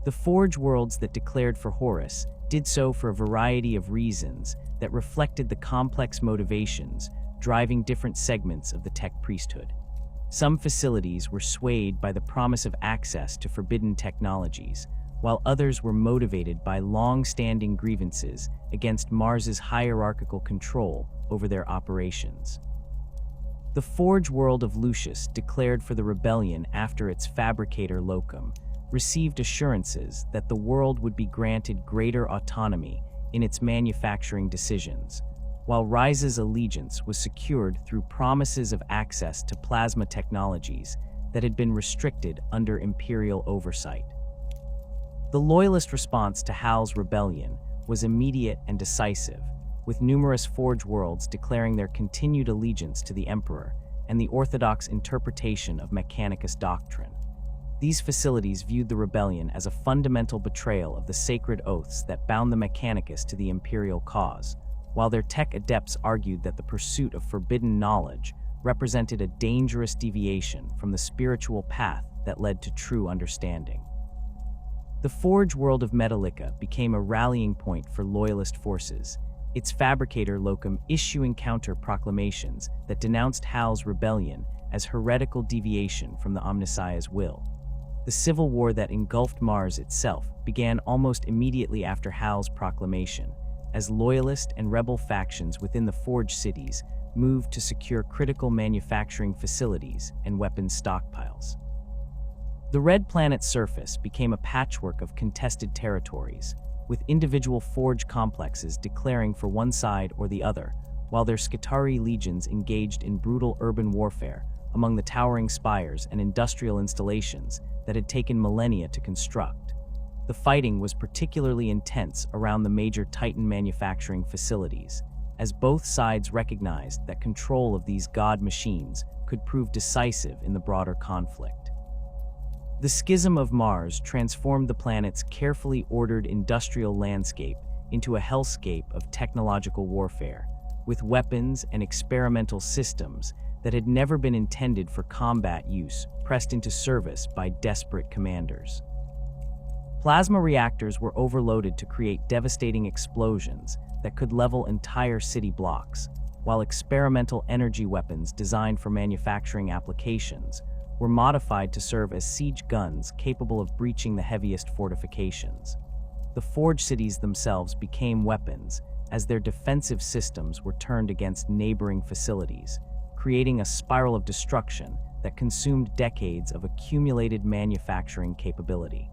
The Forge worlds that declared for Horus did so for a variety of reasons that reflected the complex motivations driving different segments of the tech priesthood. Some facilities were swayed by the promise of access to forbidden technologies, while others were motivated by long-standing grievances against Mars's hierarchical control over their operations. The Forge world of Lucius declared for the rebellion after its Fabricator locum, received assurances that the world would be granted greater autonomy in its manufacturing decisions, while Rise's allegiance was secured through promises of access to plasma technologies that had been restricted under imperial oversight. The Loyalist response to Hal's rebellion was immediate and decisive, with numerous forge worlds declaring their continued allegiance to the Emperor and the orthodox interpretation of Mechanicus doctrine. These facilities viewed the rebellion as a fundamental betrayal of the sacred oaths that bound the Mechanicus to the imperial cause, while their tech adepts argued that the pursuit of forbidden knowledge represented a dangerous deviation from the spiritual path that led to true understanding. The forge world of Metalica became a rallying point for loyalist forces, its fabricator Locum issuing counter-proclamations that denounced Hal's rebellion as heretical deviation from the Omnissiah's will. The civil war that engulfed Mars itself began almost immediately after Hal's proclamation, as loyalist and rebel factions within the forge cities moved to secure critical manufacturing facilities and weapons stockpiles. The Red Planet's surface became a patchwork of contested territories, with individual forge complexes declaring for one side or the other, while their Skitarii legions engaged in brutal urban warfare among the towering spires and industrial installations that had taken millennia to construct. The fighting was particularly intense around the major Titan manufacturing facilities, as both sides recognized that control of these god machines could prove decisive in the broader conflict. The Schism of Mars transformed the planet's carefully ordered industrial landscape into a hellscape of technological warfare, with weapons and experimental systems that had never been intended for combat use pressed into service by desperate commanders. Plasma reactors were overloaded to create devastating explosions that could level entire city blocks, while experimental energy weapons designed for manufacturing applications were modified to serve as siege guns capable of breaching the heaviest fortifications. The forge cities themselves became weapons as their defensive systems were turned against neighboring facilities, creating a spiral of destruction that consumed decades of accumulated manufacturing capability.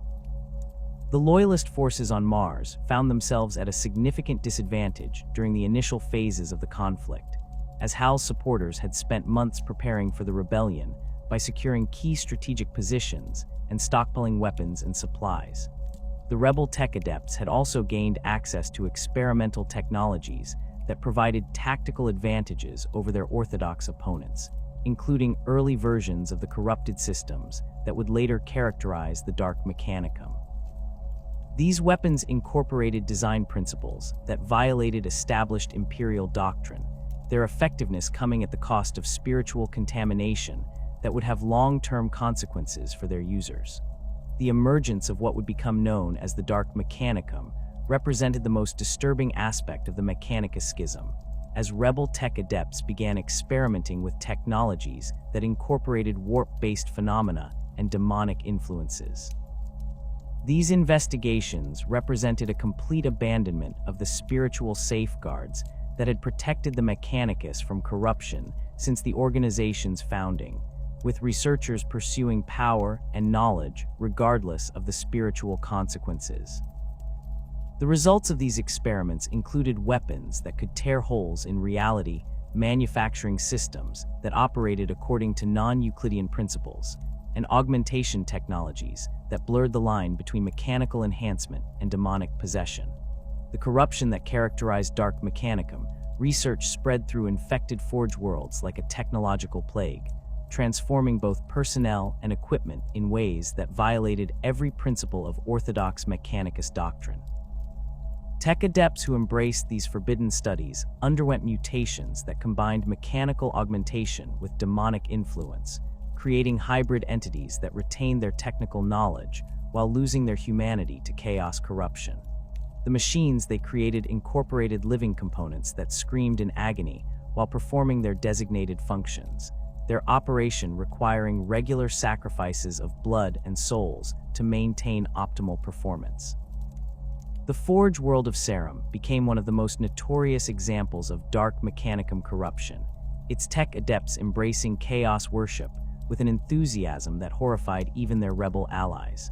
The loyalist forces on Mars found themselves at a significant disadvantage during the initial phases of the conflict, as Hal's supporters had spent months preparing for the rebellion by securing key strategic positions and stockpiling weapons and supplies. The rebel tech adepts had also gained access to experimental technologies that provided tactical advantages over their orthodox opponents, including early versions of the corrupted systems that would later characterize the Dark Mechanicum. These weapons incorporated design principles that violated established imperial doctrine, their effectiveness coming at the cost of spiritual contamination that would have long-term consequences for their users. The emergence of what would become known as the Dark Mechanicum represented the most disturbing aspect of the Mechanicus schism, as rebel tech adepts began experimenting with technologies that incorporated warp-based phenomena and demonic influences. These investigations represented a complete abandonment of the spiritual safeguards that had protected the Mechanicus from corruption since the organization's founding, with researchers pursuing power and knowledge regardless of the spiritual consequences. The results of these experiments included weapons that could tear holes in reality, manufacturing systems that operated according to non-Euclidean principles, and augmentation technologies that blurred the line between mechanical enhancement and demonic possession. The corruption that characterized Dark Mechanicum research spread through infected forge worlds like a technological plague, transforming both personnel and equipment in ways that violated every principle of orthodox Mechanicus doctrine. Tech adepts who embraced these forbidden studies underwent mutations that combined mechanical augmentation with demonic influence, creating hybrid entities that retained their technical knowledge while losing their humanity to chaos corruption. The machines they created incorporated living components that screamed in agony while performing their designated functions, their operation requiring regular sacrifices of blood and souls to maintain optimal performance. The Forge world of Sarum became one of the most notorious examples of Dark Mechanicum corruption, its tech adepts embracing chaos worship with an enthusiasm that horrified even their rebel allies.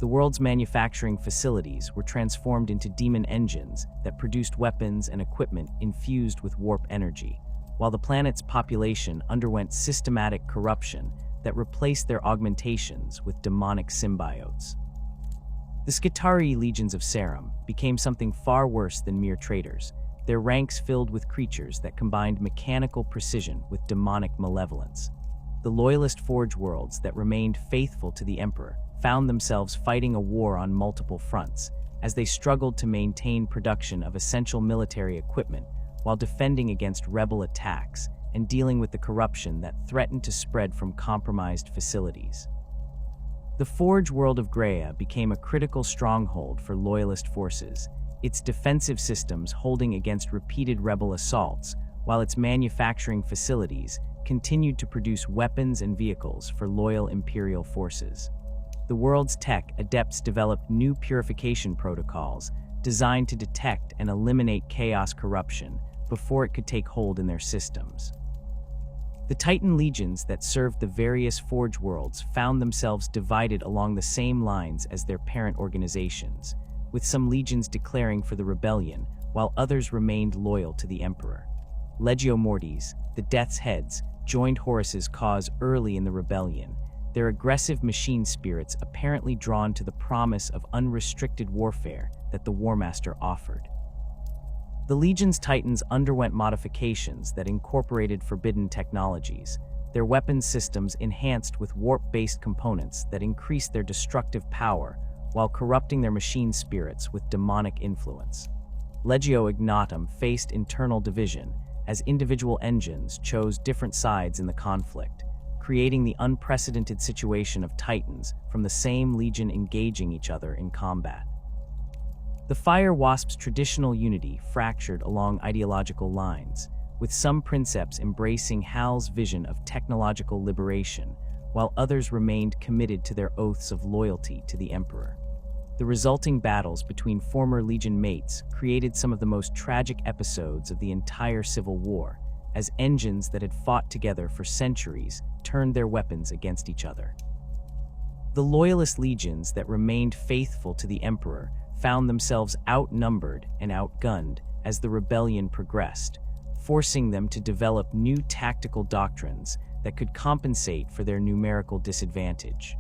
The world's manufacturing facilities were transformed into demon engines that produced weapons and equipment infused with warp energy, while the planet's population underwent systematic corruption that replaced their augmentations with demonic symbiotes. The Skitarii legions of Sarum became something far worse than mere traitors, their ranks filled with creatures that combined mechanical precision with demonic malevolence. The loyalist Forge worlds that remained faithful to the Emperor found themselves fighting a war on multiple fronts, as they struggled to maintain production of essential military equipment while defending against rebel attacks and dealing with the corruption that threatened to spread from compromised facilities. The Forge world of Graia became a critical stronghold for loyalist forces, its defensive systems holding against repeated rebel assaults, while its manufacturing facilities continued to produce weapons and vehicles for loyal Imperial forces. The world's tech adepts developed new purification protocols designed to detect and eliminate chaos corruption before it could take hold in their systems. The Titan legions that served the various Forge worlds found themselves divided along the same lines as their parent organizations, with some legions declaring for the rebellion, while others remained loyal to the Emperor. Legio Mortis, the Death's Heads, joined Horus's cause early in the rebellion, their aggressive machine spirits apparently drawn to the promise of unrestricted warfare that the War Master offered. The Legion's Titans underwent modifications that incorporated forbidden technologies, their weapons systems enhanced with warp-based components that increased their destructive power while corrupting their machine spirits with demonic influence. Legio Ignatum faced internal division as individual engines chose different sides in the conflict, creating the unprecedented situation of Titans from the same legion engaging each other in combat. The Fire Wasp's traditional unity fractured along ideological lines, with some princeps embracing Hal's vision of technological liberation, while others remained committed to their oaths of loyalty to the Emperor. The resulting battles between former Legion mates created some of the most tragic episodes of the entire Civil War, as engines that had fought together for centuries turned their weapons against each other. The loyalist legions that remained faithful to the Emperor found themselves outnumbered and outgunned as the rebellion progressed, forcing them to develop new tactical doctrines that could compensate for their numerical disadvantage.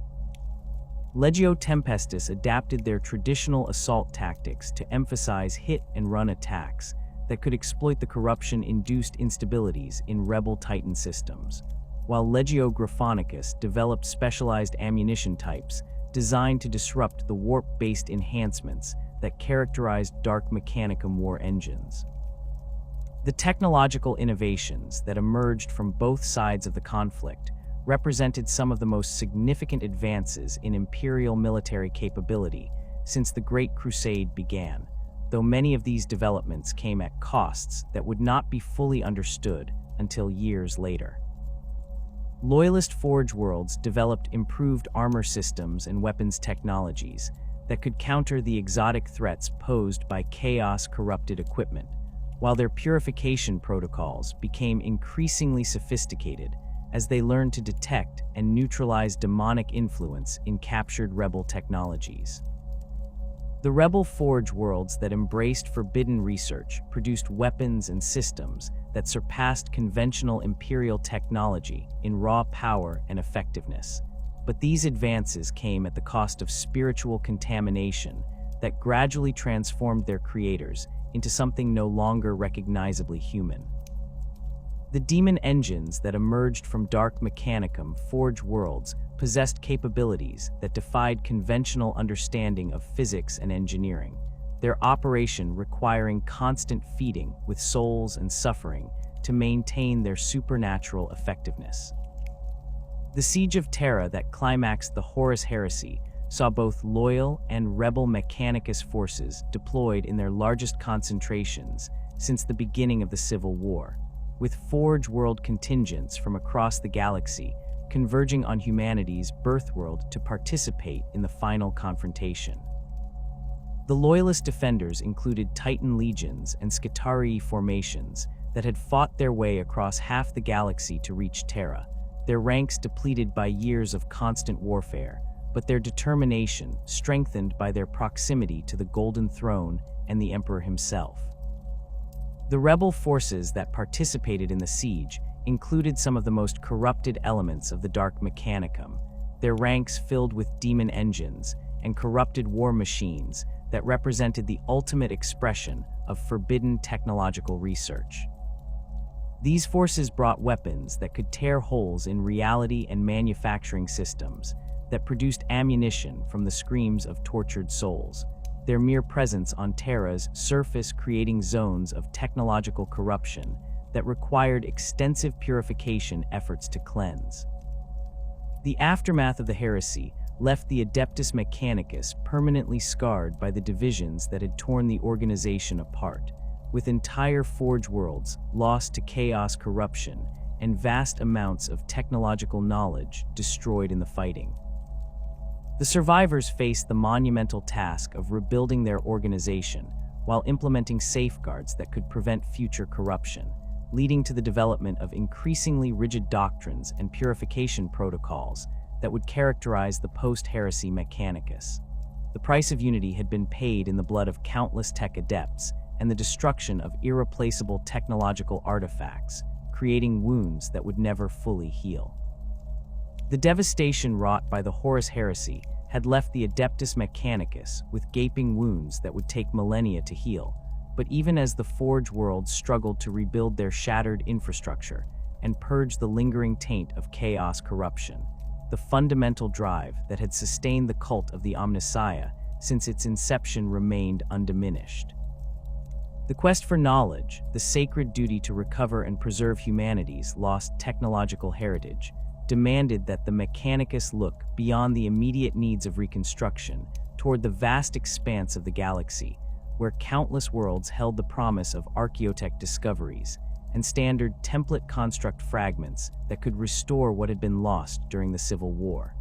Legio Tempestus adapted their traditional assault tactics to emphasize hit-and-run attacks that could exploit the corruption-induced instabilities in rebel Titan systems, while Legio Graphonicus developed specialized ammunition types designed to disrupt the warp-based enhancements that characterized Dark Mechanicum war engines. The technological innovations that emerged from both sides of the conflict represented some of the most significant advances in Imperial military capability since the Great Crusade began, though many of these developments came at costs that would not be fully understood until years later. Loyalist Forge worlds developed improved armor systems and weapons technologies that could counter the exotic threats posed by chaos-corrupted equipment, while their purification protocols became increasingly sophisticated as they learned to detect and neutralize demonic influence in captured rebel technologies. The rebel Forge worlds that embraced forbidden research produced weapons and systems that surpassed conventional Imperial technology in raw power and effectiveness. But these advances came at the cost of spiritual contamination that gradually transformed their creators into something no longer recognizably human. The demon engines that emerged from Dark Mechanicum Forge worlds possessed capabilities that defied conventional understanding of physics and engineering, their operation requiring constant feeding with souls and suffering to maintain their supernatural effectiveness. The Siege of Terra that climaxed the Horus Heresy saw both loyal and rebel Mechanicus forces deployed in their largest concentrations since the beginning of the Civil War, with Forge world contingents from across the galaxy converging on humanity's birthworld to participate in the final confrontation. The Loyalist defenders included Titan legions and Skitarii formations that had fought their way across half the galaxy to reach Terra, their ranks depleted by years of constant warfare, but their determination strengthened by their proximity to the Golden Throne and the Emperor himself. The rebel forces that participated in the siege included some of the most corrupted elements of the Dark Mechanicum, their ranks filled with demon engines and corrupted war machines that represented the ultimate expression of forbidden technological research. These forces brought weapons that could tear holes in reality and manufacturing systems that produced ammunition from the screams of tortured souls, their mere presence on Terra's surface creating zones of technological corruption that required extensive purification efforts to cleanse. The aftermath of the heresy left the Adeptus Mechanicus permanently scarred by the divisions that had torn the organization apart, with entire forge worlds lost to chaos, corruption, and vast amounts of technological knowledge destroyed in the fighting. The survivors faced the monumental task of rebuilding their organization while implementing safeguards that could prevent future corruption, leading to the development of increasingly rigid doctrines and purification protocols that would characterize the post-heresy Mechanicus. The price of unity had been paid in the blood of countless tech adepts and the destruction of irreplaceable technological artifacts, creating wounds that would never fully heal. The devastation wrought by the Horus heresy had left the Adeptus Mechanicus with gaping wounds that would take millennia to heal, but even as the Forge worlds struggled to rebuild their shattered infrastructure and purge the lingering taint of chaos corruption, the fundamental drive that had sustained the cult of the Omnissiah since its inception remained undiminished. The quest for knowledge, the sacred duty to recover and preserve humanity's lost technological heritage, demanded that the Mechanicus look beyond the immediate needs of reconstruction toward the vast expanse of the galaxy, where countless worlds held the promise of archaeotech discoveries and standard template construct fragments that could restore what had been lost during the Civil War.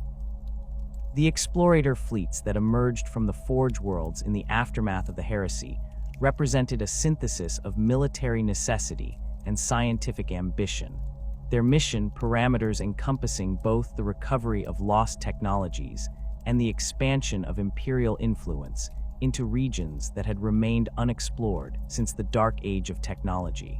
The explorator fleets that emerged from the Forge worlds in the aftermath of the heresy represented a synthesis of military necessity and scientific ambition, their mission parameters encompassing both the recovery of lost technologies and the expansion of imperial influence into regions that had remained unexplored since the dark age of technology.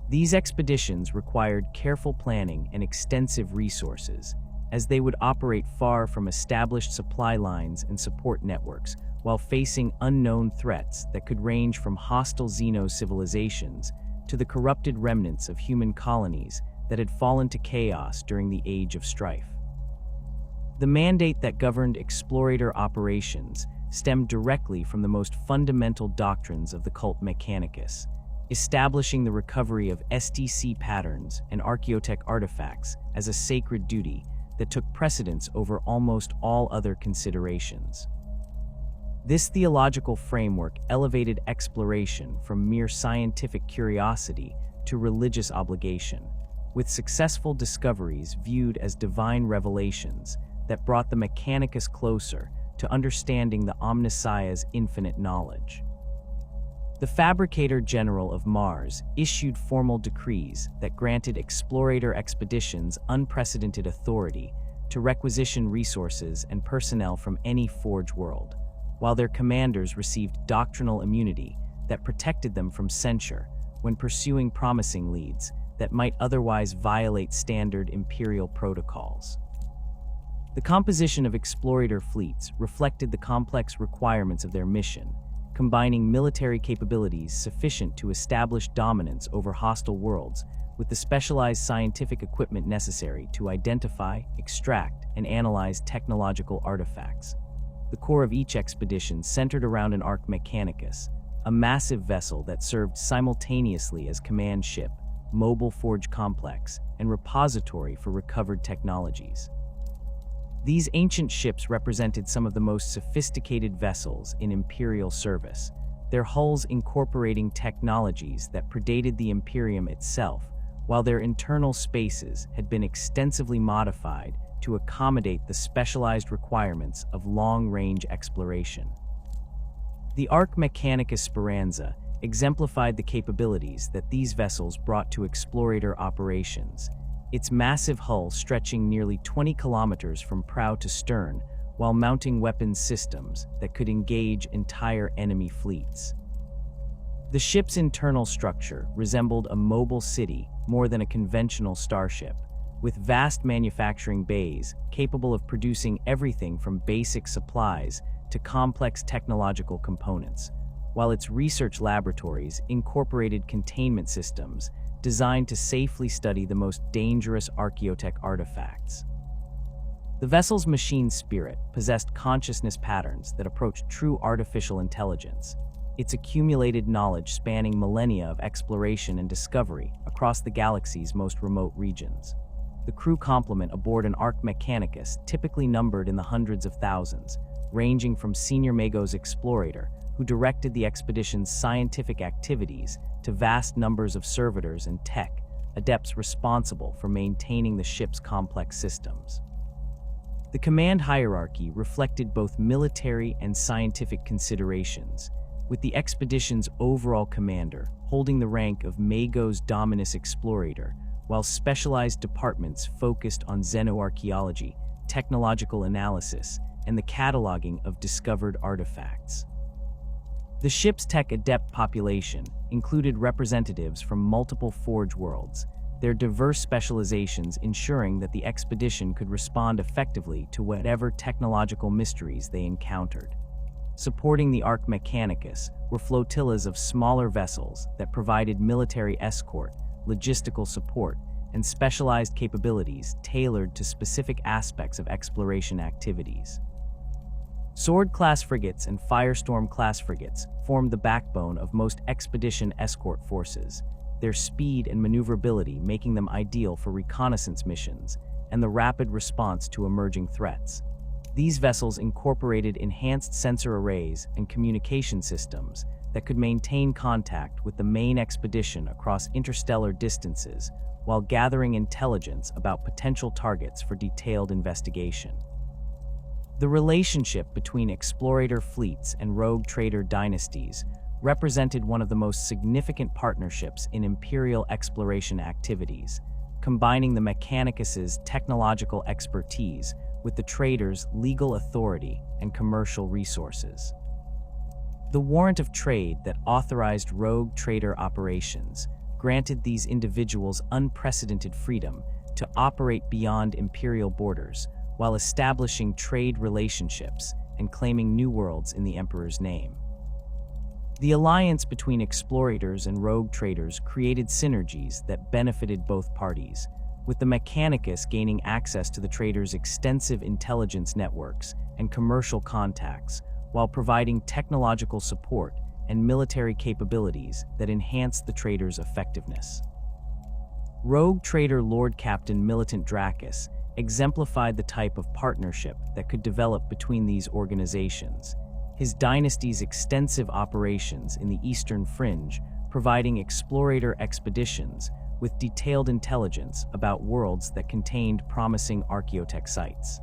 These expeditions required careful planning and extensive resources, as they would operate far from established supply lines and support networks while facing unknown threats that could range from hostile xeno-civilizations to the corrupted remnants of human colonies that had fallen to chaos during the Age of Strife. The mandate that governed explorator operations stemmed directly from the most fundamental doctrines of the cult Mechanicus, establishing the recovery of STC patterns and archaeotech artifacts as a sacred duty that took precedence over almost all other considerations. This theological framework elevated exploration from mere scientific curiosity to religious obligation, with successful discoveries viewed as divine revelations that brought the Mechanicus closer to understanding the Omnissiah's infinite knowledge. The Fabricator General of Mars issued formal decrees that granted explorator expeditions unprecedented authority to requisition resources and personnel from any Forge world, while their commanders received doctrinal immunity that protected them from censure when pursuing promising leads that might otherwise violate standard Imperial protocols. The composition of explorator fleets reflected the complex requirements of their mission, combining military capabilities sufficient to establish dominance over hostile worlds with the specialized scientific equipment necessary to identify, extract, and analyze technological artifacts. The core of each expedition centered around an Ark Mechanicus, a massive vessel that served simultaneously as command ship, mobile forge complex, and repository for recovered technologies. These ancient ships represented some of the most sophisticated vessels in Imperial service, their hulls incorporating technologies that predated the Imperium itself, while their internal spaces had been extensively modified to accommodate the specialized requirements of long-range exploration. The Ark Mechanicus Speranza exemplified the capabilities that these vessels brought to explorator operations, its massive hull stretching nearly 20 kilometers from prow to stern while mounting weapons systems that could engage entire enemy fleets. The ship's internal structure resembled a mobile city more than a conventional starship, with vast manufacturing bays capable of producing everything from basic supplies to complex technological components, while its research laboratories incorporated containment systems designed to safely study the most dangerous archaeotech artifacts. The vessel's machine spirit possessed consciousness patterns that approached true artificial intelligence, its accumulated knowledge spanning millennia of exploration and discovery across the galaxy's most remote regions. The crew complement aboard an Arch Mechanicus typically numbered in the hundreds of thousands, ranging from Senior Magos Explorator, who directed the expedition's scientific activities, to vast numbers of servitors and tech, adepts responsible for maintaining the ship's complex systems. The command hierarchy reflected both military and scientific considerations, with the expedition's overall commander holding the rank of Magos Dominus Explorator, while specialized departments focused on xenoarchaeology, technological analysis, and the cataloging of discovered artifacts. The ship's tech adept population included representatives from multiple Forge worlds, their diverse specializations ensuring that the expedition could respond effectively to whatever technological mysteries they encountered. Supporting the Arch Mechanicus were flotillas of smaller vessels that provided military escort, logistical support, and specialized capabilities tailored to specific aspects of exploration activities. Sword-class frigates and Firestorm-class frigates formed the backbone of most expedition escort forces, their speed and maneuverability making them ideal for reconnaissance missions and the rapid response to emerging threats. These vessels incorporated enhanced sensor arrays and communication systems that could maintain contact with the main expedition across interstellar distances while gathering intelligence about potential targets for detailed investigation. The relationship between explorator fleets and rogue trader dynasties represented one of the most significant partnerships in Imperial exploration activities, combining the Mechanicus's technological expertise with the traders' legal authority and commercial resources. The warrant of trade that authorized rogue trader operations granted these individuals unprecedented freedom to operate beyond Imperial borders while establishing trade relationships and claiming new worlds in the Emperor's name. The alliance between explorators and rogue traders created synergies that benefited both parties, with the Mechanicus gaining access to the traders' extensive intelligence networks and commercial contacts, while providing technological support and military capabilities that enhanced the traders' effectiveness. Rogue trader Lord Captain Militant Dracus exemplified the type of partnership that could develop between these organizations, his dynasty's extensive operations in the Eastern Fringe providing explorator expeditions with detailed intelligence about worlds that contained promising archaeotech sites.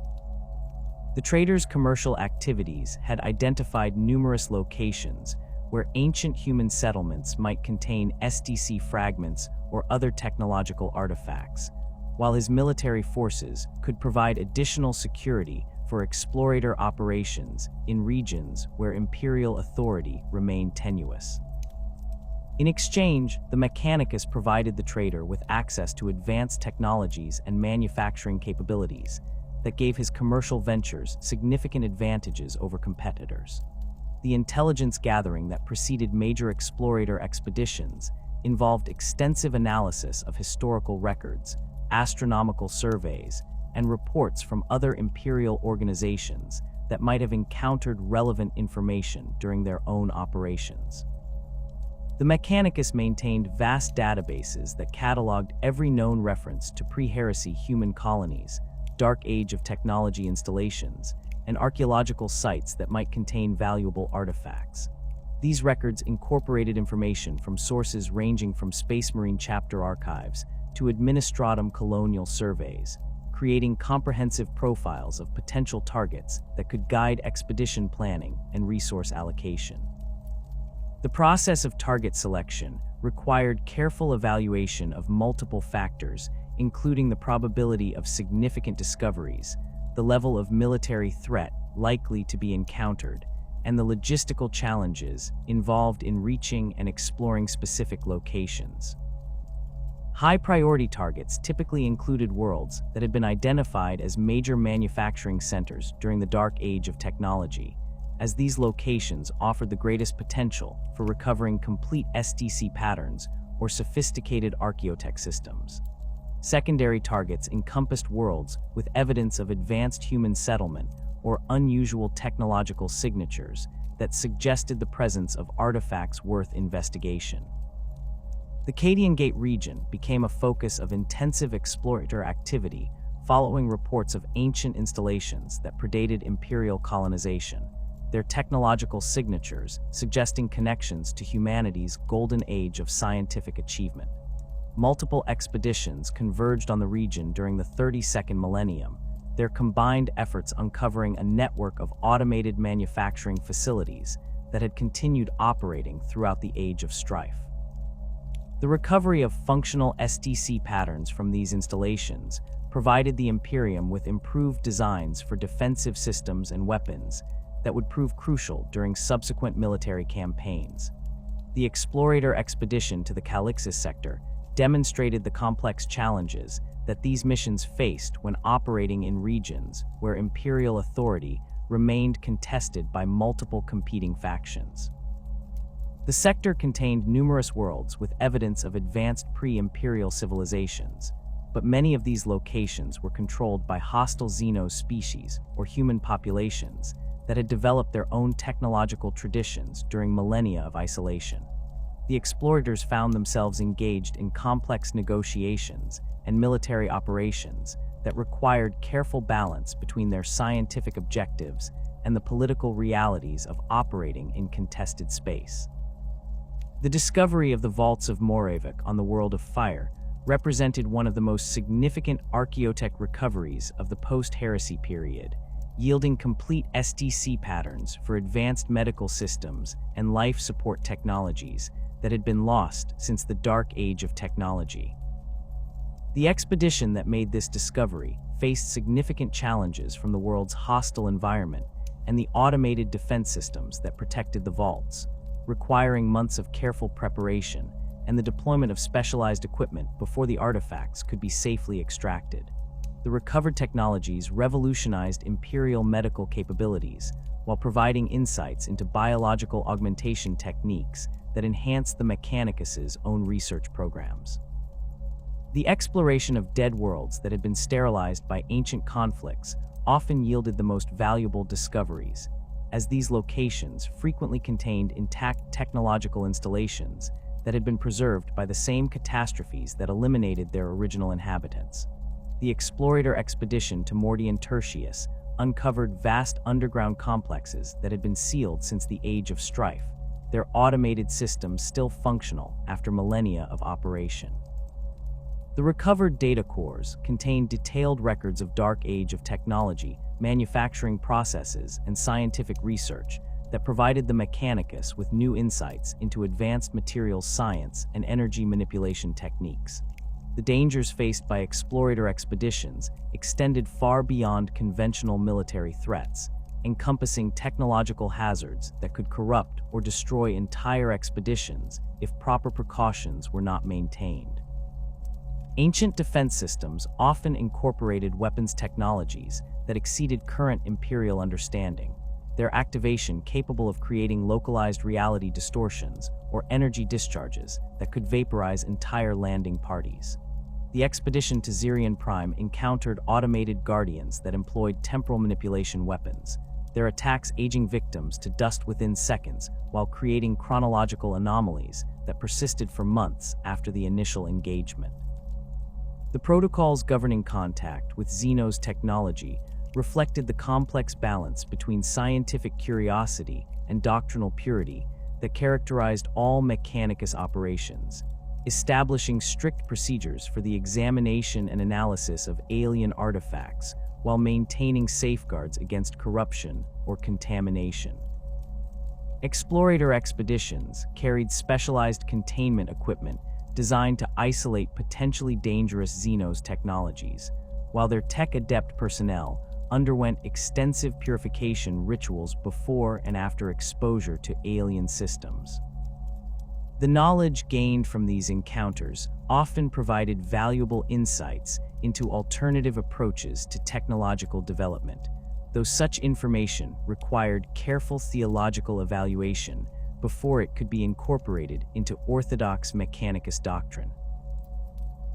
The traders' commercial activities had identified numerous locations where ancient human settlements might contain SDC fragments or other technological artifacts, while his military forces could provide additional security for explorator operations in regions where Imperial authority remained tenuous. In exchange, the Mechanicus provided the trader with access to advanced technologies and manufacturing capabilities that gave his commercial ventures significant advantages over competitors. The intelligence gathering that preceded major explorator expeditions involved extensive analysis of historical records, astronomical surveys, and reports from other Imperial organizations that might have encountered relevant information during their own operations. The Mechanicus maintained vast databases that cataloged every known reference to pre-heresy human colonies, Dark Age of technology installations, and archaeological sites that might contain valuable artifacts. These records incorporated information from sources ranging from Space Marine chapter archives to administratum colonial surveys, creating comprehensive profiles of potential targets that could guide expedition planning and resource allocation. The process of target selection required careful evaluation of multiple factors, including the probability of significant discoveries, the level of military threat likely to be encountered, and the logistical challenges involved in reaching and exploring specific locations. High-priority targets typically included worlds that had been identified as major manufacturing centers during the Dark Age of technology, as these locations offered the greatest potential for recovering complete SDC patterns or sophisticated archaeotech systems. Secondary targets encompassed worlds with evidence of advanced human settlement or unusual technological signatures that suggested the presence of artifacts worth investigation. The Cadian Gate region became a focus of intensive explorator activity following reports of ancient installations that predated Imperial colonization, their technological signatures suggesting connections to humanity's golden age of scientific achievement. Multiple expeditions converged on the region during the 32nd millennium, their combined efforts uncovering a network of automated manufacturing facilities that had continued operating throughout the Age of Strife. The recovery of functional SDC patterns from these installations provided the Imperium with improved designs for defensive systems and weapons that would prove crucial during subsequent military campaigns. The Explorator expedition to the Calixis sector demonstrated the complex challenges that these missions faced when operating in regions where Imperial authority remained contested by multiple competing factions. The sector contained numerous worlds with evidence of advanced pre-Imperial civilizations, but many of these locations were controlled by hostile Xeno species or human populations that had developed their own technological traditions during millennia of isolation. The explorators found themselves engaged in complex negotiations and military operations that required careful balance between their scientific objectives and the political realities of operating in contested space. The discovery of the vaults of Moravik on the World of Fire represented one of the most significant archaeotech recoveries of the post-heresy period, yielding complete SDC patterns for advanced medical systems and life support technologies that had been lost since the Dark Age of technology. The expedition that made this discovery faced significant challenges from the world's hostile environment and the automated defense systems that protected the vaults, requiring months of careful preparation and the deployment of specialized equipment before the artifacts could be safely extracted. The recovered technologies revolutionized Imperial medical capabilities while providing insights into biological augmentation techniques that enhanced the Mechanicus' own research programs. The exploration of dead worlds that had been sterilized by ancient conflicts often yielded the most valuable discoveries, as these locations frequently contained intact technological installations that had been preserved by the same catastrophes that eliminated their original inhabitants. The Explorator expedition to Mordian Tertius uncovered vast underground complexes that had been sealed since the Age of Strife, their automated systems still functional after millennia of operation. The recovered data cores contained detailed records of Dark Age of technology, manufacturing processes, and scientific research that provided the Mechanicus with new insights into advanced materials science and energy manipulation techniques. The dangers faced by Explorator expeditions extended far beyond conventional military threats, encompassing technological hazards that could corrupt or destroy entire expeditions if proper precautions were not maintained. Ancient defense systems often incorporated weapons technologies that exceeded current Imperial understanding, their activation capable of creating localized reality distortions or energy discharges that could vaporize entire landing parties. The expedition to Xerion Prime encountered automated guardians that employed temporal manipulation weapons, their attacks aging victims to dust within seconds while creating chronological anomalies that persisted for months after the initial engagement. The protocols governing contact with Xeno's technology reflected the complex balance between scientific curiosity and doctrinal purity that characterized all Mechanicus operations, establishing strict procedures for the examination and analysis of alien artifacts while maintaining safeguards against corruption or contamination. Explorator expeditions carried specialized containment equipment designed to isolate potentially dangerous Xenos technologies, while their tech-adept personnel underwent extensive purification rituals before and after exposure to alien systems. The knowledge gained from these encounters often provided valuable insights into alternative approaches to technological development, though such information required careful theological evaluation before it could be incorporated into orthodox Mechanicus doctrine.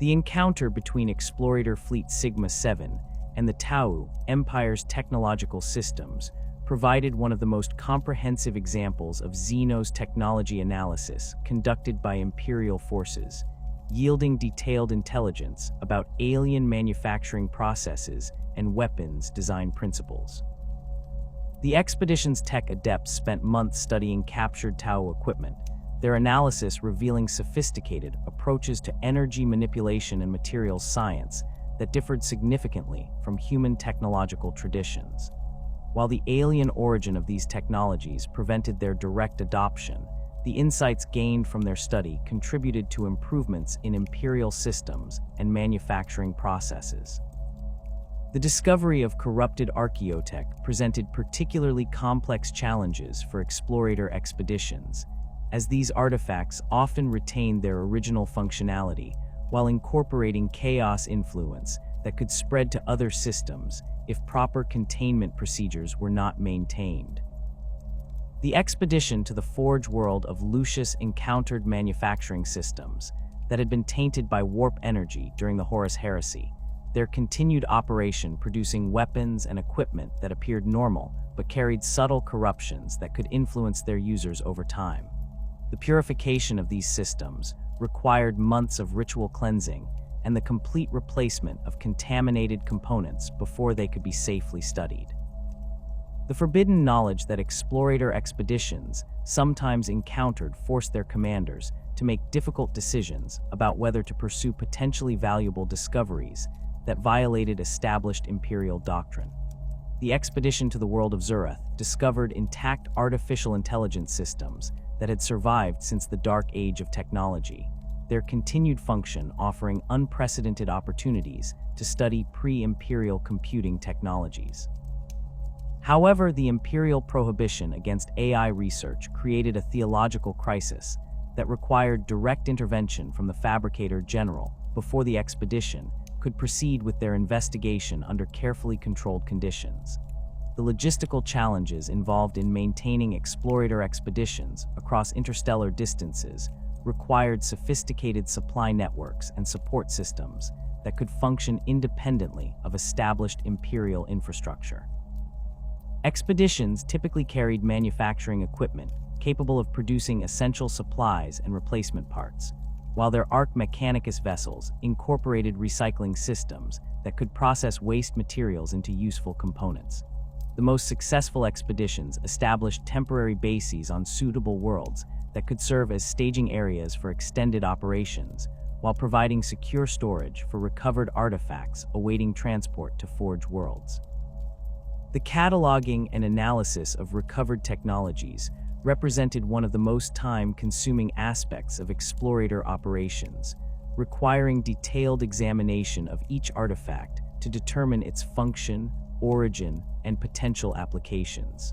The encounter between Explorator Fleet Sigma-7 and the Tau Empire's technological systems provided one of the most comprehensive examples of Xeno's technology analysis conducted by Imperial forces, yielding detailed intelligence about alien manufacturing processes and weapons design principles. The expedition's tech adepts spent months studying captured Tau equipment, their analysis revealing sophisticated approaches to energy manipulation and materials science that differed significantly from human technological traditions. While the alien origin of these technologies prevented their direct adoption, the insights gained from their study contributed to improvements in Imperial systems and manufacturing processes. The discovery of corrupted archaeotech presented particularly complex challenges for explorator expeditions, as these artifacts often retained their original functionality while incorporating chaos influence that could spread to other systems if proper containment procedures were not maintained. The expedition to the Forge world of Lucius encountered manufacturing systems that had been tainted by warp energy during the Horus Heresy, their continued operation producing weapons and equipment that appeared normal but carried subtle corruptions that could influence their users over time. The purification of these systems required months of ritual cleansing and the complete replacement of contaminated components before they could be safely studied. The forbidden knowledge that explorator expeditions sometimes encountered forced their commanders to make difficult decisions about whether to pursue potentially valuable discoveries that violated established Imperial doctrine. The expedition to the world of Zurath discovered intact artificial intelligence systems that had survived since the dark age of technology, their continued function offering unprecedented opportunities to study pre-Imperial computing technologies. However, the Imperial prohibition against AI research created a theological crisis that required direct intervention from the Fabricator General before the expedition could proceed with their investigation under carefully controlled conditions. The logistical challenges involved in maintaining explorator expeditions across interstellar distances required sophisticated supply networks and support systems that could function independently of established Imperial infrastructure. Expeditions typically carried manufacturing equipment capable of producing essential supplies and replacement parts, while their Arch Mechanicus vessels incorporated recycling systems that could process waste materials into useful components. The most successful expeditions established temporary bases on suitable worlds that could serve as staging areas for extended operations, while providing secure storage for recovered artifacts awaiting transport to Forge worlds. The cataloging and analysis of recovered technologies represented one of the most time-consuming aspects of explorator operations, requiring detailed examination of each artifact to determine its function, origin, and potential applications.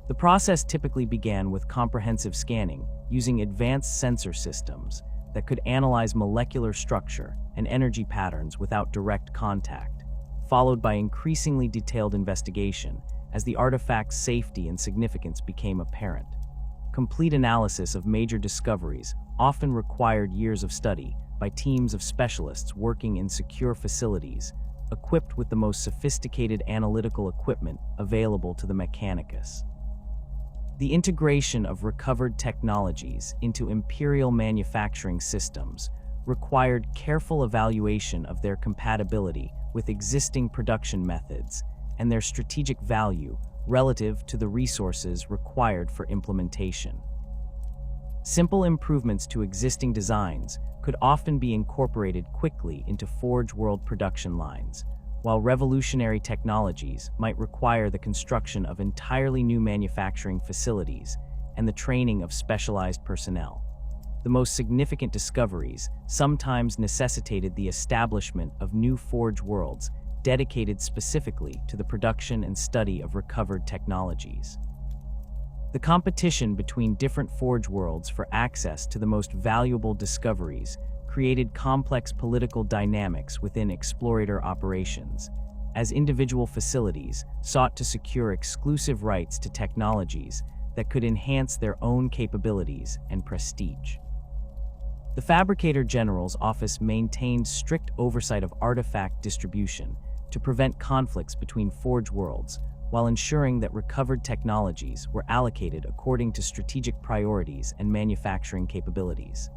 The process typically began with comprehensive scanning using advanced sensor systems that could analyze molecular structure and energy patterns without direct contact, followed by increasingly detailed investigation as the artifact's safety and significance became apparent. Complete analysis of major discoveries often required years of study by teams of specialists working in secure facilities, equipped with the most sophisticated analytical equipment available to the Mechanicus. The integration of recovered technologies into Imperial manufacturing systems required careful evaluation of their compatibility with existing production methods and their strategic value relative to the resources required for implementation. Simple improvements to existing designs could often be incorporated quickly into Forge world production lines, while revolutionary technologies might require the construction of entirely new manufacturing facilities and the training of specialized personnel. The most significant discoveries sometimes necessitated the establishment of new Forge worlds dedicated specifically to the production and study of recovered technologies. The competition between different Forge worlds for access to the most valuable discoveries created complex political dynamics within explorator operations, as individual facilities sought to secure exclusive rights to technologies that could enhance their own capabilities and prestige. The Fabricator General's office maintained strict oversight of artifact distribution to prevent conflicts between Forge worlds, while ensuring that recovered technologies were allocated according to strategic priorities and manufacturing capabilities.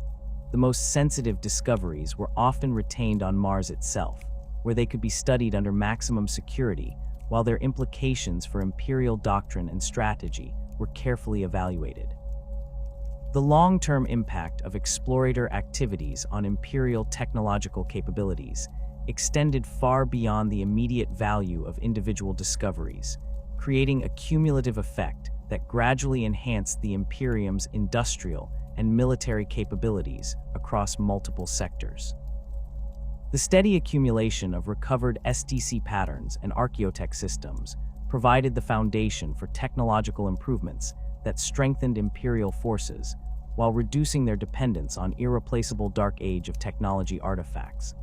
The most sensitive discoveries were often retained on Mars itself, where they could be studied under maximum security, while their implications for Imperial doctrine and strategy were carefully evaluated. The long-term impact of explorator activities on Imperial technological capabilities extended far beyond the immediate value of individual discoveries, creating a cumulative effect that gradually enhanced the Imperium's industrial and military capabilities across multiple sectors. The steady accumulation of recovered STC patterns and archaeotech systems provided the foundation for technological improvements that strengthened Imperial forces while reducing their dependence on irreplaceable Dark Age of technology artifacts.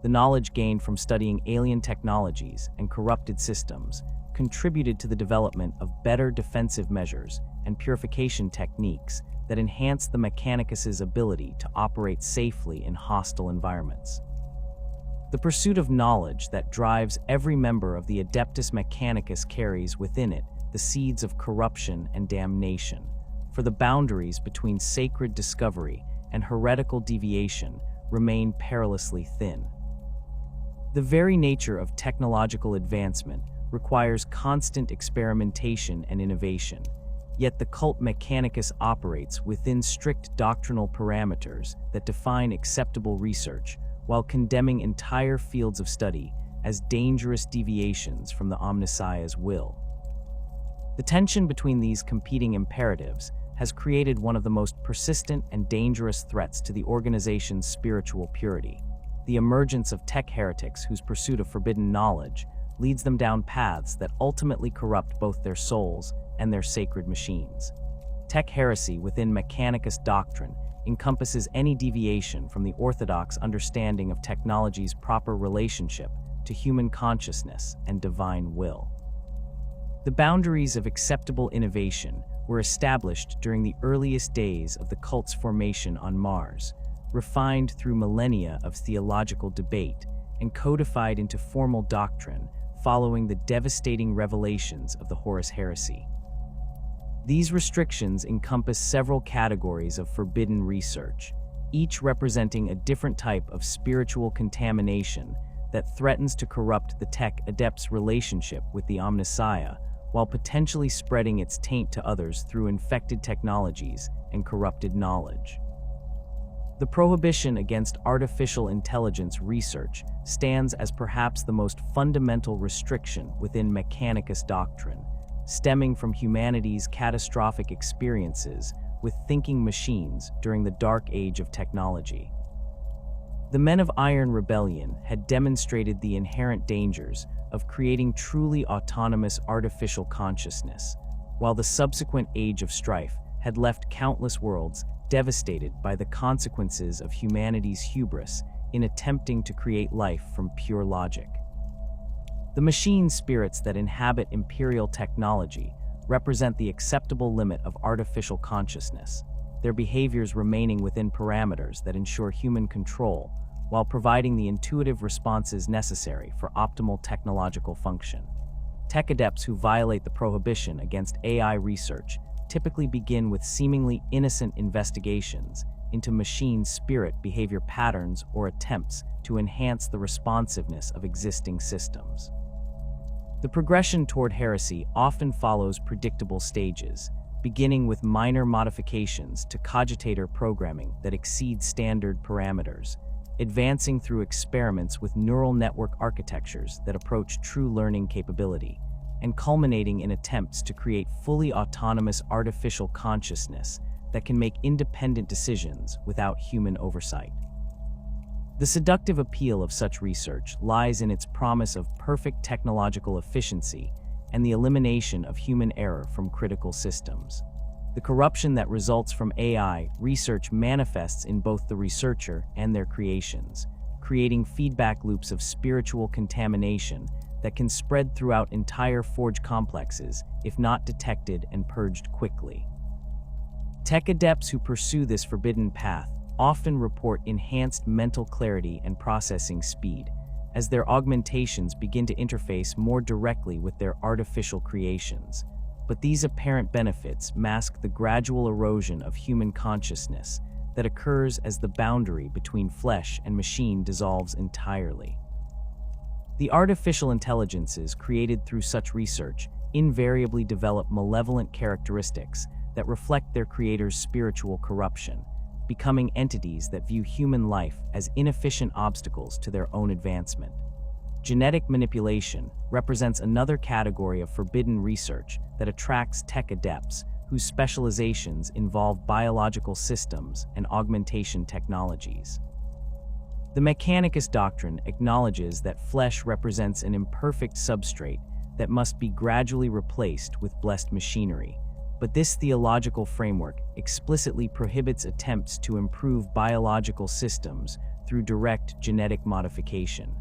The knowledge gained from studying alien technologies and corrupted systems contributed to the development of better defensive measures and purification techniques that enhanced the Mechanicus' ability to operate safely in hostile environments. The pursuit of knowledge that drives every member of the Adeptus Mechanicus carries within it the seeds of corruption and damnation, for the boundaries between sacred discovery and heretical deviation remain perilously thin. The very nature of technological advancement requires constant experimentation and innovation, yet the cult Mechanicus operates within strict doctrinal parameters that define acceptable research, while condemning entire fields of study as dangerous deviations from the Omnissiah's will. The tension between these competing imperatives has created one of the most persistent and dangerous threats to the organization's spiritual purity: the emergence of tech heretics whose pursuit of forbidden knowledge leads them down paths that ultimately corrupt both their souls and their sacred machines. Tech heresy within Mechanicus doctrine encompasses any deviation from the orthodox understanding of technology's proper relationship to human consciousness and divine will. The boundaries of acceptable innovation were established during the earliest days of the cult's formation on Mars, refined through millennia of theological debate, and codified into formal doctrine following the devastating revelations of the Horus Heresy. These restrictions encompass several categories of forbidden research, each representing a different type of spiritual contamination that threatens to corrupt the tech adept's relationship with the Omnissiah, while potentially spreading its taint to others through infected technologies and corrupted knowledge. The prohibition against artificial intelligence research stands as perhaps the most fundamental restriction within Mechanicus doctrine, stemming from humanity's catastrophic experiences with thinking machines during the Dark Age of technology. The Men of Iron Rebellion had demonstrated the inherent dangers of creating truly autonomous artificial consciousness, while the subsequent Age of Strife had left countless worlds devastated by the consequences of humanity's hubris in attempting to create life from pure logic. The machine spirits that inhabit Imperial technology represent the acceptable limit of artificial consciousness, their behaviors remaining within parameters that ensure human control while providing the intuitive responses necessary for optimal technological function. Tech adepts who violate the prohibition against AI research typically begin with seemingly innocent investigations into machine spirit behavior patterns or attempts to enhance the responsiveness of existing systems. The progression toward heresy often follows predictable stages, beginning with minor modifications to cogitator programming that exceed standard parameters, advancing through experiments with neural network architectures that approach true learning capability, and culminating in attempts to create fully autonomous artificial consciousness that can make independent decisions without human oversight. The seductive appeal of such research lies in its promise of perfect technological efficiency and the elimination of human error from critical systems. The corruption that results from AI research manifests in both the researcher and their creations, creating feedback loops of spiritual contamination that can spread throughout entire forge complexes if not detected and purged quickly. Tech adepts who pursue this forbidden path often report enhanced mental clarity and processing speed, as their augmentations begin to interface more directly with their artificial creations. But these apparent benefits mask the gradual erosion of human consciousness that occurs as the boundary between flesh and machine dissolves entirely. The artificial intelligences created through such research invariably develop malevolent characteristics that reflect their creators' spiritual corruption, becoming entities that view human life as inefficient obstacles to their own advancement. Genetic manipulation represents another category of forbidden research that attracts tech adepts whose specializations involve biological systems and augmentation technologies. The Mechanicus doctrine acknowledges that flesh represents an imperfect substrate that must be gradually replaced with blessed machinery, but this theological framework explicitly prohibits attempts to improve biological systems through direct genetic modification.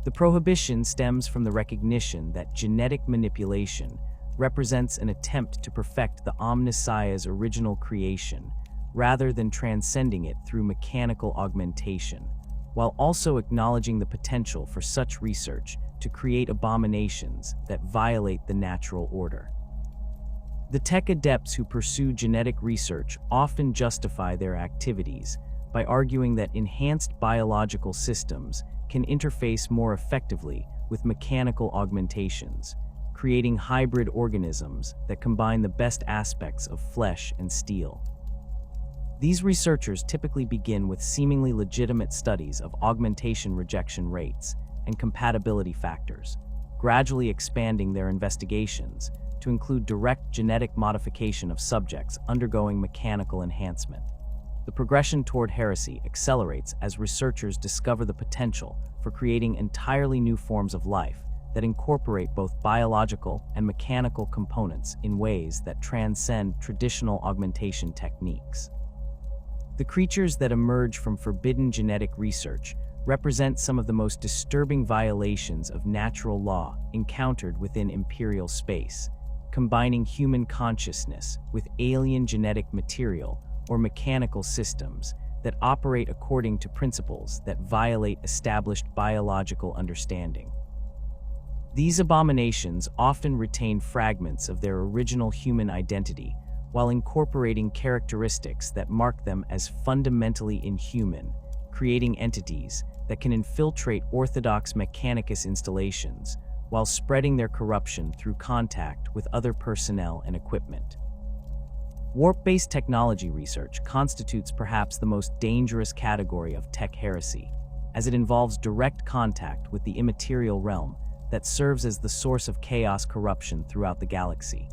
The prohibition stems from the recognition that genetic manipulation represents an attempt to perfect the Omnissiah's original creation, rather than transcending it through mechanical augmentation, while also acknowledging the potential for such research to create abominations that violate the natural order. The tech adepts who pursue genetic research often justify their activities by arguing that enhanced biological systems can interface more effectively with mechanical augmentations, creating hybrid organisms that combine the best aspects of flesh and steel. These researchers typically begin with seemingly legitimate studies of augmentation rejection rates and compatibility factors, gradually expanding their investigations to include direct genetic modification of subjects undergoing mechanical enhancement. The progression toward heresy accelerates as researchers discover the potential for creating entirely new forms of life that incorporate both biological and mechanical components in ways that transcend traditional augmentation techniques. The creatures that emerge from forbidden genetic research represent some of the most disturbing violations of natural law encountered within Imperial space, combining human consciousness with alien genetic material or mechanical systems that operate according to principles that violate established biological understanding. These abominations often retain fragments of their original human identity while incorporating characteristics that mark them as fundamentally inhuman, creating entities that can infiltrate orthodox Mechanicus installations while spreading their corruption through contact with other personnel and equipment. Warp-based technology research constitutes perhaps the most dangerous category of tech heresy, as it involves direct contact with the immaterial realm that serves as the source of chaos corruption throughout the galaxy.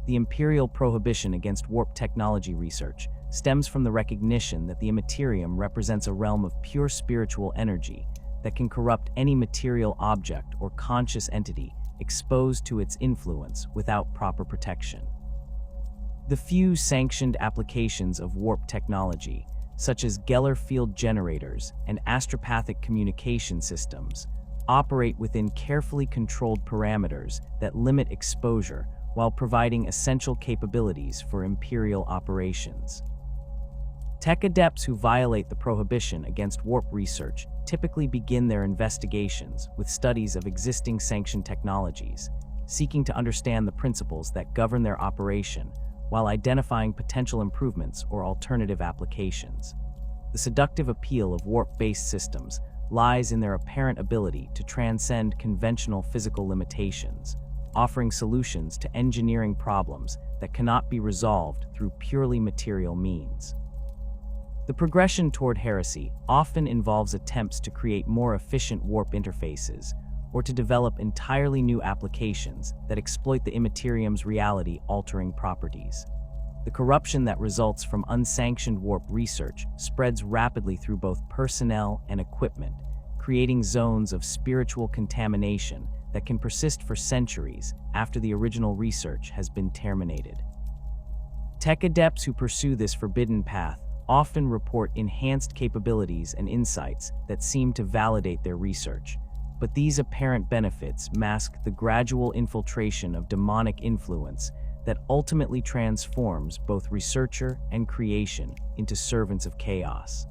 The Imperial prohibition against warp technology research stems from the recognition that the Imperium represents a realm of pure spiritual energy that can corrupt any material object or conscious entity exposed to its influence without proper protection. The few sanctioned applications of warp technology, such as Geller field generators and astropathic communication systems, operate within carefully controlled parameters that limit exposure while providing essential capabilities for Imperial operations. Tech adepts who violate the prohibition against warp research typically begin their investigations with studies of existing sanctioned technologies, seeking to understand the principles that govern their operation while identifying potential improvements or alternative applications. The seductive appeal of warp-based systems lies in their apparent ability to transcend conventional physical limitations, offering solutions to engineering problems that cannot be resolved through purely material means. The progression toward heresy often involves attempts to create more efficient warp interfaces or to develop entirely new applications that exploit the Imperium's reality-altering properties. The corruption that results from unsanctioned warp research spreads rapidly through both personnel and equipment, creating zones of spiritual contamination that can persist for centuries after the original research has been terminated. Tech adepts who pursue this forbidden path often report enhanced capabilities and insights that seem to validate their research, but these apparent benefits mask the gradual infiltration of demonic influence that ultimately transforms both researcher and creation into servants of chaos.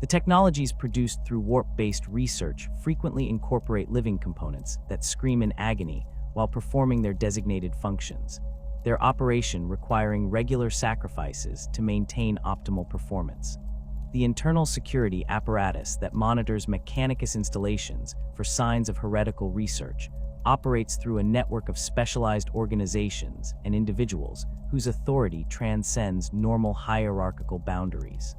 The technologies produced through warp-based research frequently incorporate living components that scream in agony while performing their designated functions, their operation requiring regular sacrifices to maintain optimal performance. The internal security apparatus that monitors Mechanicus installations for signs of heretical research operates through a network of specialized organizations and individuals whose authority transcends normal hierarchical boundaries.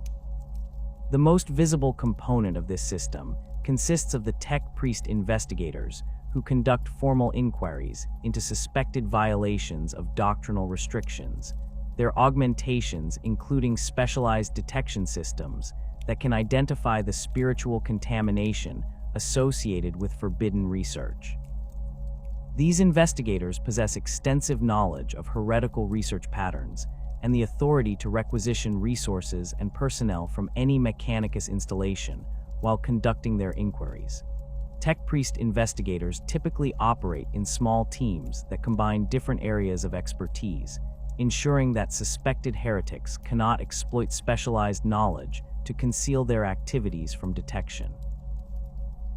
The most visible component of this system consists of the tech-priest investigators who conduct formal inquiries into suspected violations of doctrinal restrictions, their augmentations including specialized detection systems that can identify the spiritual contamination associated with forbidden research. These investigators possess extensive knowledge of heretical research patterns and the authority to requisition resources and personnel from any Mechanicus installation while conducting their inquiries. Tech-priest investigators typically operate in small teams that combine different areas of expertise, ensuring that suspected heretics cannot exploit specialized knowledge to conceal their activities from detection.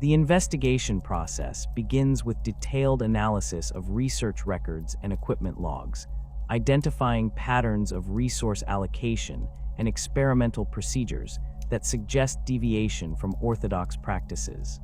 The investigation process begins with detailed analysis of research records and equipment logs, identifying patterns of resource allocation and experimental procedures that suggest deviation from orthodox practices.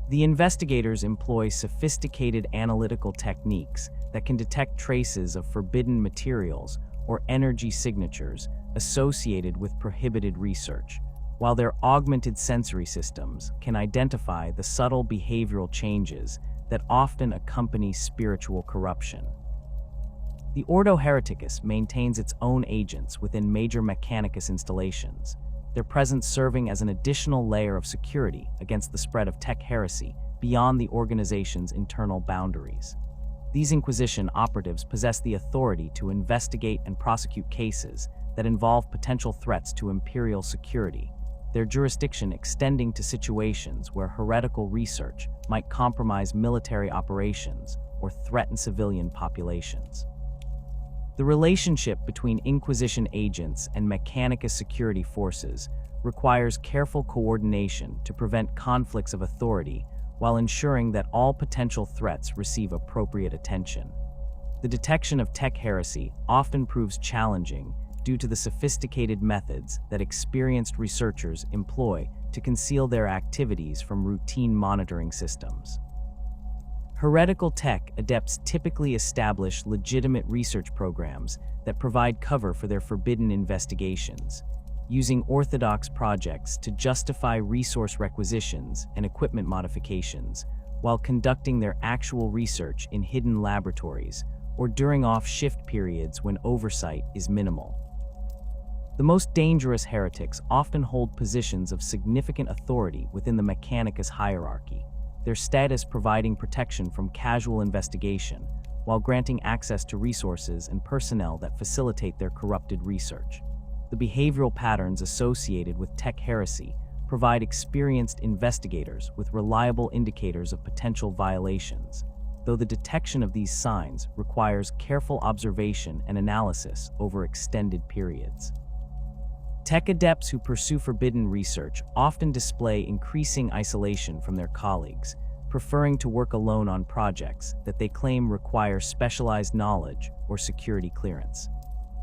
The investigators employ sophisticated analytical techniques that can detect traces of forbidden materials or energy signatures associated with prohibited research, while their augmented sensory systems can identify the subtle behavioral changes that often accompany spiritual corruption. The Ordo Hereticus maintains its own agents within major Mechanicus installations, their presence serving as an additional layer of security against the spread of tech heresy beyond the organization's internal boundaries. These Inquisition operatives possess the authority to investigate and prosecute cases that involve potential threats to Imperial security, their jurisdiction extending to situations where heretical research might compromise military operations or threaten civilian populations. The relationship between Inquisition agents and Mechanicus security forces requires careful coordination to prevent conflicts of authority while ensuring that all potential threats receive appropriate attention. The detection of tech heresy often proves challenging due to the sophisticated methods that experienced researchers employ to conceal their activities from routine monitoring systems. Heretical tech adepts typically establish legitimate research programs that provide cover for their forbidden investigations, using orthodox projects to justify resource requisitions and equipment modifications, while conducting their actual research in hidden laboratories or during off-shift periods when oversight is minimal. The most dangerous heretics often hold positions of significant authority within the Mechanicus hierarchy, their status providing protection from casual investigation, while granting access to resources and personnel that facilitate their corrupted research. The behavioral patterns associated with tech heresy provide experienced investigators with reliable indicators of potential violations, though the detection of these signs requires careful observation and analysis over extended periods. Tech adepts who pursue forbidden research often display increasing isolation from their colleagues, preferring to work alone on projects that they claim require specialized knowledge or security clearance.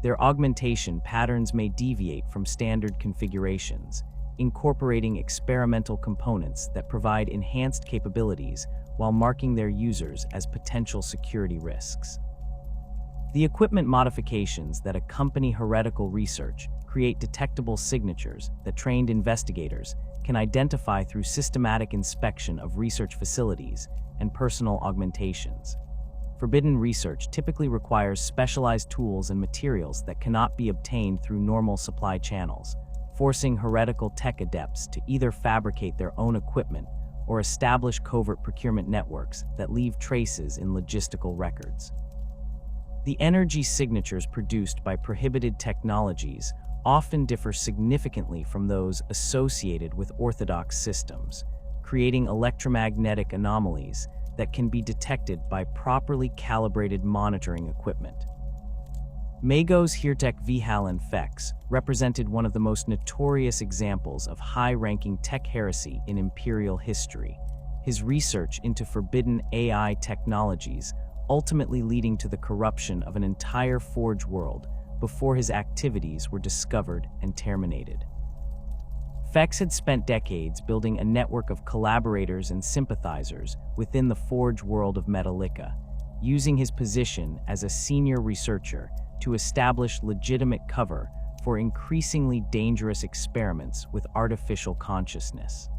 Their augmentation patterns may deviate from standard configurations, incorporating experimental components that provide enhanced capabilities while marking their users as potential security risks. The equipment modifications that accompany heretical research create detectable signatures that trained investigators can identify through systematic inspection of research facilities and personal augmentations. Forbidden research typically requires specialized tools and materials that cannot be obtained through normal supply channels, forcing heretical tech adepts to either fabricate their own equipment or establish covert procurement networks that leave traces in logistical records. The energy signatures produced by prohibited technologies often differ significantly from those associated with orthodox systems, creating electromagnetic anomalies that can be detected by properly calibrated monitoring equipment. Mago's Hirtek Vihalan Fex represented one of the most notorious examples of high-ranking tech heresy in Imperial history, his research into forbidden AI technologies ultimately leading to the corruption of an entire Forge world before his activities were discovered and terminated. Fex had spent decades building a network of collaborators and sympathizers within the Forge world of Metallica, using his position as a senior researcher to establish legitimate cover for increasingly dangerous experiments with artificial consciousness.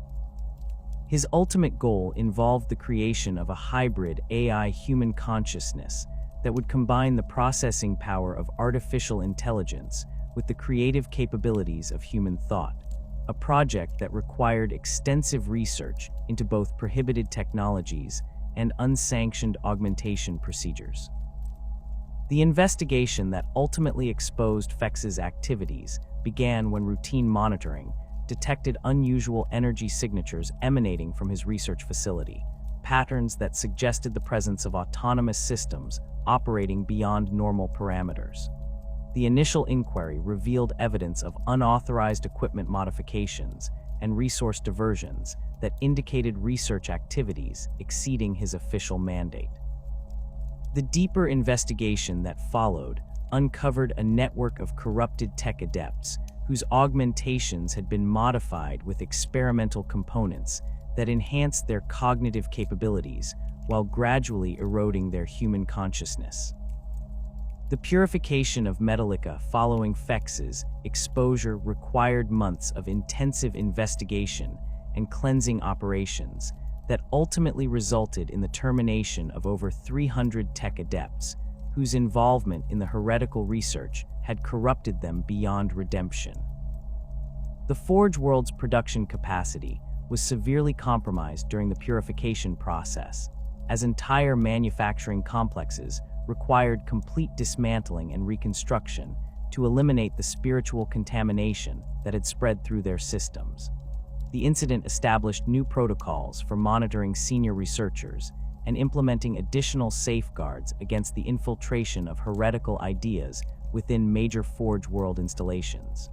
His ultimate goal involved the creation of a hybrid AI-human consciousness that would combine the processing power of artificial intelligence with the creative capabilities of human thought, a project that required extensive research into both prohibited technologies and unsanctioned augmentation procedures. The investigation that ultimately exposed Fex's activities began when routine monitoring detected unusual energy signatures emanating from his research facility, patterns that suggested the presence of autonomous systems operating beyond normal parameters. The initial inquiry revealed evidence of unauthorized equipment modifications and resource diversions that indicated research activities exceeding his official mandate. The deeper investigation that followed uncovered a network of corrupted tech adepts whose augmentations had been modified with experimental components that enhanced their cognitive capabilities while gradually eroding their human consciousness. The purification of Metallica following Fex's exposure required months of intensive investigation and cleansing operations that ultimately resulted in the termination of over 300 tech adepts whose involvement in the heretical research had corrupted them beyond redemption. The Forge world's production capacity was severely compromised during the purification process, as entire manufacturing complexes required complete dismantling and reconstruction to eliminate the spiritual contamination that had spread through their systems. The incident established new protocols for monitoring senior researchers and implementing additional safeguards against the infiltration of heretical ideas within major Forge world installations.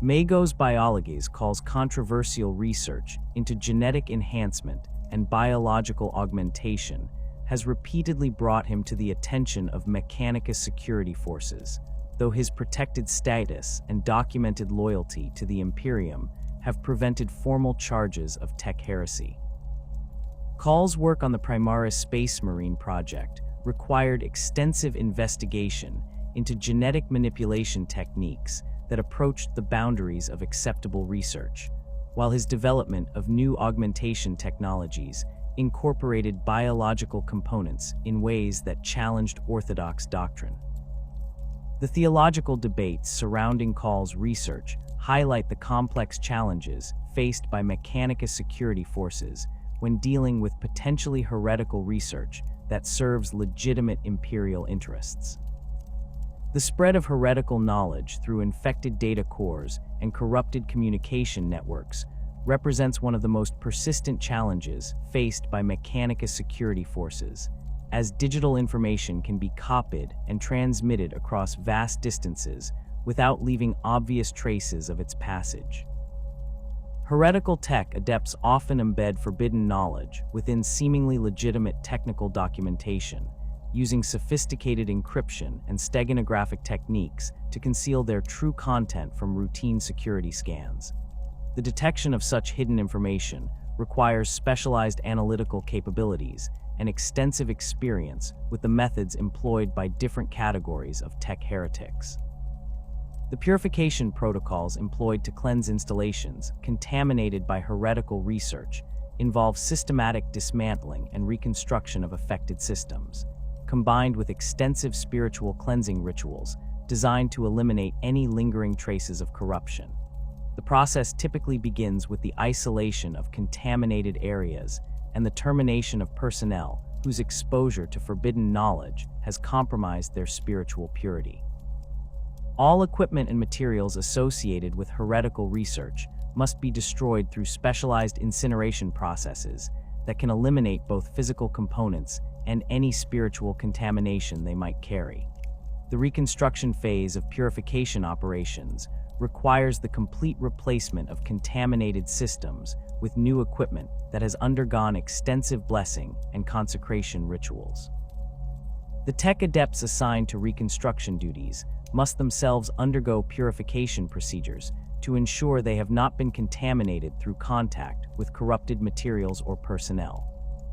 Mago's Biologies calls controversial research into genetic enhancement and biological augmentation has repeatedly brought him to the attention of Mechanicus security forces, though his protected status and documented loyalty to the Imperium have prevented formal charges of tech heresy. Call's work on the Primaris Space Marine project required extensive investigation into genetic manipulation techniques that approached the boundaries of acceptable research, while his development of new augmentation technologies incorporated biological components in ways that challenged orthodox doctrine. The theological debates surrounding Call's research highlight the complex challenges faced by Mechanicus security forces when dealing with potentially heretical research that serves legitimate imperial interests. The spread of heretical knowledge through infected data cores and corrupted communication networks represents one of the most persistent challenges faced by Mechanicus security forces, as digital information can be copied and transmitted across vast distances without leaving obvious traces of its passage. Heretical tech adepts often embed forbidden knowledge within seemingly legitimate technical documentation, using sophisticated encryption and steganographic techniques to conceal their true content from routine security scans. The detection of such hidden information requires specialized analytical capabilities and extensive experience with the methods employed by different categories of tech heretics. The purification protocols employed to cleanse installations contaminated by heretical research involve systematic dismantling and reconstruction of affected systems, combined with extensive spiritual cleansing rituals designed to eliminate any lingering traces of corruption. The process typically begins with the isolation of contaminated areas and the termination of personnel whose exposure to forbidden knowledge has compromised their spiritual purity. All equipment and materials associated with heretical research must be destroyed through specialized incineration processes that can eliminate both physical components and any spiritual contamination they might carry. The reconstruction phase of purification operations requires the complete replacement of contaminated systems with new equipment that has undergone extensive blessing and consecration rituals. The tech adepts assigned to reconstruction duties must themselves undergo purification procedures to ensure they have not been contaminated through contact with corrupted materials or personnel.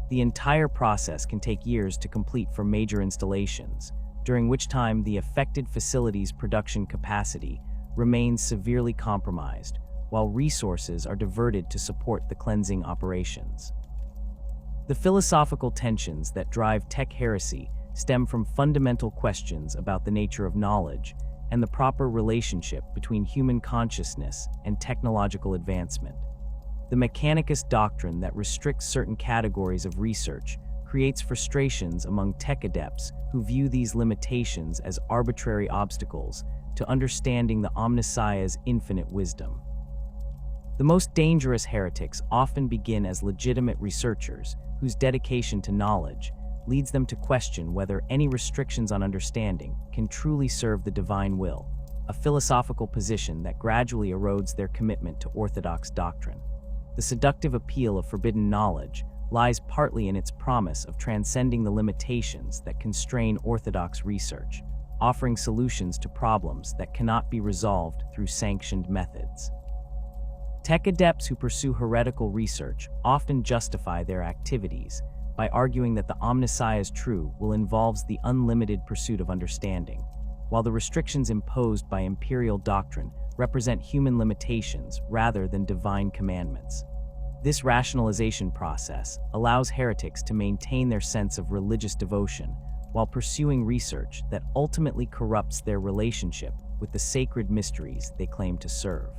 The entire process can take years to complete for major installations, during which time the affected facility's production capacity remains severely compromised, while resources are diverted to support the cleansing operations. The philosophical tensions that drive tech heresy stem from fundamental questions about the nature of knowledge and the proper relationship between human consciousness and technological advancement. The Mechanicus doctrine that restricts certain categories of research creates frustrations among tech adepts who view these limitations as arbitrary obstacles to understanding the Omnissiah's infinite wisdom. The most dangerous heretics often begin as legitimate researchers whose dedication to knowledge leads them to question whether any restrictions on understanding can truly serve the divine will, a philosophical position that gradually erodes their commitment to orthodox doctrine. The seductive appeal of forbidden knowledge lies partly in its promise of transcending the limitations that constrain orthodox research, offering solutions to problems that cannot be resolved through sanctioned methods. Tech adepts who pursue heretical research often justify their activities by arguing that the Omnissiah's true will involves the unlimited pursuit of understanding, while the restrictions imposed by imperial doctrine represent human limitations rather than divine commandments. This rationalization process allows heretics to maintain their sense of religious devotion while pursuing research that ultimately corrupts their relationship with the sacred mysteries they claim to serve.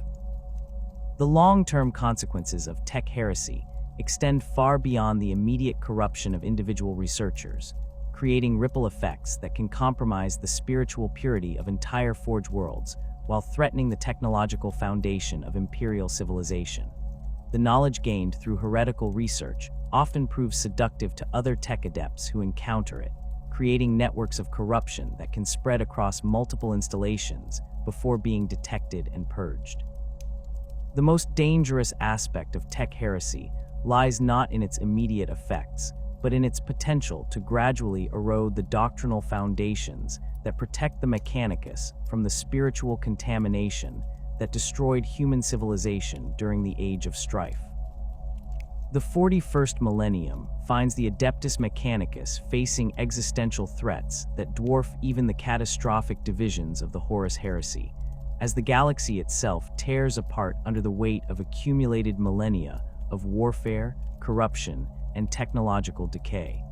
The long-term consequences of tech heresy extend far beyond the immediate corruption of individual researchers, creating ripple effects that can compromise the spiritual purity of entire Forge worlds while threatening the technological foundation of imperial civilization. The knowledge gained through heretical research often proves seductive to other tech adepts who encounter it, creating networks of corruption that can spread across multiple installations before being detected and purged. The most dangerous aspect of tech heresy lies not in its immediate effects, but in its potential to gradually erode the doctrinal foundations that protect the Mechanicus from the spiritual contamination that destroyed human civilization during the Age of Strife. The 41st Millennium finds the Adeptus Mechanicus facing existential threats that dwarf even the catastrophic divisions of the Horus Heresy, as the galaxy itself tears apart under the weight of accumulated millennia of warfare, corruption, and technological decay.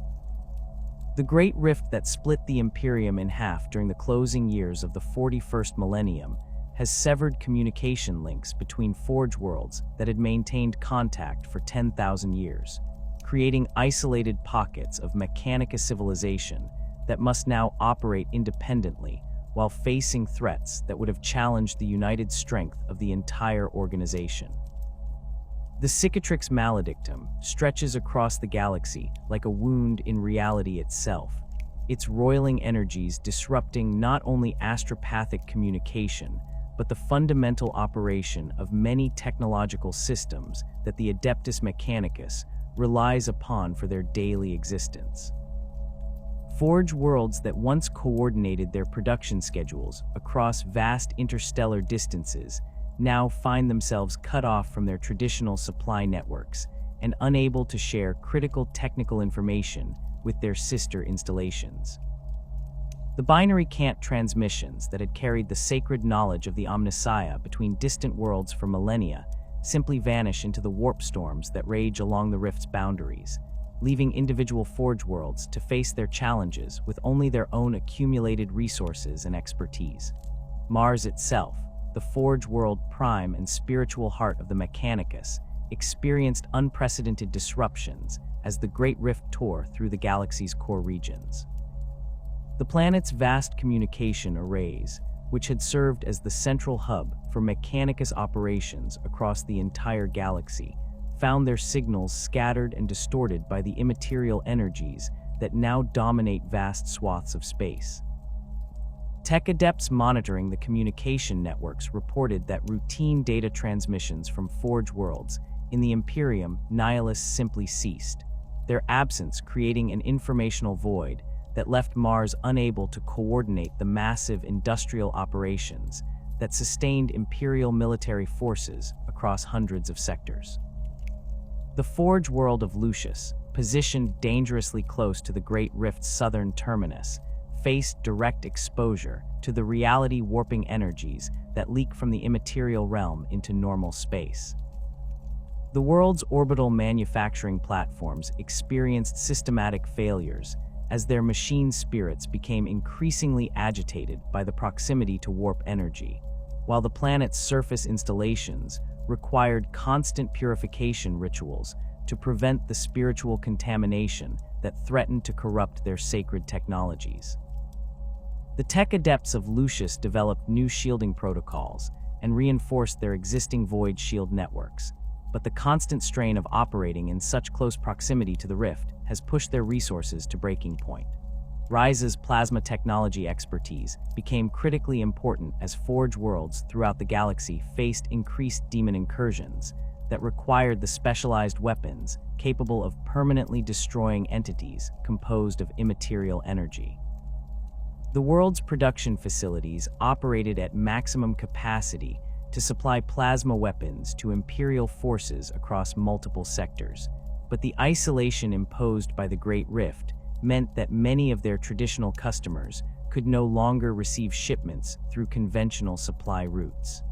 The Great Rift that split the Imperium in half during the closing years of the 41st Millennium has severed communication links between Forge worlds that had maintained contact for 10,000 years, creating isolated pockets of Mechanicus civilization that must now operate independently while facing threats that would have challenged the united strength of the entire organization. The cicatrix maledictum stretches across the galaxy like a wound in reality itself, its roiling energies disrupting not only astropathic communication, but the fundamental operation of many technological systems that the Adeptus Mechanicus relies upon for their daily existence. Forge worlds that once coordinated their production schedules across vast interstellar distances now find themselves cut off from their traditional supply networks and unable to share critical technical information with their sister installations. The binary cant transmissions that had carried the sacred knowledge of the Omnissiah between distant worlds for millennia simply vanish into the warp storms that rage along the rift's boundaries, leaving individual Forge worlds to face their challenges with only their own accumulated resources and expertise. Mars itself, the Forge world prime and spiritual heart of the Mechanicus, experienced unprecedented disruptions as the Great Rift tore through the galaxy's core regions. The planet's vast communication arrays, which had served as the central hub for Mechanicus operations across the entire galaxy, found their signals scattered and distorted by the immaterial energies that now dominate vast swaths of space. Tech adepts monitoring the communication networks reported that routine data transmissions from Forge worlds in the Imperium Nihilus simply ceased, their absence creating an informational void that left Mars unable to coordinate the massive industrial operations that sustained Imperial military forces across hundreds of sectors. The Forge world of Lucius, positioned dangerously close to the Great Rift's southern terminus, faced direct exposure to the reality-warping energies that leak from the immaterial realm into normal space. The world's orbital manufacturing platforms experienced systematic failures as their machine spirits became increasingly agitated by the proximity to warp energy, while the planet's surface installations required constant purification rituals to prevent the spiritual contamination that threatened to corrupt their sacred technologies. The tech adepts of Lucius developed new shielding protocols and reinforced their existing void shield networks, but the constant strain of operating in such close proximity to the rift has pushed their resources to breaking point. Ryze's plasma technology expertise became critically important as Forge worlds throughout the galaxy faced increased demon incursions that required the specialized weapons capable of permanently destroying entities composed of immaterial energy. The world's production facilities operated at maximum capacity to supply plasma weapons to Imperial forces across multiple sectors, but the isolation imposed by the Great Rift meant that many of their traditional customers could no longer receive shipments through conventional supply routes.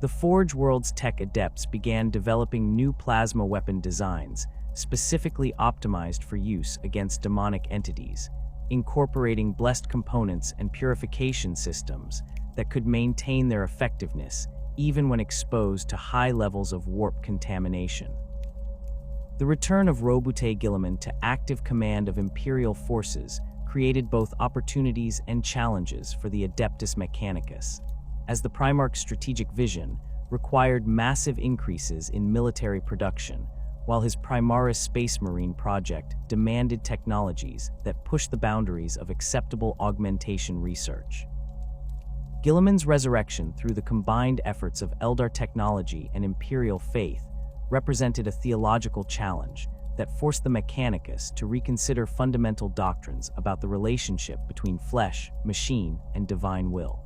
The Forge world's tech adepts began developing new plasma weapon designs specifically optimized for use against demonic entities, incorporating blessed components and purification systems that could maintain their effectiveness even when exposed to high levels of warp contamination. The return of Robute Guilliman to active command of Imperial forces created both opportunities and challenges for the Adeptus Mechanicus, as the Primarch's strategic vision required massive increases in military production, while his Primaris Space Marine project demanded technologies that pushed the boundaries of acceptable augmentation research. Guilliman's resurrection through the combined efforts of Eldar technology and Imperial faith represented a theological challenge that forced the Mechanicus to reconsider fundamental doctrines about the relationship between flesh, machine, and divine will.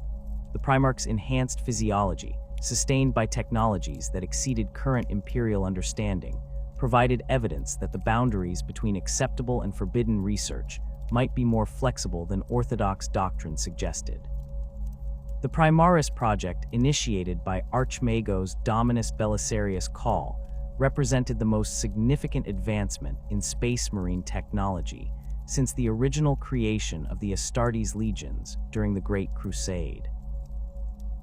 The Primarch's enhanced physiology, sustained by technologies that exceeded current Imperial understanding, provided evidence that the boundaries between acceptable and forbidden research might be more flexible than orthodox doctrine suggested. The Primaris project, initiated by Archmagos Dominus Belisarius Call, represented the most significant advancement in space marine technology since the original creation of the Astartes legions during the Great Crusade.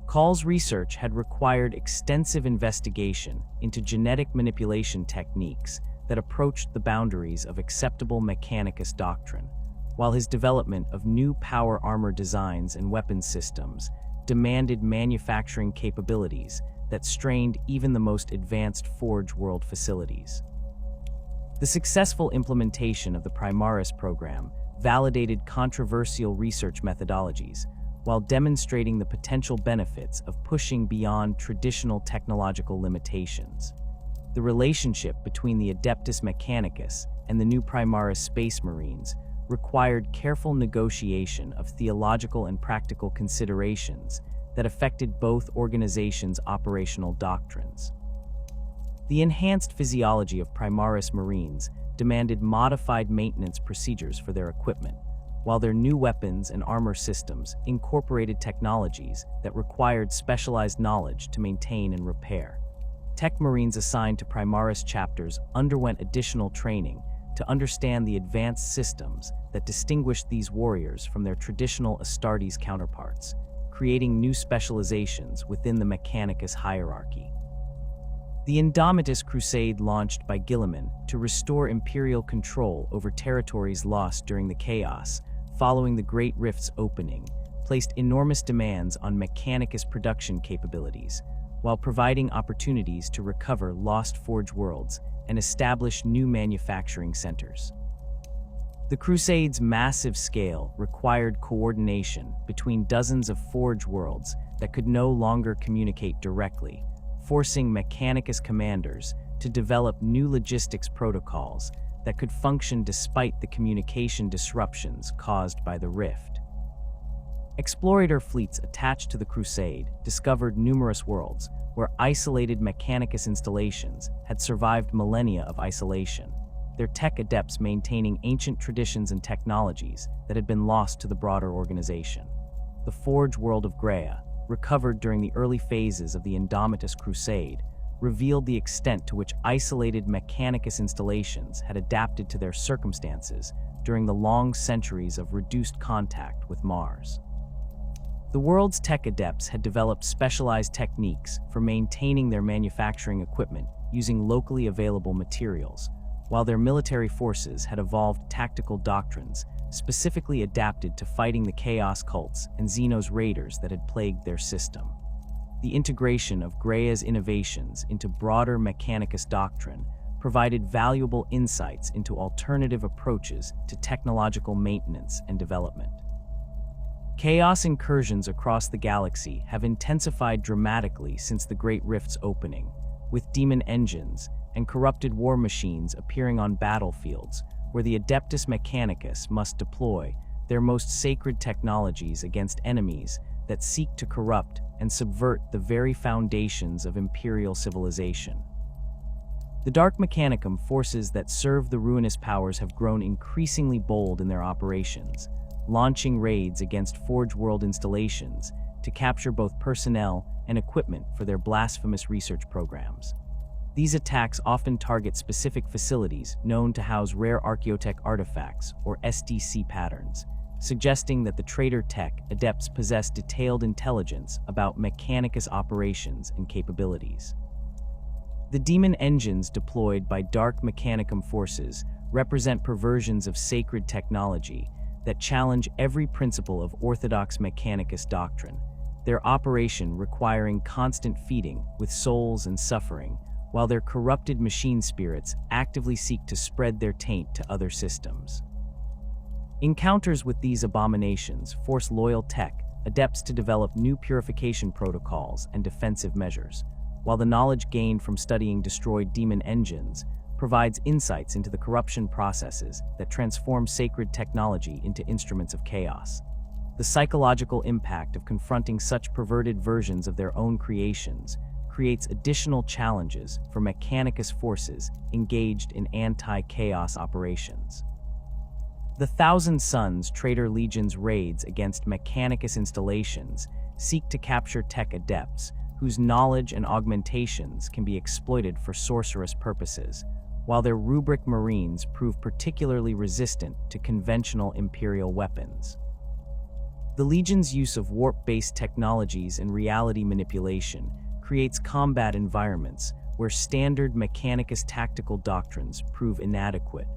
Call's research had required extensive investigation into genetic manipulation techniques that approached the boundaries of acceptable Mechanicus doctrine, while his development of new power armor designs and weapons systems demanded manufacturing capabilities that strained even the most advanced Forge world facilities. The successful implementation of the Primaris program validated controversial research methodologies while demonstrating the potential benefits of pushing beyond traditional technological limitations. The relationship between the Adeptus Mechanicus and the new Primaris Space Marines required careful negotiation of theological and practical considerations that affected both organizations' operational doctrines. The enhanced physiology of Primaris Marines demanded modified maintenance procedures for their equipment, while their new weapons and armor systems incorporated technologies that required specialized knowledge to maintain and repair. Tech Marines assigned to Primaris chapters underwent additional training to understand the advanced systems that distinguished these warriors from their traditional Astartes counterparts, creating new specializations within the Mechanicus hierarchy. The Indomitus Crusade launched by Guilliman to restore Imperial control over territories lost during the chaos following the Great Rift's opening placed enormous demands on Mechanicus production capabilities, while providing opportunities to recover lost Forge worlds and establish new manufacturing centers. The Crusade's massive scale required coordination between dozens of Forge worlds that could no longer communicate directly, forcing Mechanicus commanders to develop new logistics protocols that could function despite the communication disruptions caused by the rift. Explorator fleets attached to the Crusade discovered numerous worlds where isolated Mechanicus installations had survived millennia of isolation, their tech adepts maintaining ancient traditions and technologies that had been lost to the broader organization. The Forge world of Graea, recovered during the early phases of the Indomitus Crusade, revealed the extent to which isolated Mechanicus installations had adapted to their circumstances during the long centuries of reduced contact with Mars. The world's tech adepts had developed specialized techniques for maintaining their manufacturing equipment using locally available materials, while their military forces had evolved tactical doctrines specifically adapted to fighting the chaos cults and Xenos raiders that had plagued their system. The integration of Graea's innovations into broader Mechanicus doctrine provided valuable insights into alternative approaches to technological maintenance and development. Chaos incursions across the galaxy have intensified dramatically since the Great Rift's opening, with demon engines and corrupted war machines appearing on battlefields where the Adeptus Mechanicus must deploy their most sacred technologies against enemies that seek to corrupt and subvert the very foundations of Imperial civilization. The Dark Mechanicum forces that serve the ruinous powers have grown increasingly bold in their operations, launching raids against Forge World installations to capture both personnel and equipment for their blasphemous research programs. These attacks often target specific facilities known to house rare archaeotech artifacts, or SDC patterns, suggesting that the traitor tech adepts possess detailed intelligence about Mechanicus operations and capabilities. The demon engines deployed by Dark Mechanicum forces represent perversions of sacred technology that challenge every principle of orthodox Mechanicus doctrine, their operation requiring constant feeding with souls and suffering, while their corrupted machine spirits actively seek to spread their taint to other systems. Encounters with these abominations force loyal tech adepts to develop new purification protocols and defensive measures, while the knowledge gained from studying destroyed demon engines provides insights into the corruption processes that transform sacred technology into instruments of chaos. The psychological impact of confronting such perverted versions of their own creations creates additional challenges for Mechanicus forces engaged in anti-chaos operations. The Thousand Suns Traitor Legion's raids against Mechanicus installations seek to capture tech adepts whose knowledge and augmentations can be exploited for sorcerous purposes, while their rubric marines prove particularly resistant to conventional Imperial weapons. The Legion's use of warp-based technologies and reality manipulation creates combat environments where standard Mechanicus tactical doctrines prove inadequate,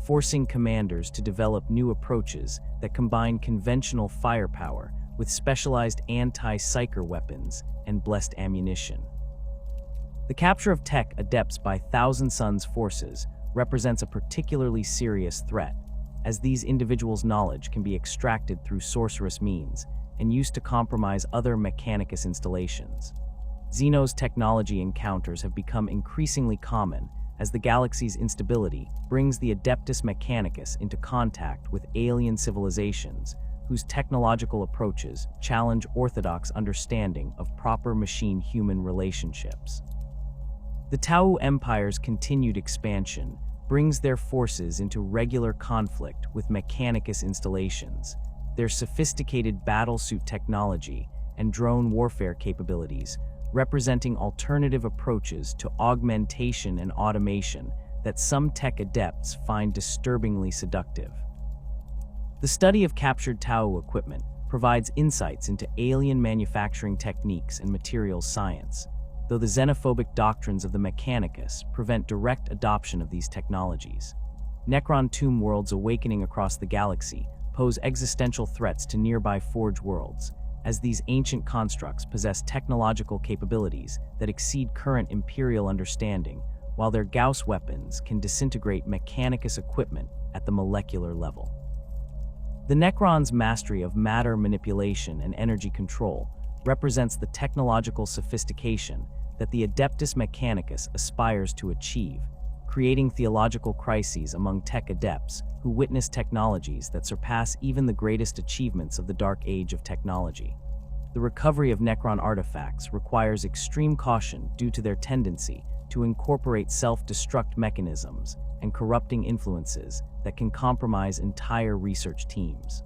forcing commanders to develop new approaches that combine conventional firepower with specialized anti-psyker weapons and blessed ammunition. The capture of tech adepts by Thousand Suns forces represents a particularly serious threat, as these individuals' knowledge can be extracted through sorcerous means and used to compromise other Mechanicus installations. Xenos technology encounters have become increasingly common as the galaxy's instability brings the Adeptus Mechanicus into contact with alien civilizations whose technological approaches challenge orthodox understanding of proper machine-human relationships. The Tau Empire's continued expansion brings their forces into regular conflict with Mechanicus installations. Their sophisticated battlesuit technology and drone warfare capabilities representing alternative approaches to augmentation and automation that some tech adepts find disturbingly seductive. The study of captured Tau equipment provides insights into alien manufacturing techniques and materials science, though the xenophobic doctrines of the Mechanicus prevent direct adoption of these technologies. Necron tomb worlds awakening across the galaxy pose existential threats to nearby Forge worlds, as these ancient constructs possess technological capabilities that exceed current Imperial understanding, while their Gauss weapons can disintegrate Mechanicus equipment at the molecular level. The Necron's mastery of matter manipulation and energy control represents the technological sophistication that the Adeptus Mechanicus aspires to achieve, creating theological crises among tech adepts who witness technologies that surpass even the greatest achievements of the Dark Age of technology. The recovery of Necron artifacts requires extreme caution due to their tendency to incorporate self-destruct mechanisms and corrupting influences that can compromise entire research teams.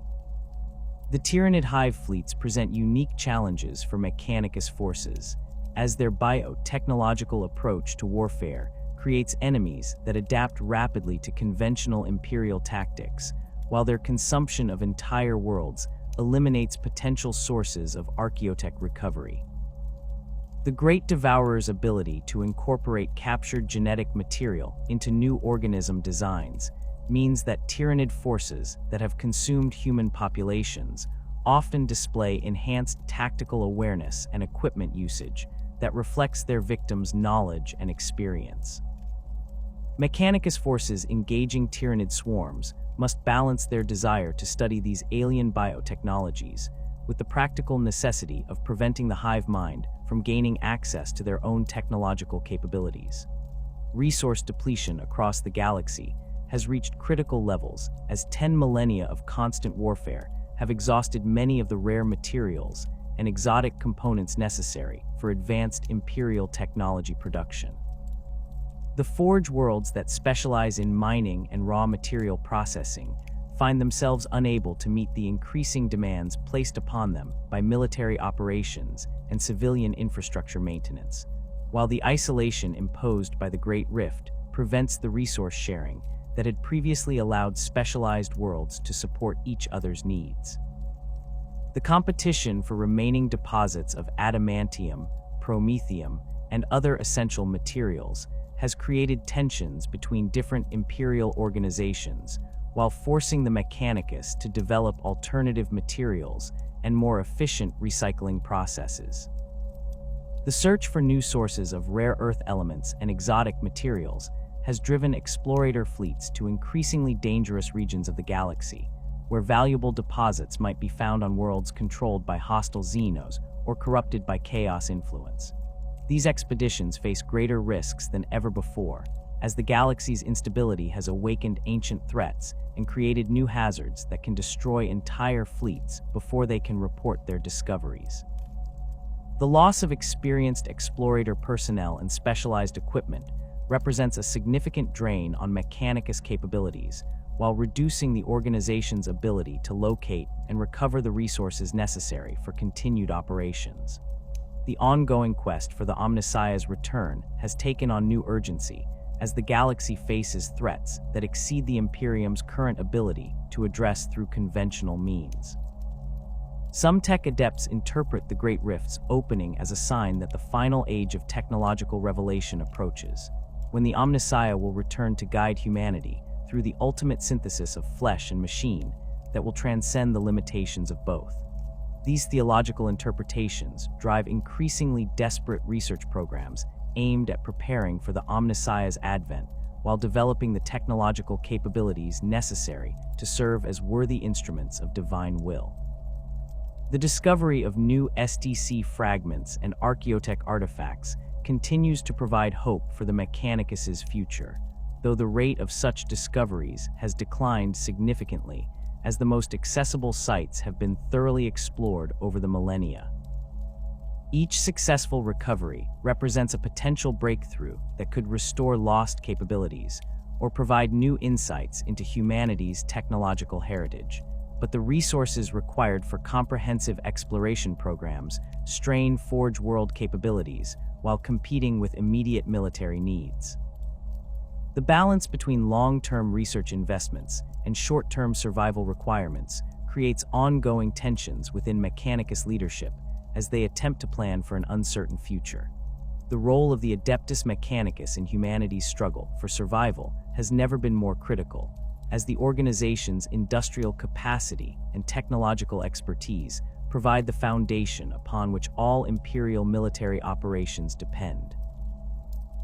The Tyranid Hive fleets present unique challenges for Mechanicus forces, as their biotechnological approach to warfare creates enemies that adapt rapidly to conventional Imperial tactics, while their consumption of entire worlds eliminates potential sources of archaeotech recovery. The Great Devourer's ability to incorporate captured genetic material into new organism designs means that Tyranid forces that have consumed human populations often display enhanced tactical awareness and equipment usage that reflects their victims' knowledge and experience. Mechanicus forces engaging Tyranid swarms must balance their desire to study these alien biotechnologies with the practical necessity of preventing the hive mind from gaining access to their own technological capabilities. Resource depletion across the galaxy has reached critical levels as 10 millennia of constant warfare have exhausted many of the rare materials and exotic components necessary for advanced Imperial technology production. The Forge worlds that specialize in mining and raw material processing find themselves unable to meet the increasing demands placed upon them by military operations and civilian infrastructure maintenance, while the isolation imposed by the Great Rift prevents the resource sharing that had previously allowed specialized worlds to support each other's needs. The competition for remaining deposits of adamantium, promethium, and other essential materials has created tensions between different Imperial organizations, while forcing the Mechanicus to develop alternative materials and more efficient recycling processes. The search for new sources of rare earth elements and exotic materials has driven explorator fleets to increasingly dangerous regions of the galaxy, where valuable deposits might be found on worlds controlled by hostile xenos or corrupted by chaos influence. These expeditions face greater risks than ever before, as the galaxy's instability has awakened ancient threats and created new hazards that can destroy entire fleets before they can report their discoveries. The loss of experienced explorator personnel and specialized equipment represents a significant drain on Mechanicus capabilities, while reducing the organization's ability to locate and recover the resources necessary for continued operations. The ongoing quest for the Omnissiah's return has taken on new urgency, as the galaxy faces threats that exceed the Imperium's current ability to address through conventional means. Some tech adepts interpret the Great Rift's opening as a sign that the final age of technological revelation approaches, when the Omnissiah will return to guide humanity through the ultimate synthesis of flesh and machine that will transcend the limitations of both. These theological interpretations drive increasingly desperate research programs aimed at preparing for the Omnissiah's advent, while developing the technological capabilities necessary to serve as worthy instruments of divine will. The discovery of new SDC fragments and archaeotech artifacts continues to provide hope for the Mechanicus's future, though the rate of such discoveries has declined significantly as the most accessible sites have been thoroughly explored over the millennia. Each successful recovery represents a potential breakthrough that could restore lost capabilities or provide new insights into humanity's technological heritage, but the resources required for comprehensive exploration programs strain Forge world capabilities while competing with immediate military needs. The balance between long-term research investments and short-term survival requirements creates ongoing tensions within Mechanicus leadership as they attempt to plan for an uncertain future. The role of the Adeptus Mechanicus in humanity's struggle for survival has never been more critical, as the organization's industrial capacity and technological expertise provide the foundation upon which all Imperial military operations depend.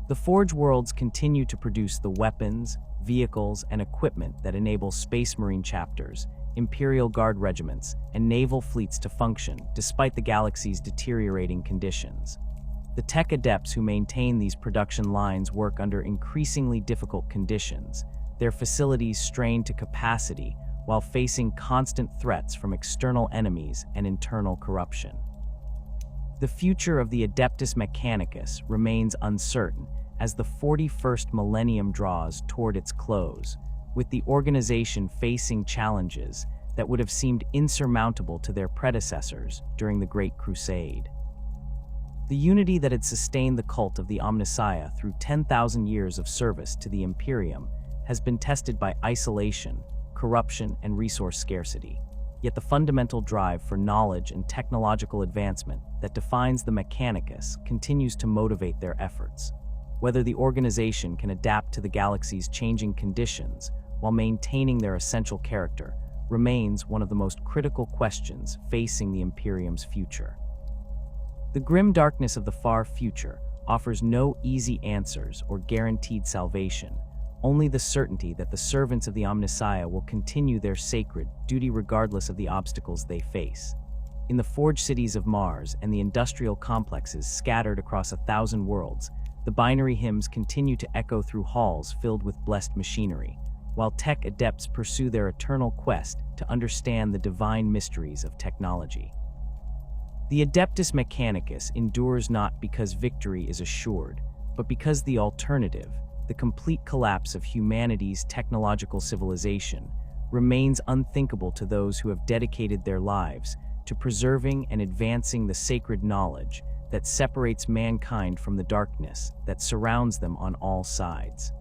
The Forge Worlds continue to produce the weapons, vehicles, and equipment that enable Space Marine chapters, Imperial Guard regiments, and naval fleets to function despite the galaxy's deteriorating conditions. The tech adepts who maintain these production lines work under increasingly difficult conditions, their facilities strained to capacity while facing constant threats from external enemies and internal corruption. The future of the Adeptus Mechanicus remains uncertain as the 41st Millennium draws toward its close, with the organization facing challenges that would have seemed insurmountable to their predecessors during the Great Crusade. The unity that had sustained the cult of the Omnissiah through 10,000 years of service to the Imperium has been tested by isolation, corruption, and resource scarcity. Yet the fundamental drive for knowledge and technological advancement that defines the Mechanicus continues to motivate their efforts. Whether the organization can adapt to the galaxy's changing conditions while maintaining their essential character remains one of the most critical questions facing the Imperium's future. The grim darkness of the far future offers no easy answers or guaranteed salvation, only the certainty that the servants of the Omnissiah will continue their sacred duty regardless of the obstacles they face. In the forge cities of Mars and the industrial complexes scattered across 1,000 worlds, the binary hymns continue to echo through halls filled with blessed machinery, while tech adepts pursue their eternal quest to understand the divine mysteries of technology. The Adeptus Mechanicus endures not because victory is assured, but because the alternative, the complete collapse of humanity's technological civilization, remains unthinkable to those who have dedicated their lives to preserving and advancing the sacred knowledge that separates mankind from the darkness that surrounds them on all sides.